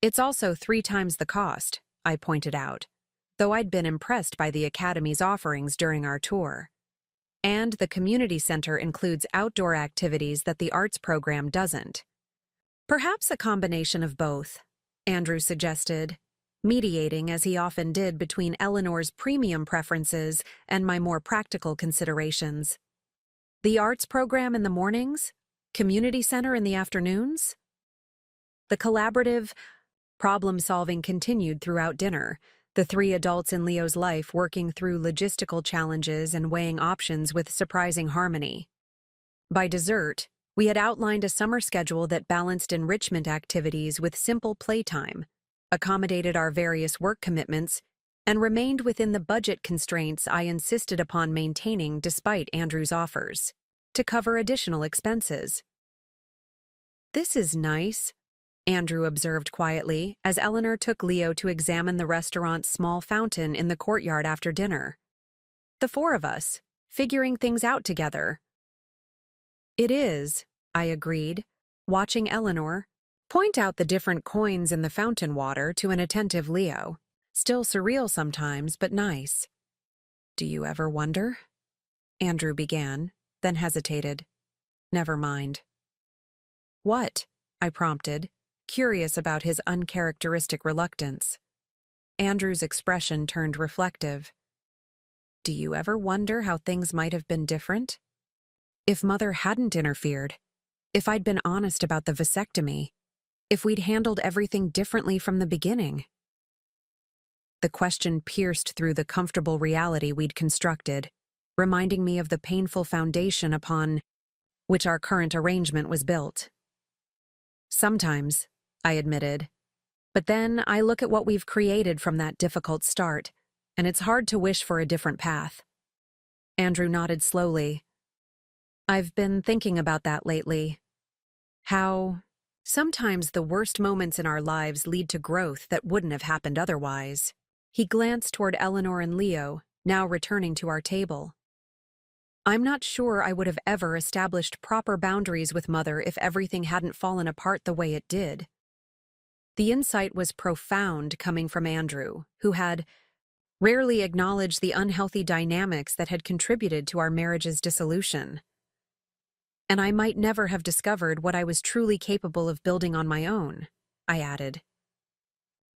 "It's also 3 times the cost," I pointed out, though I'd been impressed by the academy's offerings during our tour. "And the community center includes outdoor activities that the arts program doesn't." "Perhaps a combination of both," Andrew suggested, mediating as he often did between Eleanor's premium preferences and my more practical considerations. "The arts program in the mornings? Community center in the afternoons?" The collaborative problem-solving continued throughout dinner, the 3 adults in Leo's life working through logistical challenges and weighing options with surprising harmony. By dessert, we had outlined a summer schedule that balanced enrichment activities with simple playtime, accommodated our various work commitments, and remained within the budget constraints I insisted upon maintaining despite Andrew's offers, to cover additional expenses. "This is nice," Andrew observed quietly as Eleanor took Leo to examine the restaurant's small fountain in the courtyard after dinner. "The 4 of us, figuring things out together." "It is," I agreed, watching Eleanor point out the different coins in the fountain water to an attentive Leo. "Still surreal sometimes, but nice." "Do you ever wonder?" Andrew began, then hesitated. "Never mind." "What?" I prompted, curious about his uncharacteristic reluctance. Andrew's expression turned reflective. "Do you ever wonder how things might have been different? If Mother hadn't interfered, if I'd been honest about the vasectomy, if we'd handled everything differently from the beginning?" The question pierced through the comfortable reality we'd constructed, reminding me of the painful foundation upon which our current arrangement was built. "Sometimes," I admitted. "But then I look at what we've created from that difficult start, and it's hard to wish for a different path." Andrew nodded slowly. "I've been thinking about that lately. How sometimes the worst moments in our lives lead to growth that wouldn't have happened otherwise." He glanced toward Eleanor and Leo, now returning to our table. "I'm not sure I would have ever established proper boundaries with Mother if everything hadn't fallen apart the way it did." The insight was profound coming from Andrew, who had rarely acknowledged the unhealthy dynamics that had contributed to our marriage's dissolution. And I might never have discovered what I was truly capable of building on my own, I added.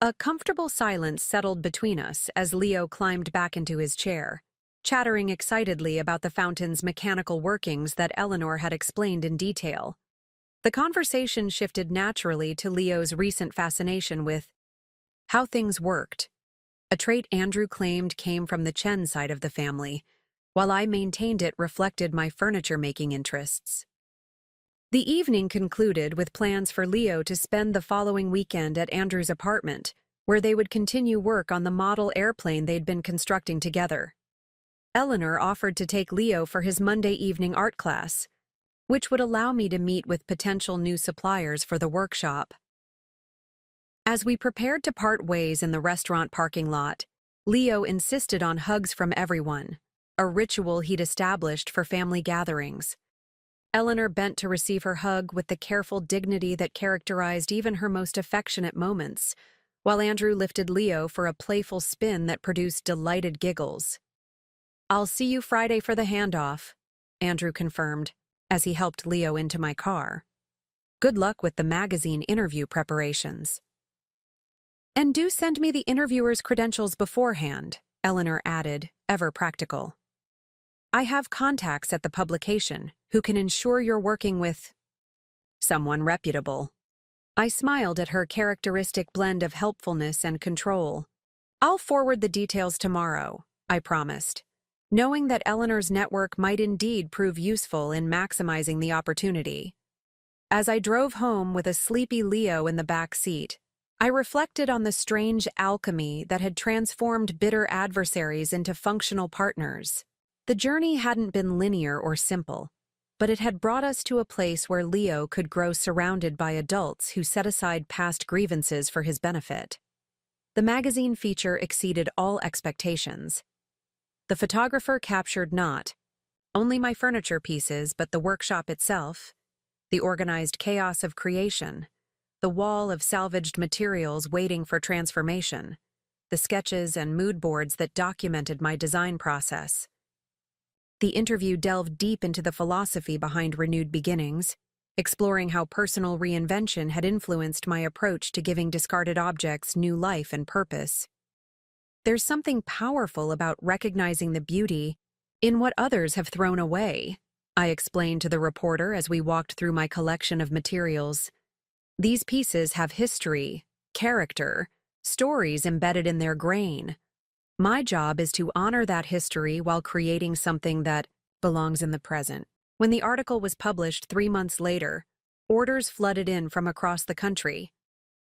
A comfortable silence settled between us as Leo climbed back into his chair, chattering excitedly about the fountain's mechanical workings that Eleanor had explained in detail. The conversation shifted naturally to Leo's recent fascination with how things worked, a trait Andrew claimed came from the Chen side of the family, while I maintained it reflected my furniture-making interests. The evening concluded with plans for Leo to spend the following weekend at Andrew's apartment, where they would continue work on the model airplane they'd been constructing together. Eleanor offered to take Leo for his Monday evening art class, which would allow me to meet with potential new suppliers for the workshop. As we prepared to part ways in the restaurant parking lot, Leo insisted on hugs from everyone, a ritual he'd established for family gatherings. Eleanor bent to receive her hug with the careful dignity that characterized even her most affectionate moments, while Andrew lifted Leo for a playful spin that produced delighted giggles. "I'll see you Friday for the handoff," Andrew confirmed, as he helped Leo into my car. "Good luck with the magazine interview preparations." "And do send me the interviewer's credentials beforehand," Eleanor added, ever practical. "I have contacts at the publication who can ensure you're working with someone reputable." I smiled at her characteristic blend of helpfulness and control. "I'll forward the details tomorrow," I promised, knowing that Eleanor's network might indeed prove useful in maximizing the opportunity. As I drove home with a sleepy Leo in the back seat, I reflected on the strange alchemy that had transformed bitter adversaries into functional partners. The journey hadn't been linear or simple, but it had brought us to a place where Leo could grow surrounded by adults who set aside past grievances for his benefit. The magazine feature exceeded all expectations. The photographer captured not only my furniture pieces, but the workshop itself, the organized chaos of creation, the wall of salvaged materials waiting for transformation, the sketches and mood boards that documented my design process. The interview delved deep into the philosophy behind renewed beginnings, exploring how personal reinvention had influenced my approach to giving discarded objects new life and purpose. There's something powerful about recognizing the beauty in what others have thrown away, I explained to the reporter as we walked through my collection of materials. These pieces have history, character, stories embedded in their grain. My job is to honor that history while creating something that belongs in the present. When the article was published 3 months later, orders flooded in from across the country.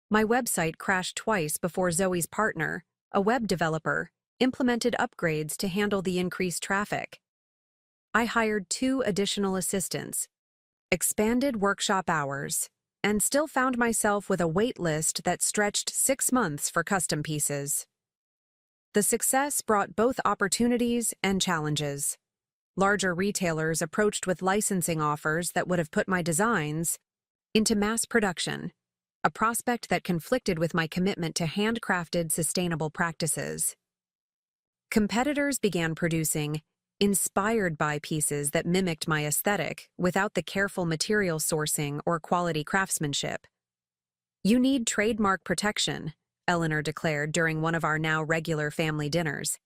My website crashed twice before Zoe's partner, a web developer, implemented upgrades to handle the increased traffic. I hired 2 additional assistants, expanded workshop hours, and still found myself with a wait list that stretched 6 months for custom pieces. The success brought both opportunities and challenges. Larger retailers approached with licensing offers that would have put my designs into mass production, a prospect that conflicted with my commitment to handcrafted, sustainable practices. Competitors began producing inspired by pieces that mimicked my aesthetic without the careful material sourcing or quality craftsmanship. "You need trademark protection," Eleanor declared during one of our now regular family dinners,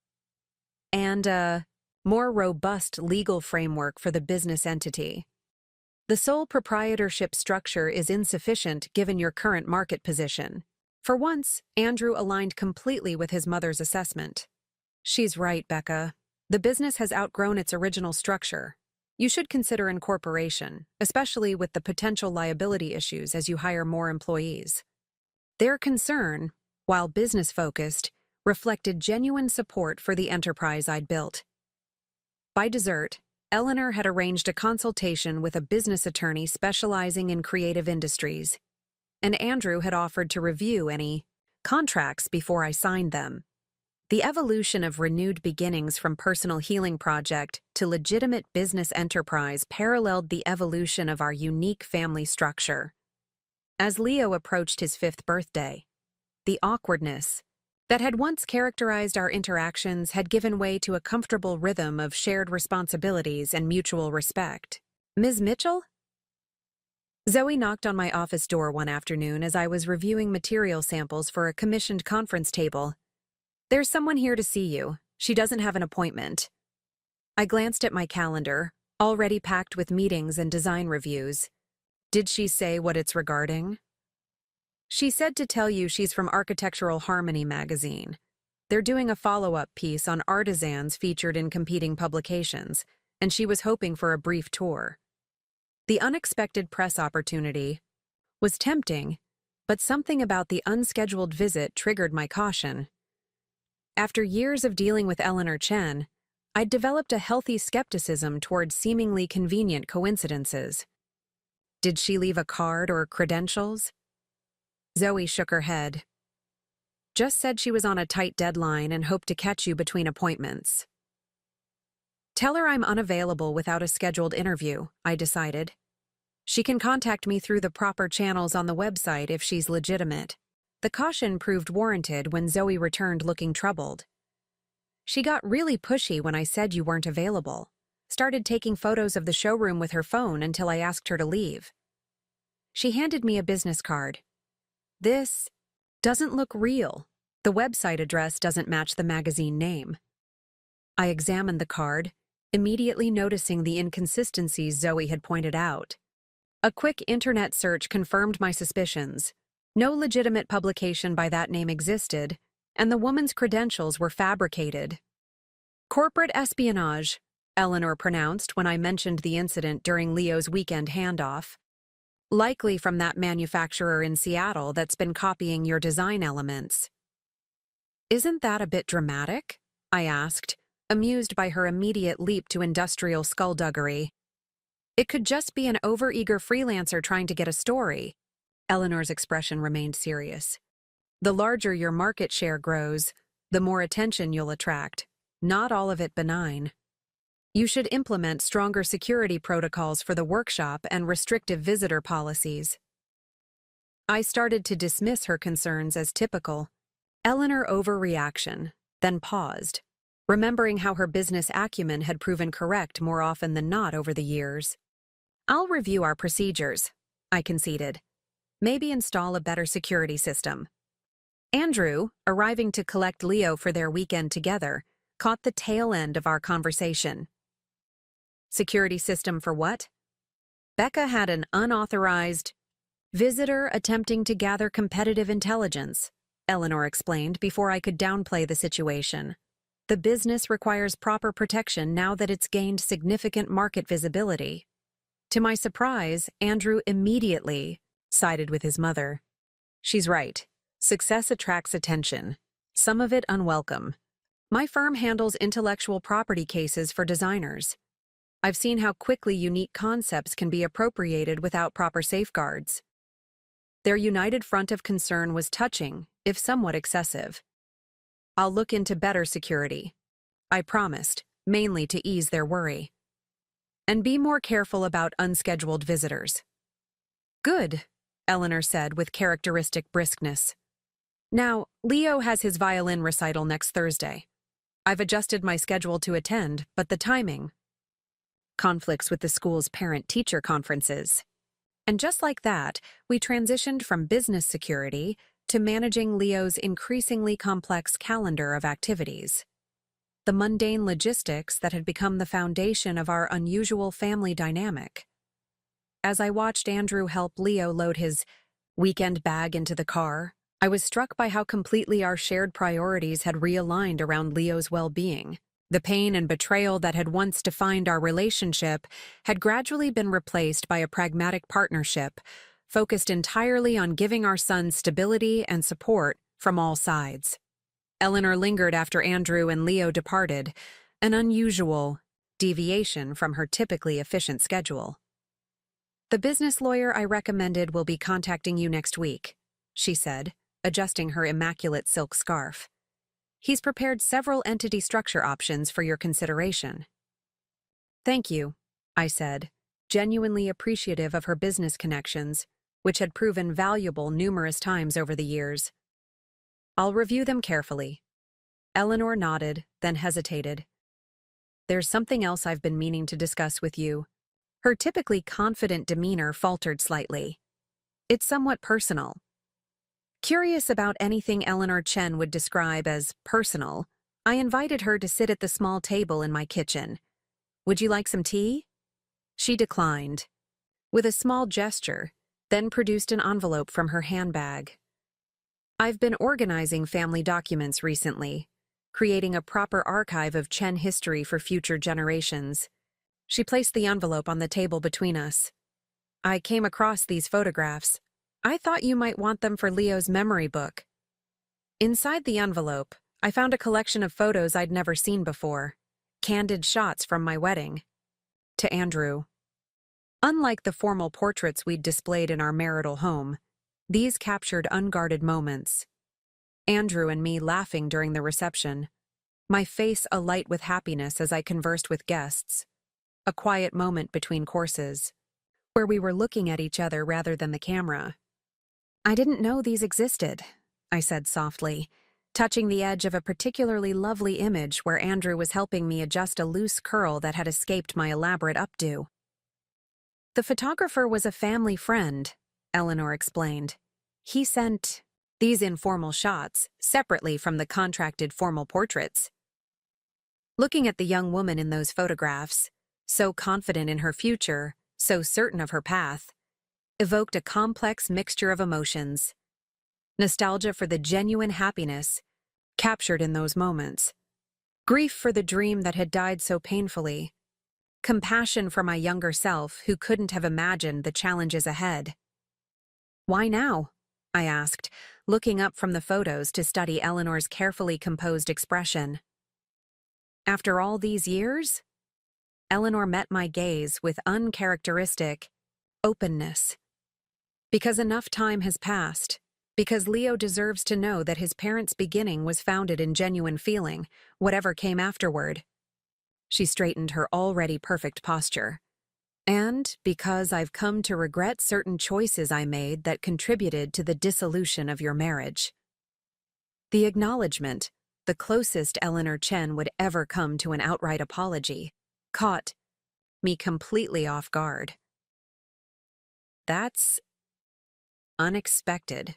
"and a more robust legal framework for the business entity. The sole proprietorship structure is insufficient given your current market position." For once, Andrew aligned completely with his mother's assessment. "She's right, Becca. The business has outgrown its original structure. You should consider incorporation, especially with the potential liability issues as you hire more employees." Their concern, while business-focused, reflected genuine support for the enterprise I'd built. By dessert, Eleanor had arranged a consultation with a business attorney specializing in creative industries, and Andrew had offered to review any contracts before I signed them. The evolution of renewed beginnings from personal healing project to legitimate business enterprise paralleled the evolution of our unique family structure. As Leo approached his 5th birthday, the awkwardness, that had once characterized our interactions had given way to a comfortable rhythm of shared responsibilities and mutual respect. Ms. Mitchell? Zoe knocked on my office door one afternoon as I was reviewing material samples for a commissioned conference table. There's someone here to see you. She doesn't have an appointment. I glanced at my calendar, already packed with meetings and design reviews. Did she say what it's regarding? She said to tell you she's from Architectural Harmony magazine. They're doing a follow-up piece on artisans featured in competing publications, and she was hoping for a brief tour. The unexpected press opportunity was tempting, but something about the unscheduled visit triggered my caution. After years of dealing with Eleanor Chen, I'd developed a healthy skepticism toward seemingly convenient coincidences. Did she leave a card or credentials? Zoe shook her head. Just said she was on a tight deadline and hoped to catch you between appointments. Tell her I'm unavailable without a scheduled interview, I decided. She can contact me through the proper channels on the website if she's legitimate. The caution proved warranted when Zoe returned looking troubled. She got really pushy when I said you weren't available. Started taking photos of the showroom with her phone until I asked her to leave. She handed me a business card. This doesn't look real. The website address doesn't match the magazine name. I examined the card, immediately noticing the inconsistencies Zoe had pointed out. A quick internet search confirmed my suspicions. No legitimate publication by that name existed, and the woman's credentials were fabricated. Corporate espionage, Eleanor pronounced when I mentioned the incident during Leo's weekend handoff. Likely from that manufacturer in Seattle that's been copying your design elements. Isn't that a bit dramatic? I asked, amused by her immediate leap to industrial skullduggery. It could just be an overeager freelancer trying to get a story. Eleanor's expression remained serious. The larger your market share grows, the more attention you'll attract. Not all of it benign. You should implement stronger security protocols for the workshop and restrictive visitor policies. I started to dismiss her concerns as typical. Eleanor overreaction, then paused, remembering how her business acumen had proven correct more often than not over the years. I'll review our procedures, I conceded. Maybe install a better security system. Andrew, arriving to collect Leo for their weekend together, caught the tail end of our conversation. Security system for what? Becca had an unauthorized visitor attempting to gather competitive intelligence, Eleanor explained before I could downplay the situation. The business requires proper protection now that it's gained significant market visibility. To my surprise, Andrew immediately sided with his mother. She's right. Success attracts attention, some of it unwelcome. My firm handles intellectual property cases for designers. I've seen how quickly unique concepts can be appropriated without proper safeguards. Their united front of concern was touching, if somewhat excessive. I'll look into better security, I promised, mainly to ease their worry. And be more careful about unscheduled visitors. Good, Eleanor said with characteristic briskness. Now, Leo has his violin recital next Thursday. I've adjusted my schedule to attend, but the timing conflicts with the school's parent-teacher conferences. And just like that, we transitioned from business security to managing Leo's increasingly complex calendar of activities. The mundane logistics that had become the foundation of our unusual family dynamic. As I watched Andrew help Leo load his weekend bag into the car, I was struck by how completely our shared priorities had realigned around Leo's well-being. The pain and betrayal that had once defined our relationship had gradually been replaced by a pragmatic partnership, focused entirely on giving our son stability and support from all sides. Eleanor lingered after Andrew and Leo departed, an unusual deviation from her typically efficient schedule. The business lawyer I recommended will be contacting you next week, she said, adjusting her immaculate silk scarf. He's prepared several entity structure options for your consideration. Thank you, I said, genuinely appreciative of her business connections, which had proven valuable numerous times over the years. I'll review them carefully. Eleanor nodded, then hesitated. There's something else I've been meaning to discuss with you. Her typically confident demeanor faltered slightly. It's somewhat personal. Curious about anything Eleanor Chen would describe as personal, I invited her to sit at the small table in my kitchen. Would you like some tea? She declined, with a small gesture, then produced an envelope from her handbag. I've been organizing family documents recently, creating a proper archive of Chen history for future generations. She placed the envelope on the table between us. I came across these photographs. I thought you might want them for Leo's memory book. Inside the envelope, I found a collection of photos I'd never seen before, candid shots from my wedding. To Andrew. Unlike the formal portraits we'd displayed in our marital home, these captured unguarded moments. Andrew and me laughing during the reception, my face alight with happiness as I conversed with guests. A quiet moment between courses, where we were looking at each other rather than the camera. I didn't know these existed, I said softly, touching the edge of a particularly lovely image where Andrew was helping me adjust a loose curl that had escaped my elaborate updo. The photographer was a family friend, Eleanor explained. He sent these informal shots separately from the contracted formal portraits. Looking at the young woman in those photographs, so confident in her future, so certain of her path, evoked a complex mixture of emotions. Nostalgia for the genuine happiness captured in those moments. Grief for the dream that had died so painfully. Compassion for my younger self who couldn't have imagined the challenges ahead. Why now? I asked, looking up from the photos to study Eleanor's carefully composed expression. After all these years? Eleanor met my gaze with uncharacteristic openness. Because enough time has passed, because Leo deserves to know that his parents' beginning was founded in genuine feeling, whatever came afterward. She straightened her already perfect posture. And because I've come to regret certain choices I made that contributed to the dissolution of your marriage. The acknowledgement, the closest Eleanor Chen would ever come to an outright apology, caught me completely off guard. That's unexpected.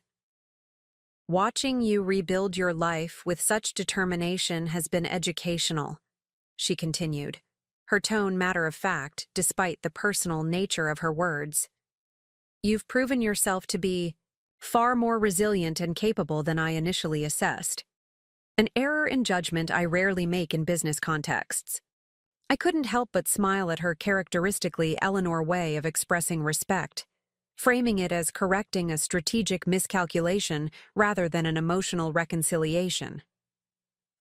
Watching you rebuild your life with such determination has been educational, she continued, her tone matter-of-fact despite the personal nature of her words. You've proven yourself to be far more resilient and capable than I initially assessed. An error in judgment I rarely make in business contexts. I couldn't help but smile at her characteristically Eleanor way of expressing respect, framing it as correcting a strategic miscalculation rather than an emotional reconciliation.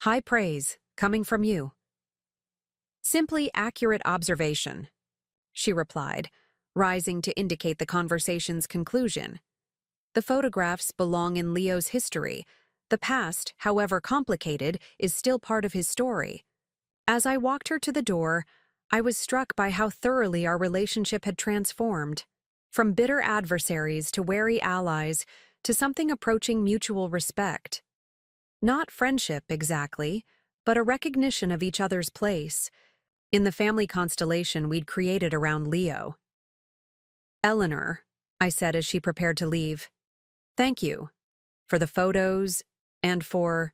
High praise, coming from you. Simply accurate observation, she replied, rising to indicate the conversation's conclusion. The photographs belong in Leo's history. The past, however complicated, is still part of his story. As I walked her to the door, I was struck by how thoroughly our relationship had transformed. From bitter adversaries to wary allies to something approaching mutual respect. Not friendship, exactly, but a recognition of each other's place in the family constellation we'd created around Leo. Eleanor, I said as she prepared to leave, thank you for the photos and for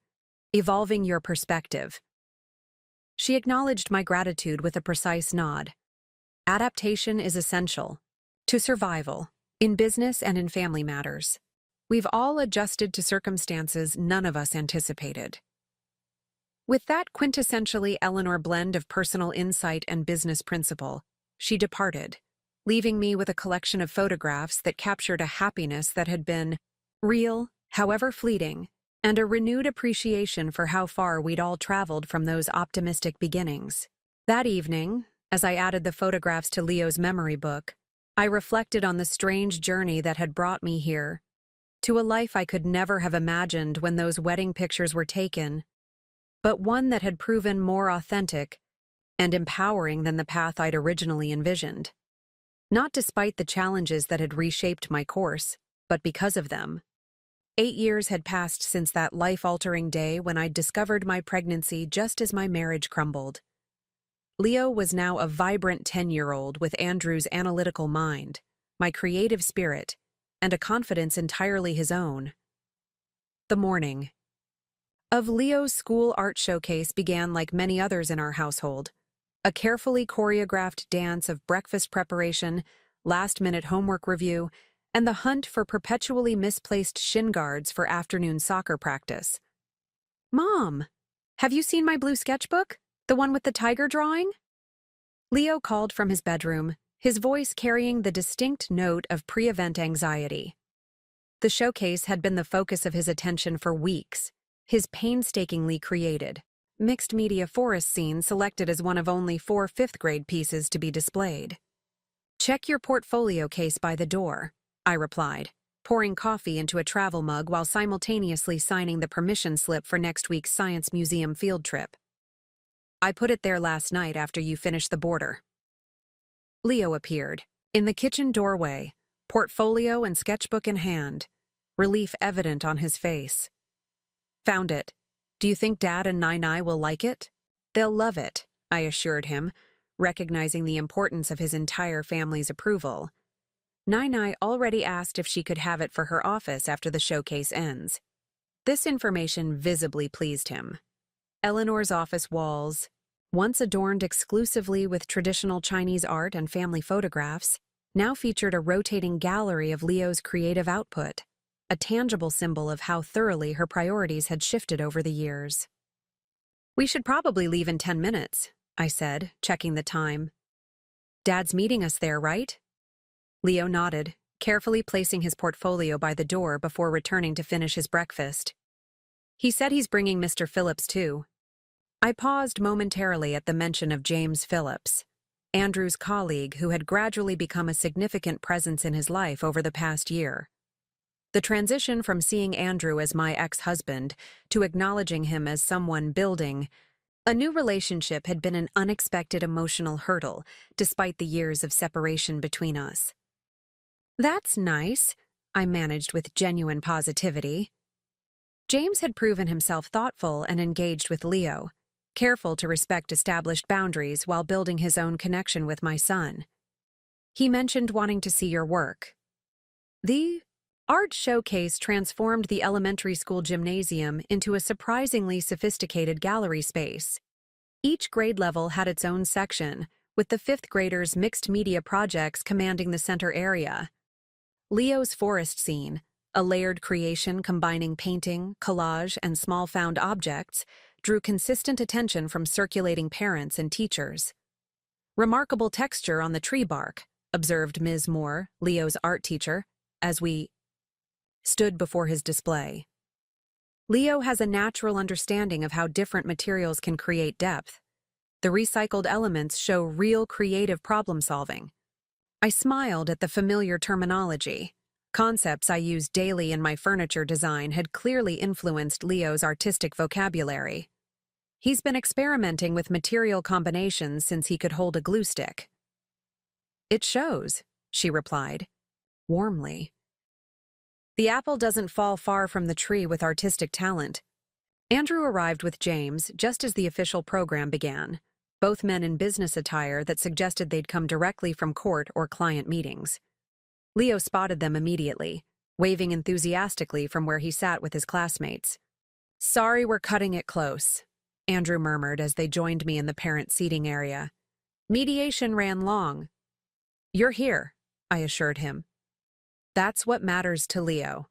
evolving your perspective. She acknowledged my gratitude with a precise nod. Adaptation is essential to survival, in business and in family matters. We've all adjusted to circumstances none of us anticipated. With that quintessentially Eleanor blend of personal insight and business principle, she departed, leaving me with a collection of photographs that captured a happiness that had been real, however fleeting, and a renewed appreciation for how far we'd all traveled from those optimistic beginnings. That evening, as I added the photographs to Leo's memory book, I reflected on the strange journey that had brought me here, to a life I could never have imagined when those wedding pictures were taken, but one that had proven more authentic and empowering than the path I'd originally envisioned. Not despite the challenges that had reshaped my course, but because of them. 8 years had passed since that life-altering day when I discovered my pregnancy just as my marriage crumbled. Leo was now a vibrant 10-year-old with Andrew's analytical mind, my creative spirit, and a confidence entirely his own. The morning of Leo's school art showcase began like many others in our household. A carefully choreographed dance of breakfast preparation, last-minute homework review, and the hunt for perpetually misplaced shin guards for afternoon soccer practice. "Mom, have you seen my blue sketchbook? The one with the tiger drawing?" Leo called from his bedroom, his voice carrying the distinct note of pre-event anxiety. The showcase had been the focus of his attention for weeks, his painstakingly created, mixed-media forest scene selected as one of only 4 fifth-grade pieces to be displayed. "Check your portfolio case by the door," I replied, pouring coffee into a travel mug while simultaneously signing the permission slip for next week's Science Museum field trip. "I put it there last night after you finished the border." Leo appeared, in the kitchen doorway, portfolio and sketchbook in hand, relief evident on his face. "Found it. Do you think Dad and Nai will like it?" "They'll love it," I assured him, recognizing the importance of his entire family's approval. Nai already asked if she could have it for her office after the showcase ends. This information visibly pleased him. Eleanor's office walls, once adorned exclusively with traditional Chinese art and family photographs, now featured a rotating gallery of Leo's creative output, a tangible symbol of how thoroughly her priorities had shifted over the years. "We should probably leave in 10 minutes, I said, checking the time. "Dad's meeting us there, right?" Leo nodded, carefully placing his portfolio by the door before returning to finish his breakfast. "He said he's bringing Mr. Phillips too." I paused momentarily at the mention of James Phillips, Andrew's colleague who had gradually become a significant presence in his life over the past year. The transition from seeing Andrew as my ex-husband to acknowledging him as someone building a new relationship had been an unexpected emotional hurdle, despite the years of separation between us. "That's nice," I managed with genuine positivity. James had proven himself thoughtful and engaged with Leo, careful to respect established boundaries while building his own connection with my son. He mentioned wanting to see your work. The art showcase transformed the elementary school gymnasium into a surprisingly sophisticated gallery space. Each grade level had its own section, with the 5th graders' mixed media projects commanding the center area. Leo's forest scene, a layered creation combining painting, collage, and small found objects, drew consistent attention from circulating parents and teachers. "Remarkable texture on the tree bark," observed Ms. Moore, Leo's art teacher, as we stood before his display. "Leo has a natural understanding of how different materials can create depth. The recycled elements show real creative problem-solving." I smiled at the familiar terminology. Concepts I used daily in my furniture design had clearly influenced Leo's artistic vocabulary. He's been experimenting with material combinations since he could hold a glue stick. "It shows," she replied, warmly. "The apple doesn't fall far from the tree with artistic talent." Andrew arrived with James just as the official program began, both men in business attire that suggested they'd come directly from court or client meetings. Leo spotted them immediately, waving enthusiastically from where he sat with his classmates. "Sorry we're cutting it close," Andrew murmured as they joined me in the parent seating area. "Mediation ran long." "You're here," I assured him. That's what matters to Leo.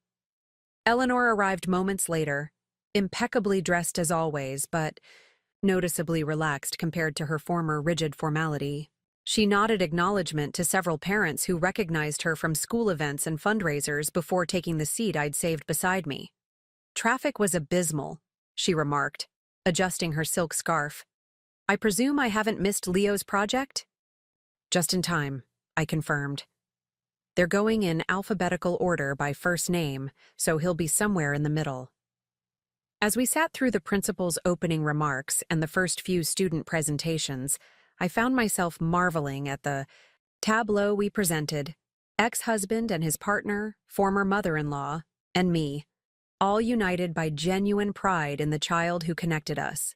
Eleanor arrived moments later, impeccably dressed as always, but noticeably relaxed compared to her former rigid formality. She nodded acknowledgement to several parents who recognized her from school events and fundraisers before taking the seat I'd saved beside me. "Traffic was abysmal," she remarked, adjusting her silk scarf. "I presume I haven't missed Leo's project?" "Just in time," I confirmed. "They're going in alphabetical order by first name, so he'll be somewhere in the middle." As we sat through the principal's opening remarks and the first few student presentations, I found myself marveling at the tableau we presented: ex-husband and his partner, former mother-in-law, and me, all united by genuine pride in the child who connected us.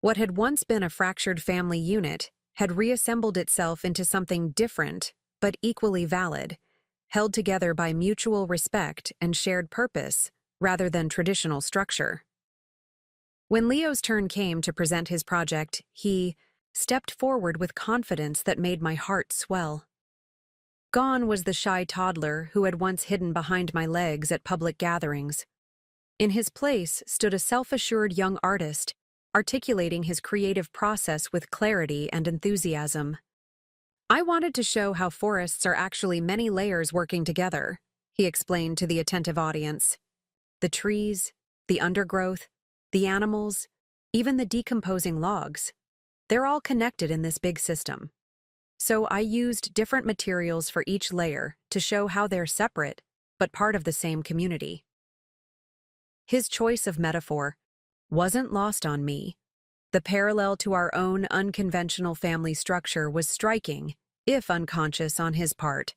What had once been a fractured family unit had reassembled itself into something different but equally valid, held together by mutual respect and shared purpose rather than traditional structure. When Leo's turn came to present his project, he stepped forward with confidence that made my heart swell. Gone was the shy toddler who had once hidden behind my legs at public gatherings. In his place stood a self-assured young artist, articulating his creative process with clarity and enthusiasm. I wanted to show how forests are actually many layers working together, he explained to the attentive audience. The trees, the undergrowth, the animals, even the decomposing logs, they're all connected in this big system. So I used different materials for each layer to show how they're separate, but part of the same community. His choice of metaphor wasn't lost on me. The parallel to our own unconventional family structure was striking, if unconscious on his part.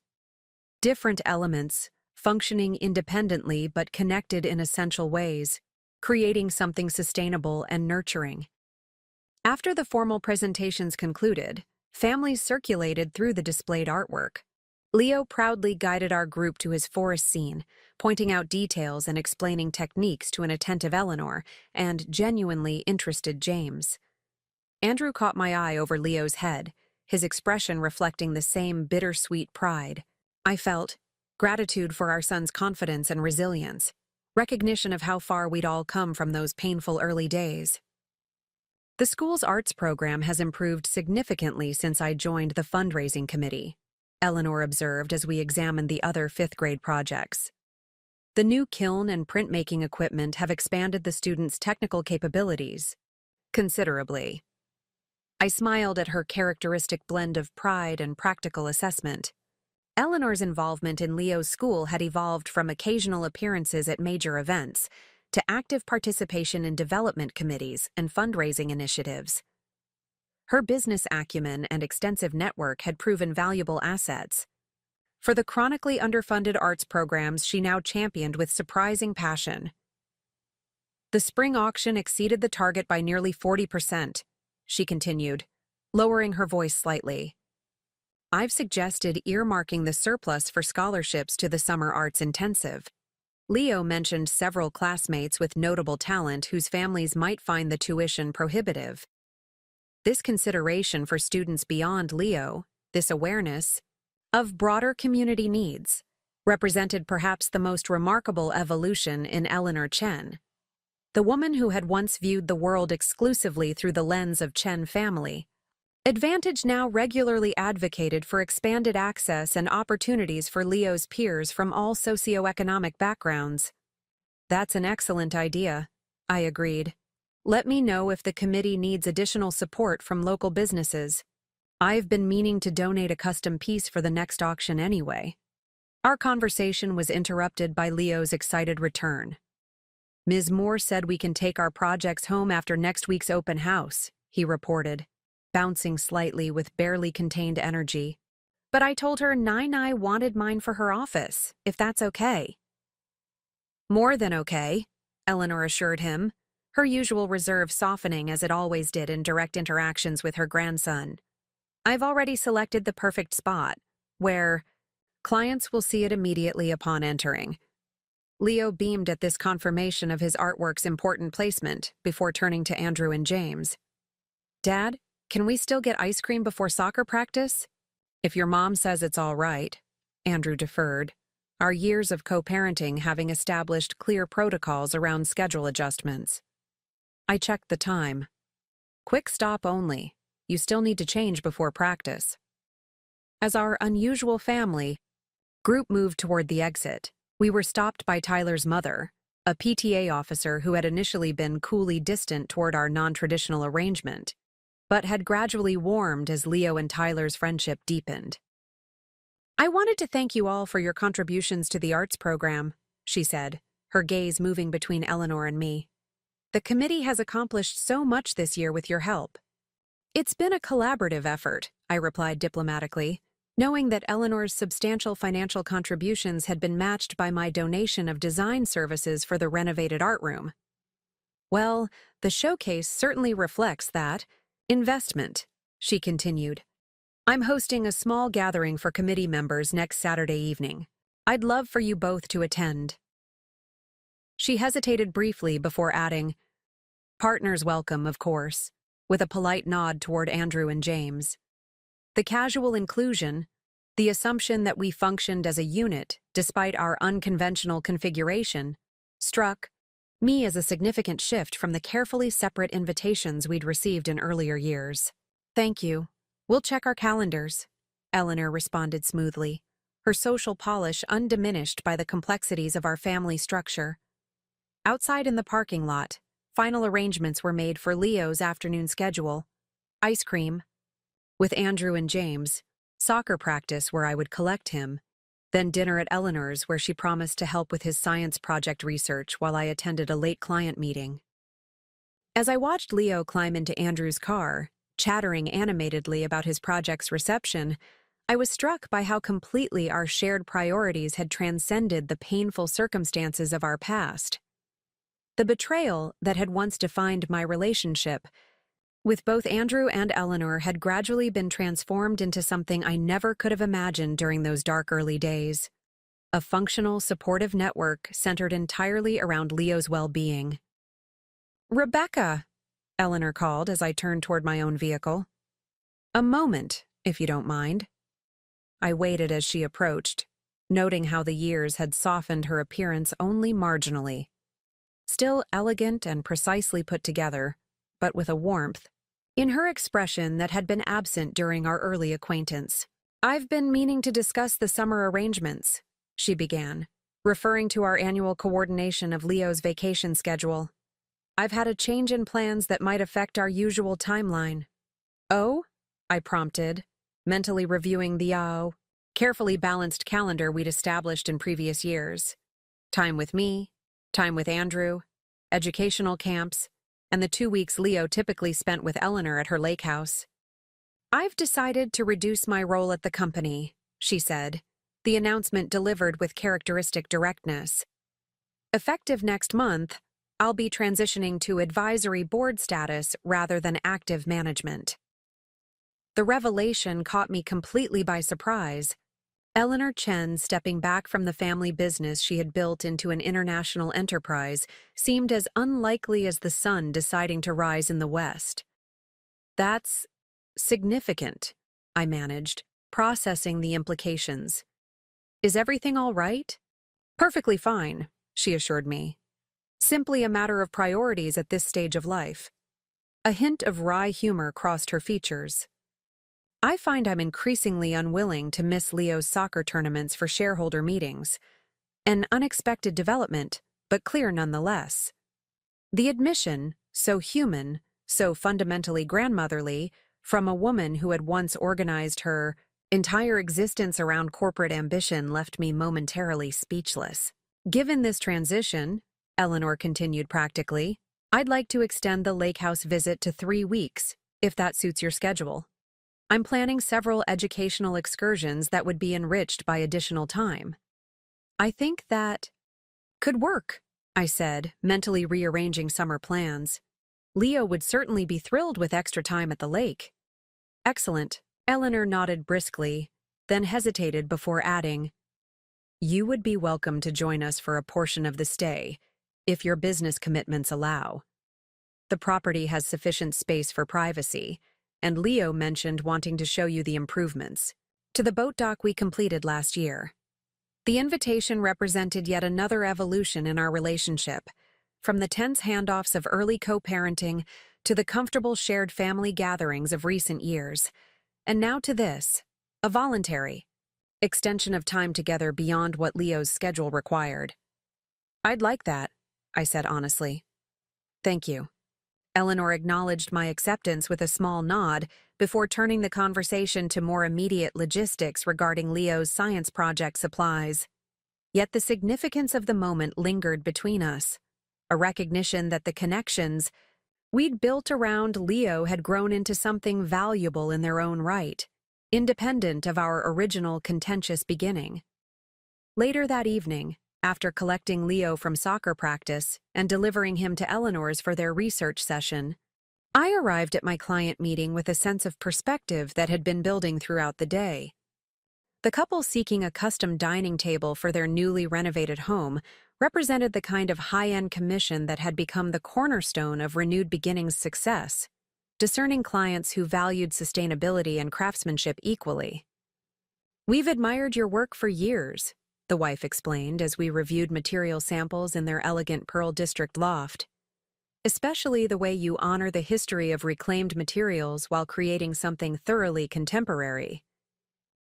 Different elements, functioning independently but connected in essential ways, creating something sustainable and nurturing. After the formal presentations concluded, families circulated through the displayed artwork. Leo proudly guided our group to his forest scene, pointing out details and explaining techniques to an attentive Eleanor and genuinely interested James. Andrew caught my eye over Leo's head, his expression reflecting the same bittersweet pride. I felt gratitude for our son's confidence and resilience, recognition of how far we'd all come from those painful early days. The school's arts program has improved significantly since I joined the fundraising committee, Eleanor observed as we examined the other fifth-grade projects. The new kiln and printmaking equipment have expanded the students' technical capabilities considerably. I smiled at her characteristic blend of pride and practical assessment. Eleanor's involvement in Leo's school had evolved from occasional appearances at major events to active participation in development committees and fundraising initiatives. Her business acumen and extensive network had proven valuable assets. For the chronically underfunded arts programs she now championed with surprising passion. The spring auction exceeded the target by nearly 40%, she continued, lowering her voice slightly. I've suggested earmarking the surplus for scholarships to the Summer Arts Intensive. Leo mentioned several classmates with notable talent whose families might find the tuition prohibitive. This consideration for students beyond Leo, this awareness of broader community needs, represented perhaps the most remarkable evolution in Eleanor Chen. The woman who had once viewed the world exclusively through the lens of Chen family, Advantage now regularly advocated for expanded access and opportunities for Leo's peers from all socioeconomic backgrounds. That's an excellent idea, I agreed. Let me know if the committee needs additional support from local businesses. I've been meaning to donate a custom piece for the next auction anyway. Our conversation was interrupted by Leo's excited return. Ms. Moore said we can take our projects home after next week's open house, he reported, bouncing slightly with barely contained energy. But I told her Nai wanted mine for her office, if that's okay. More than okay, Eleanor assured him, her usual reserve softening as it always did in direct interactions with her grandson. I've already selected the perfect spot, where clients will see it immediately upon entering. Leo beamed at this confirmation of his artwork's important placement before turning to Andrew and James. Dad, can we still get ice cream before soccer practice? If your mom says it's all right, Andrew deferred, our years of co-parenting having established clear protocols around schedule adjustments. I checked the time. Quick stop only. You still need to change before practice. As our unusual family group moved toward the exit, we were stopped by Tyler's mother, a PTA officer who had initially been coolly distant toward our non-traditional arrangement, but had gradually warmed as Leo and Tyler's friendship deepened. I wanted to thank you all for your contributions to the arts program, she said, her gaze moving between Eleanor and me. The committee has accomplished so much this year with your help. It's been a collaborative effort, I replied diplomatically. knowing that Eleanor's substantial financial contributions had been matched by my donation of design services for the renovated art room. Well, the showcase certainly reflects that investment, she continued. I'm hosting a small gathering for committee members next Saturday evening. I'd love for you both to attend. She hesitated briefly before adding, partners welcome, of course, with a polite nod toward Andrew and James. The casual inclusion, the assumption that we functioned as a unit despite our unconventional configuration, struck me as a significant shift from the carefully separate invitations we'd received in earlier years. Thank you. We'll check our calendars, Eleanor responded smoothly, her social polish undiminished by the complexities of our family structure. Outside in the parking lot, final arrangements were made for Leo's afternoon schedule: ice cream, with Andrew and James, soccer practice where I would collect him, then dinner at Eleanor's where she promised to help with his science project research while I attended a late client meeting. As I watched Leo climb into Andrew's car, chattering animatedly about his project's reception, I was struck by how completely our shared priorities had transcended the painful circumstances of our past. The betrayal that had once defined my relationship with both Andrew and Eleanor had gradually been transformed into something I never could have imagined during those dark early days: a functional, supportive network centered entirely around Leo's well-being. Rebecca, Eleanor called as I turned toward my own vehicle. A moment, if you don't mind. I waited as she approached, noting how the years had softened her appearance only marginally. Still elegant and precisely put together, but with a warmth in her expression that had been absent during our early acquaintance. I've been meaning to discuss the summer arrangements, she began, referring to our annual coordination of Leo's vacation schedule. I've had a change in plans that might affect our usual timeline. Oh? I prompted, mentally reviewing the carefully balanced calendar we'd established in previous years. Time with me, time with Andrew, educational camps, and the 2 weeks Leo typically spent with Eleanor at her lake house. I've decided to reduce my role at the company, she said, the announcement delivered with characteristic directness. Effective next month, I'll be transitioning to advisory board status rather than active management. The revelation caught me completely by surprise. Eleanor Chen, stepping back from the family business she had built into an international enterprise, seemed as unlikely as the sun deciding to rise in the west. That's significant, I managed, processing the implications. Is everything all right? Perfectly fine, she assured me. Simply a matter of priorities at this stage of life. A hint of wry humor crossed her features. I find I'm increasingly unwilling to miss Leo's soccer tournaments for shareholder meetings. An unexpected development, but clear nonetheless. The admission, so human, so fundamentally grandmotherly, from a woman who had once organized her entire existence around corporate ambition left me momentarily speechless. Given this transition, Eleanor continued practically, I'd like to extend the lake house visit to 3 weeks, if that suits your schedule. I'm planning several educational excursions that would be enriched by additional time. I think that could work, I said, mentally rearranging summer plans. Leo would certainly be thrilled with extra time at the lake. Excellent, Eleanor nodded briskly, then hesitated before adding, you would be welcome to join us for a portion of the stay, if your business commitments allow. The property has sufficient space for privacy, and Leo mentioned wanting to show you the improvements to the boat dock we completed last year. The invitation represented yet another evolution in our relationship, from the tense handoffs of early co-parenting to the comfortable shared family gatherings of recent years, and now to this, a voluntary extension of time together beyond what Leo's schedule required. I'd like that, I said honestly. Thank you. Eleanor acknowledged my acceptance with a small nod before turning the conversation to more immediate logistics regarding Leo's science project supplies. Yet the significance of the moment lingered between us, a recognition that the connections we'd built around Leo had grown into something valuable in their own right, independent of our original contentious beginning. Later that evening, after collecting Leo from soccer practice and delivering him to Eleanor's for their research session, I arrived at my client meeting with a sense of perspective that had been building throughout the day. The couple seeking a custom dining table for their newly renovated home represented the kind of high-end commission that had become the cornerstone of Renewed Beginnings' success, discerning clients who valued sustainability and craftsmanship equally. "We've admired your work for years," the wife explained as we reviewed material samples in their elegant Pearl District loft. "Especially the way you honor the history of reclaimed materials while creating something thoroughly contemporary."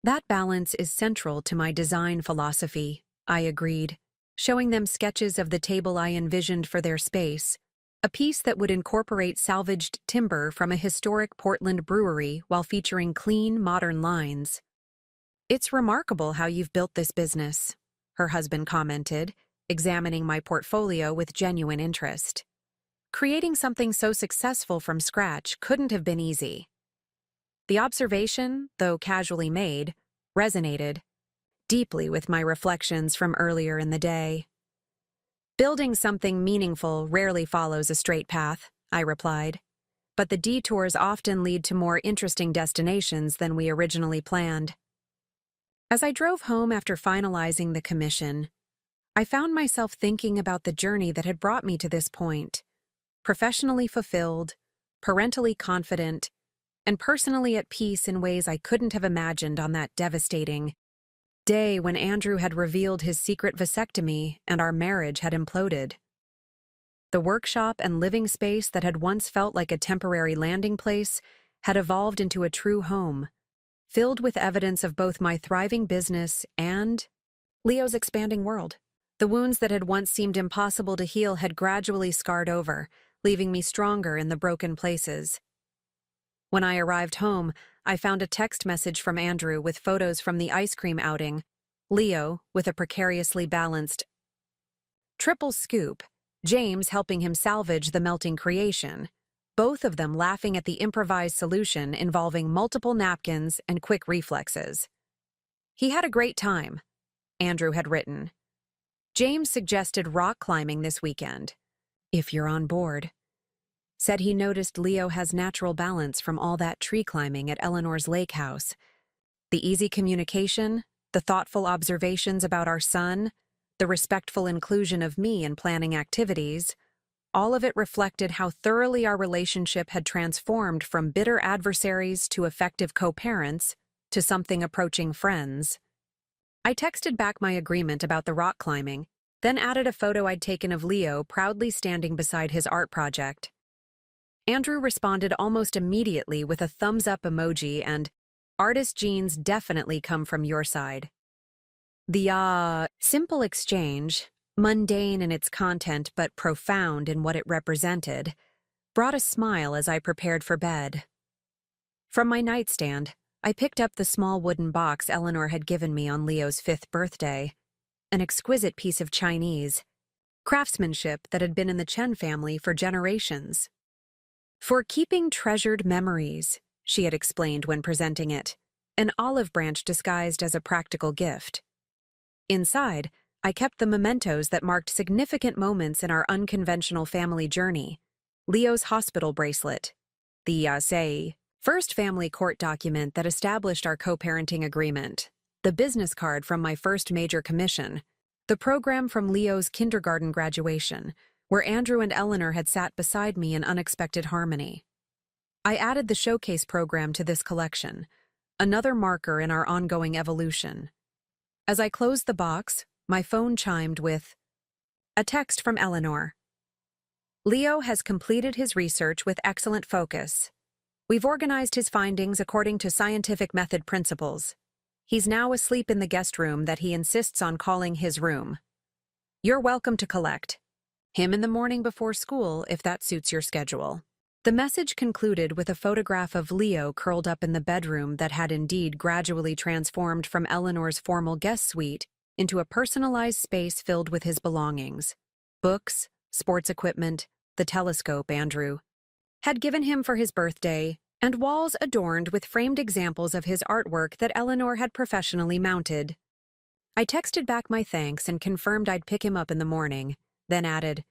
"That balance is central to my design philosophy," I agreed, showing them sketches of the table I envisioned for their space, a piece that would incorporate salvaged timber from a historic Portland brewery while featuring clean, modern lines. "It's remarkable how you've built this business," her husband commented, examining my portfolio with genuine interest. "Creating something so successful from scratch couldn't have been easy." The observation, though casually made, resonated deeply with my reflections from earlier in the day. "Building something meaningful rarely follows a straight path," I replied, "but the detours often lead to more interesting destinations than we originally planned." As I drove home after finalizing the commission, I found myself thinking about the journey that had brought me to this point: professionally fulfilled, parentally confident, and personally at peace in ways I couldn't have imagined on that devastating day when Andrew had revealed his secret vasectomy and our marriage had imploded. The workshop and living space that had once felt like a temporary landing place had evolved into a true home, filled with evidence of both my thriving business and Leo's expanding world. The wounds that had once seemed impossible to heal had gradually scarred over, leaving me stronger in the broken places. When I arrived home, I found a text message from Andrew with photos from the ice cream outing, Leo with a precariously balanced triple scoop, James helping him salvage the melting creation, both of them laughing at the improvised solution involving multiple napkins and quick reflexes. "He had a great time," Andrew had written. "James suggested rock climbing this weekend, if you're on board. Said he noticed Leo has natural balance from all that tree climbing at Eleanor's lake house. The easy communication, the thoughtful observations about our son, the respectful inclusion of me in planning activities, all of it reflected how thoroughly our relationship had transformed from bitter adversaries to effective co-parents to something approaching friends." I texted back my agreement about the rock climbing, then added a photo I'd taken of Leo proudly standing beside his art project. Andrew responded almost immediately with a thumbs-up emoji and, "Artist genes definitely come from your side." The simple exchange, mundane in its content but profound in what it represented, brought a smile as I prepared for bed. From my nightstand, I picked up the small wooden box Eleanor had given me on Leo's 5th birthday, an exquisite piece of Chinese craftsmanship that had been in the Chen family for generations. "For keeping treasured memories," she had explained when presenting it, an olive branch disguised as a practical gift. Inside, I kept the mementos that marked significant moments in our unconventional family journey: Leo's hospital bracelet, the first family court document that established our co-parenting agreement, the business card from my first major commission, the program from Leo's kindergarten graduation, where Andrew and Eleanor had sat beside me in unexpected harmony. I added the showcase program to this collection, another marker in our ongoing evolution. As I closed the box, my phone chimed with a text from Eleanor. "Leo has completed his research with excellent focus. We've organized his findings according to scientific method principles. He's now asleep in the guest room that he insists on calling his room. You're welcome to collect him in the morning before school if that suits your schedule." The message concluded with a photograph of Leo curled up in the bedroom that had indeed gradually transformed from Eleanor's formal guest suite into a personalized space filled with his belongings: books, sports equipment, the telescope Andrew had given him for his birthday, and walls adorned with framed examples of his artwork that Eleanor had professionally mounted. I texted back my thanks and confirmed I'd pick him up in the morning, then added,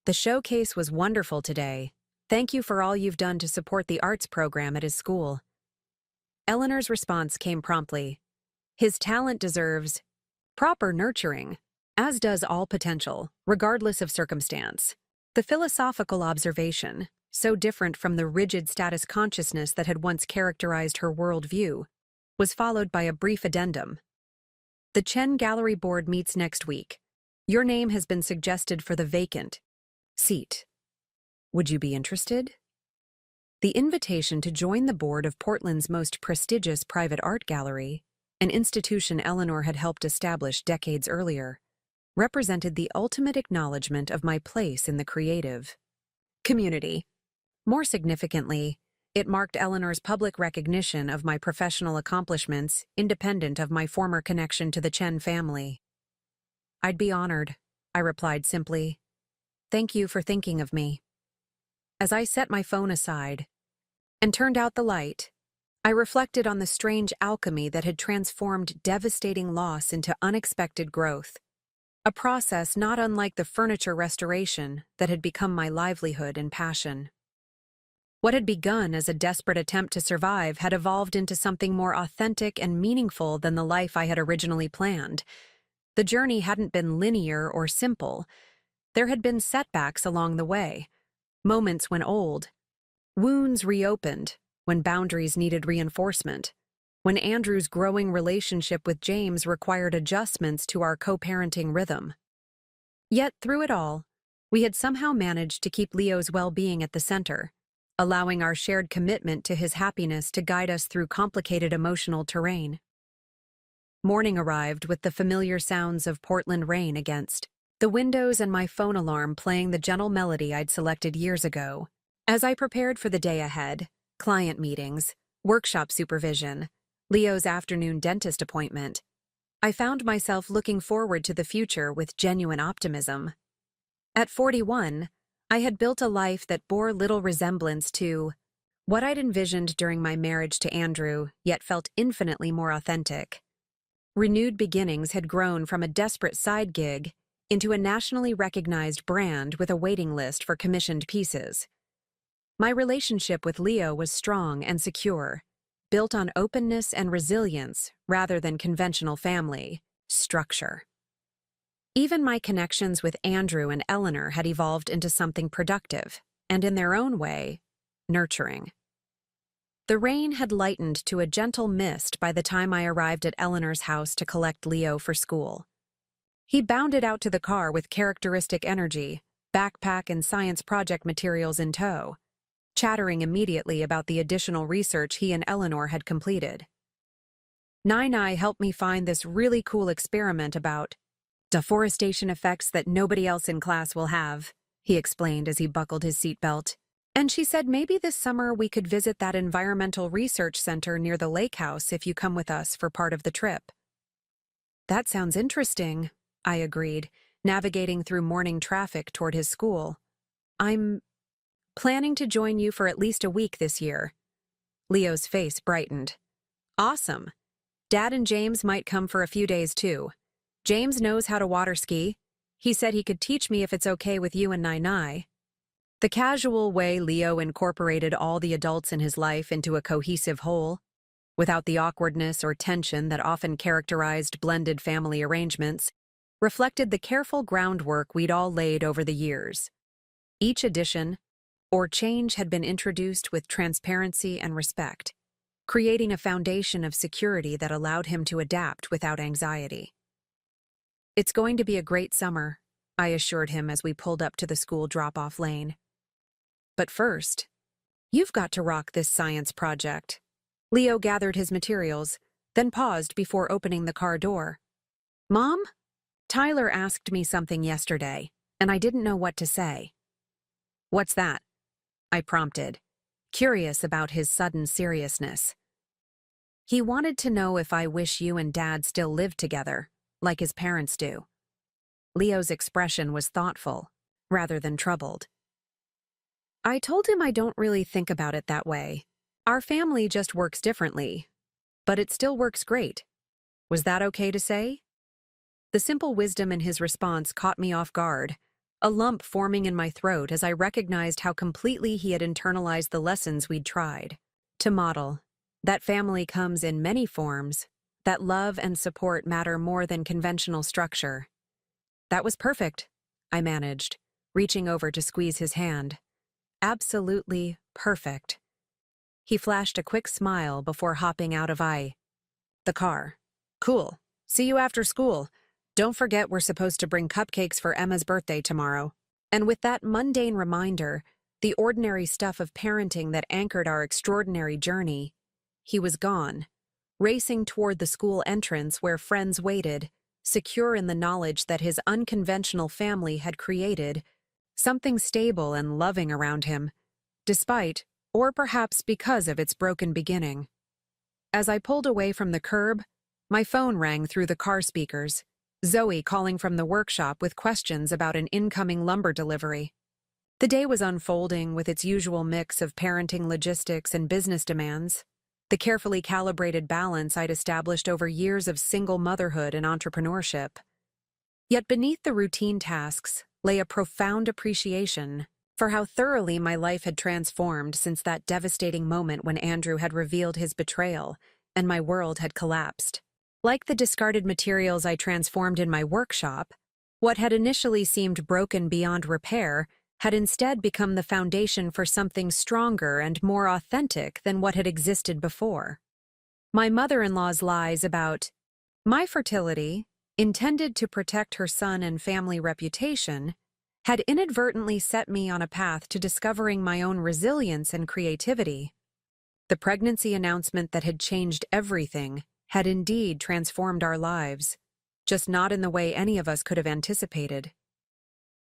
"The showcase was wonderful today. Thank you for all you've done to support the arts program at his school." Eleanor's response came promptly. "His talent deserves proper nurturing, as does all potential, regardless of circumstance." The philosophical observation, so different from the rigid status consciousness that had once characterized her worldview, was followed by a brief addendum. "The Chen Gallery Board meets next week. Your name has been suggested for the vacant seat. Would you be interested?" The invitation to join the board of Portland's most prestigious private art gallery, an institution Eleanor had helped establish decades earlier, represented the ultimate acknowledgement of my place in the creative community. More significantly, it marked Eleanor's public recognition of my professional accomplishments independent of my former connection to the Chen family. "I'd be honored," I replied simply. "Thank you for thinking of me." As I set my phone aside and turned out the light, I reflected on the strange alchemy that had transformed devastating loss into unexpected growth, a process not unlike the furniture restoration that had become my livelihood and passion. What had begun as a desperate attempt to survive had evolved into something more authentic and meaningful than the life I had originally planned. The journey hadn't been linear or simple. There had been setbacks along the way, moments when old wounds reopened, when boundaries needed reinforcement, when Andrew's growing relationship with James required adjustments to our co-parenting rhythm. Yet, through it all, we had somehow managed to keep Leo's well-being at the center, allowing our shared commitment to his happiness to guide us through complicated emotional terrain. Morning arrived with the familiar sounds of Portland rain against the windows and my phone alarm playing the gentle melody I'd selected years ago. As I prepared for the day ahead, client meetings, workshop supervision, Leo's afternoon dentist appointment, I found myself looking forward to the future with genuine optimism. At 41, I had built a life that bore little resemblance to what I'd envisioned during my marriage to Andrew, yet felt infinitely more authentic. Renewed Beginnings had grown from a desperate side gig into a nationally recognized brand with a waiting list for commissioned pieces. My relationship with Leo was strong and secure, built on openness and resilience rather than conventional family structure. Even my connections with Andrew and Eleanor had evolved into something productive, and in their own way, nurturing. The rain had lightened to a gentle mist by the time I arrived at Eleanor's house to collect Leo for school. He bounded out to the car with characteristic energy, backpack and science project materials in tow, chattering immediately about the additional research he and Eleanor had completed. "Nai helped me find this really cool experiment about deforestation effects that nobody else in class will have," he explained as he buckled his seatbelt. "And she said maybe this summer we could visit that environmental research center near the lake house if you come with us for part of the trip." "That sounds interesting," I agreed, navigating through morning traffic toward his school. "I'm planning to join you for at least a week this year." Leo's face brightened. "Awesome. Dad and James might come for a few days too. James knows how to water ski. He said he could teach me if it's okay with you and Nai." The casual way Leo incorporated all the adults in his life into a cohesive whole, without the awkwardness or tension that often characterized blended family arrangements, reflected the careful groundwork we'd all laid over the years. Each addition or change had been introduced with transparency and respect, creating a foundation of security that allowed him to adapt without anxiety. "It's going to be a great summer," I assured him as we pulled up to the school drop-off lane. "But first, you've got to rock this science project." Leo gathered his materials, then paused before opening the car door. "Mom? Tyler asked me something yesterday, and I didn't know what to say." "What's that?" I prompted, curious about his sudden seriousness. "He wanted to know if I wish you and Dad still lived together, like his parents do." Leo's expression was thoughtful, rather than troubled. "I told him I don't really think about it that way. Our family just works differently, but it still works great. Was that okay to say? The simple wisdom in his response caught me off guard, a lump forming in my throat as I recognized how completely he had internalized the lessons we'd tried to model. That family comes in many forms, that love and support matter more than conventional structure. That was perfect, I managed, reaching over to squeeze his hand. Absolutely perfect. He flashed a quick smile before hopping out of the car. Cool. See you after school. Don't forget we're supposed to bring cupcakes for Emma's birthday tomorrow. And with that mundane reminder, the ordinary stuff of parenting that anchored our extraordinary journey, he was gone, racing toward the school entrance where friends waited, secure in the knowledge that his unconventional family had created something stable and loving around him, despite, or perhaps because of its broken beginning. As I pulled away from the curb, my phone rang through the car speakers, Zoe calling from the workshop with questions about an incoming lumber delivery. The day was unfolding with its usual mix of parenting logistics and business demands, the carefully calibrated balance I'd established over years of single motherhood and entrepreneurship. Yet beneath the routine tasks lay a profound appreciation for how thoroughly my life had transformed since that devastating moment when Andrew had revealed his betrayal and my world had collapsed. Like the discarded materials I transformed in my workshop, what had initially seemed broken beyond repair had instead become the foundation for something stronger and more authentic than what had existed before. My mother-in-law's lies about my fertility, intended to protect her son and family reputation, had inadvertently set me on a path to discovering my own resilience and creativity. The pregnancy announcement that had changed everything had indeed transformed our lives, just not in the way any of us could have anticipated.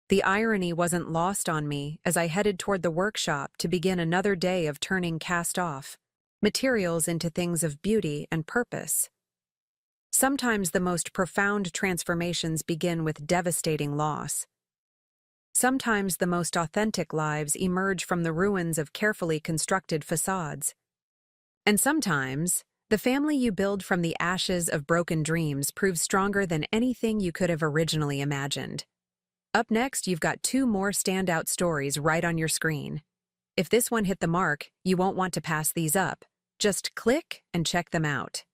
The irony wasn't lost on me as I headed toward the workshop to begin another day of turning cast-off materials into things of beauty and purpose. Sometimes the most profound transformations begin with devastating loss. Sometimes the most authentic lives emerge from the ruins of carefully constructed facades. And sometimes, the family you build from the ashes of broken dreams proves stronger than anything you could have originally imagined. Up next, you've got 2 more standout stories right on your screen. If this one hit the mark, you won't want to pass these up. Just click and check them out.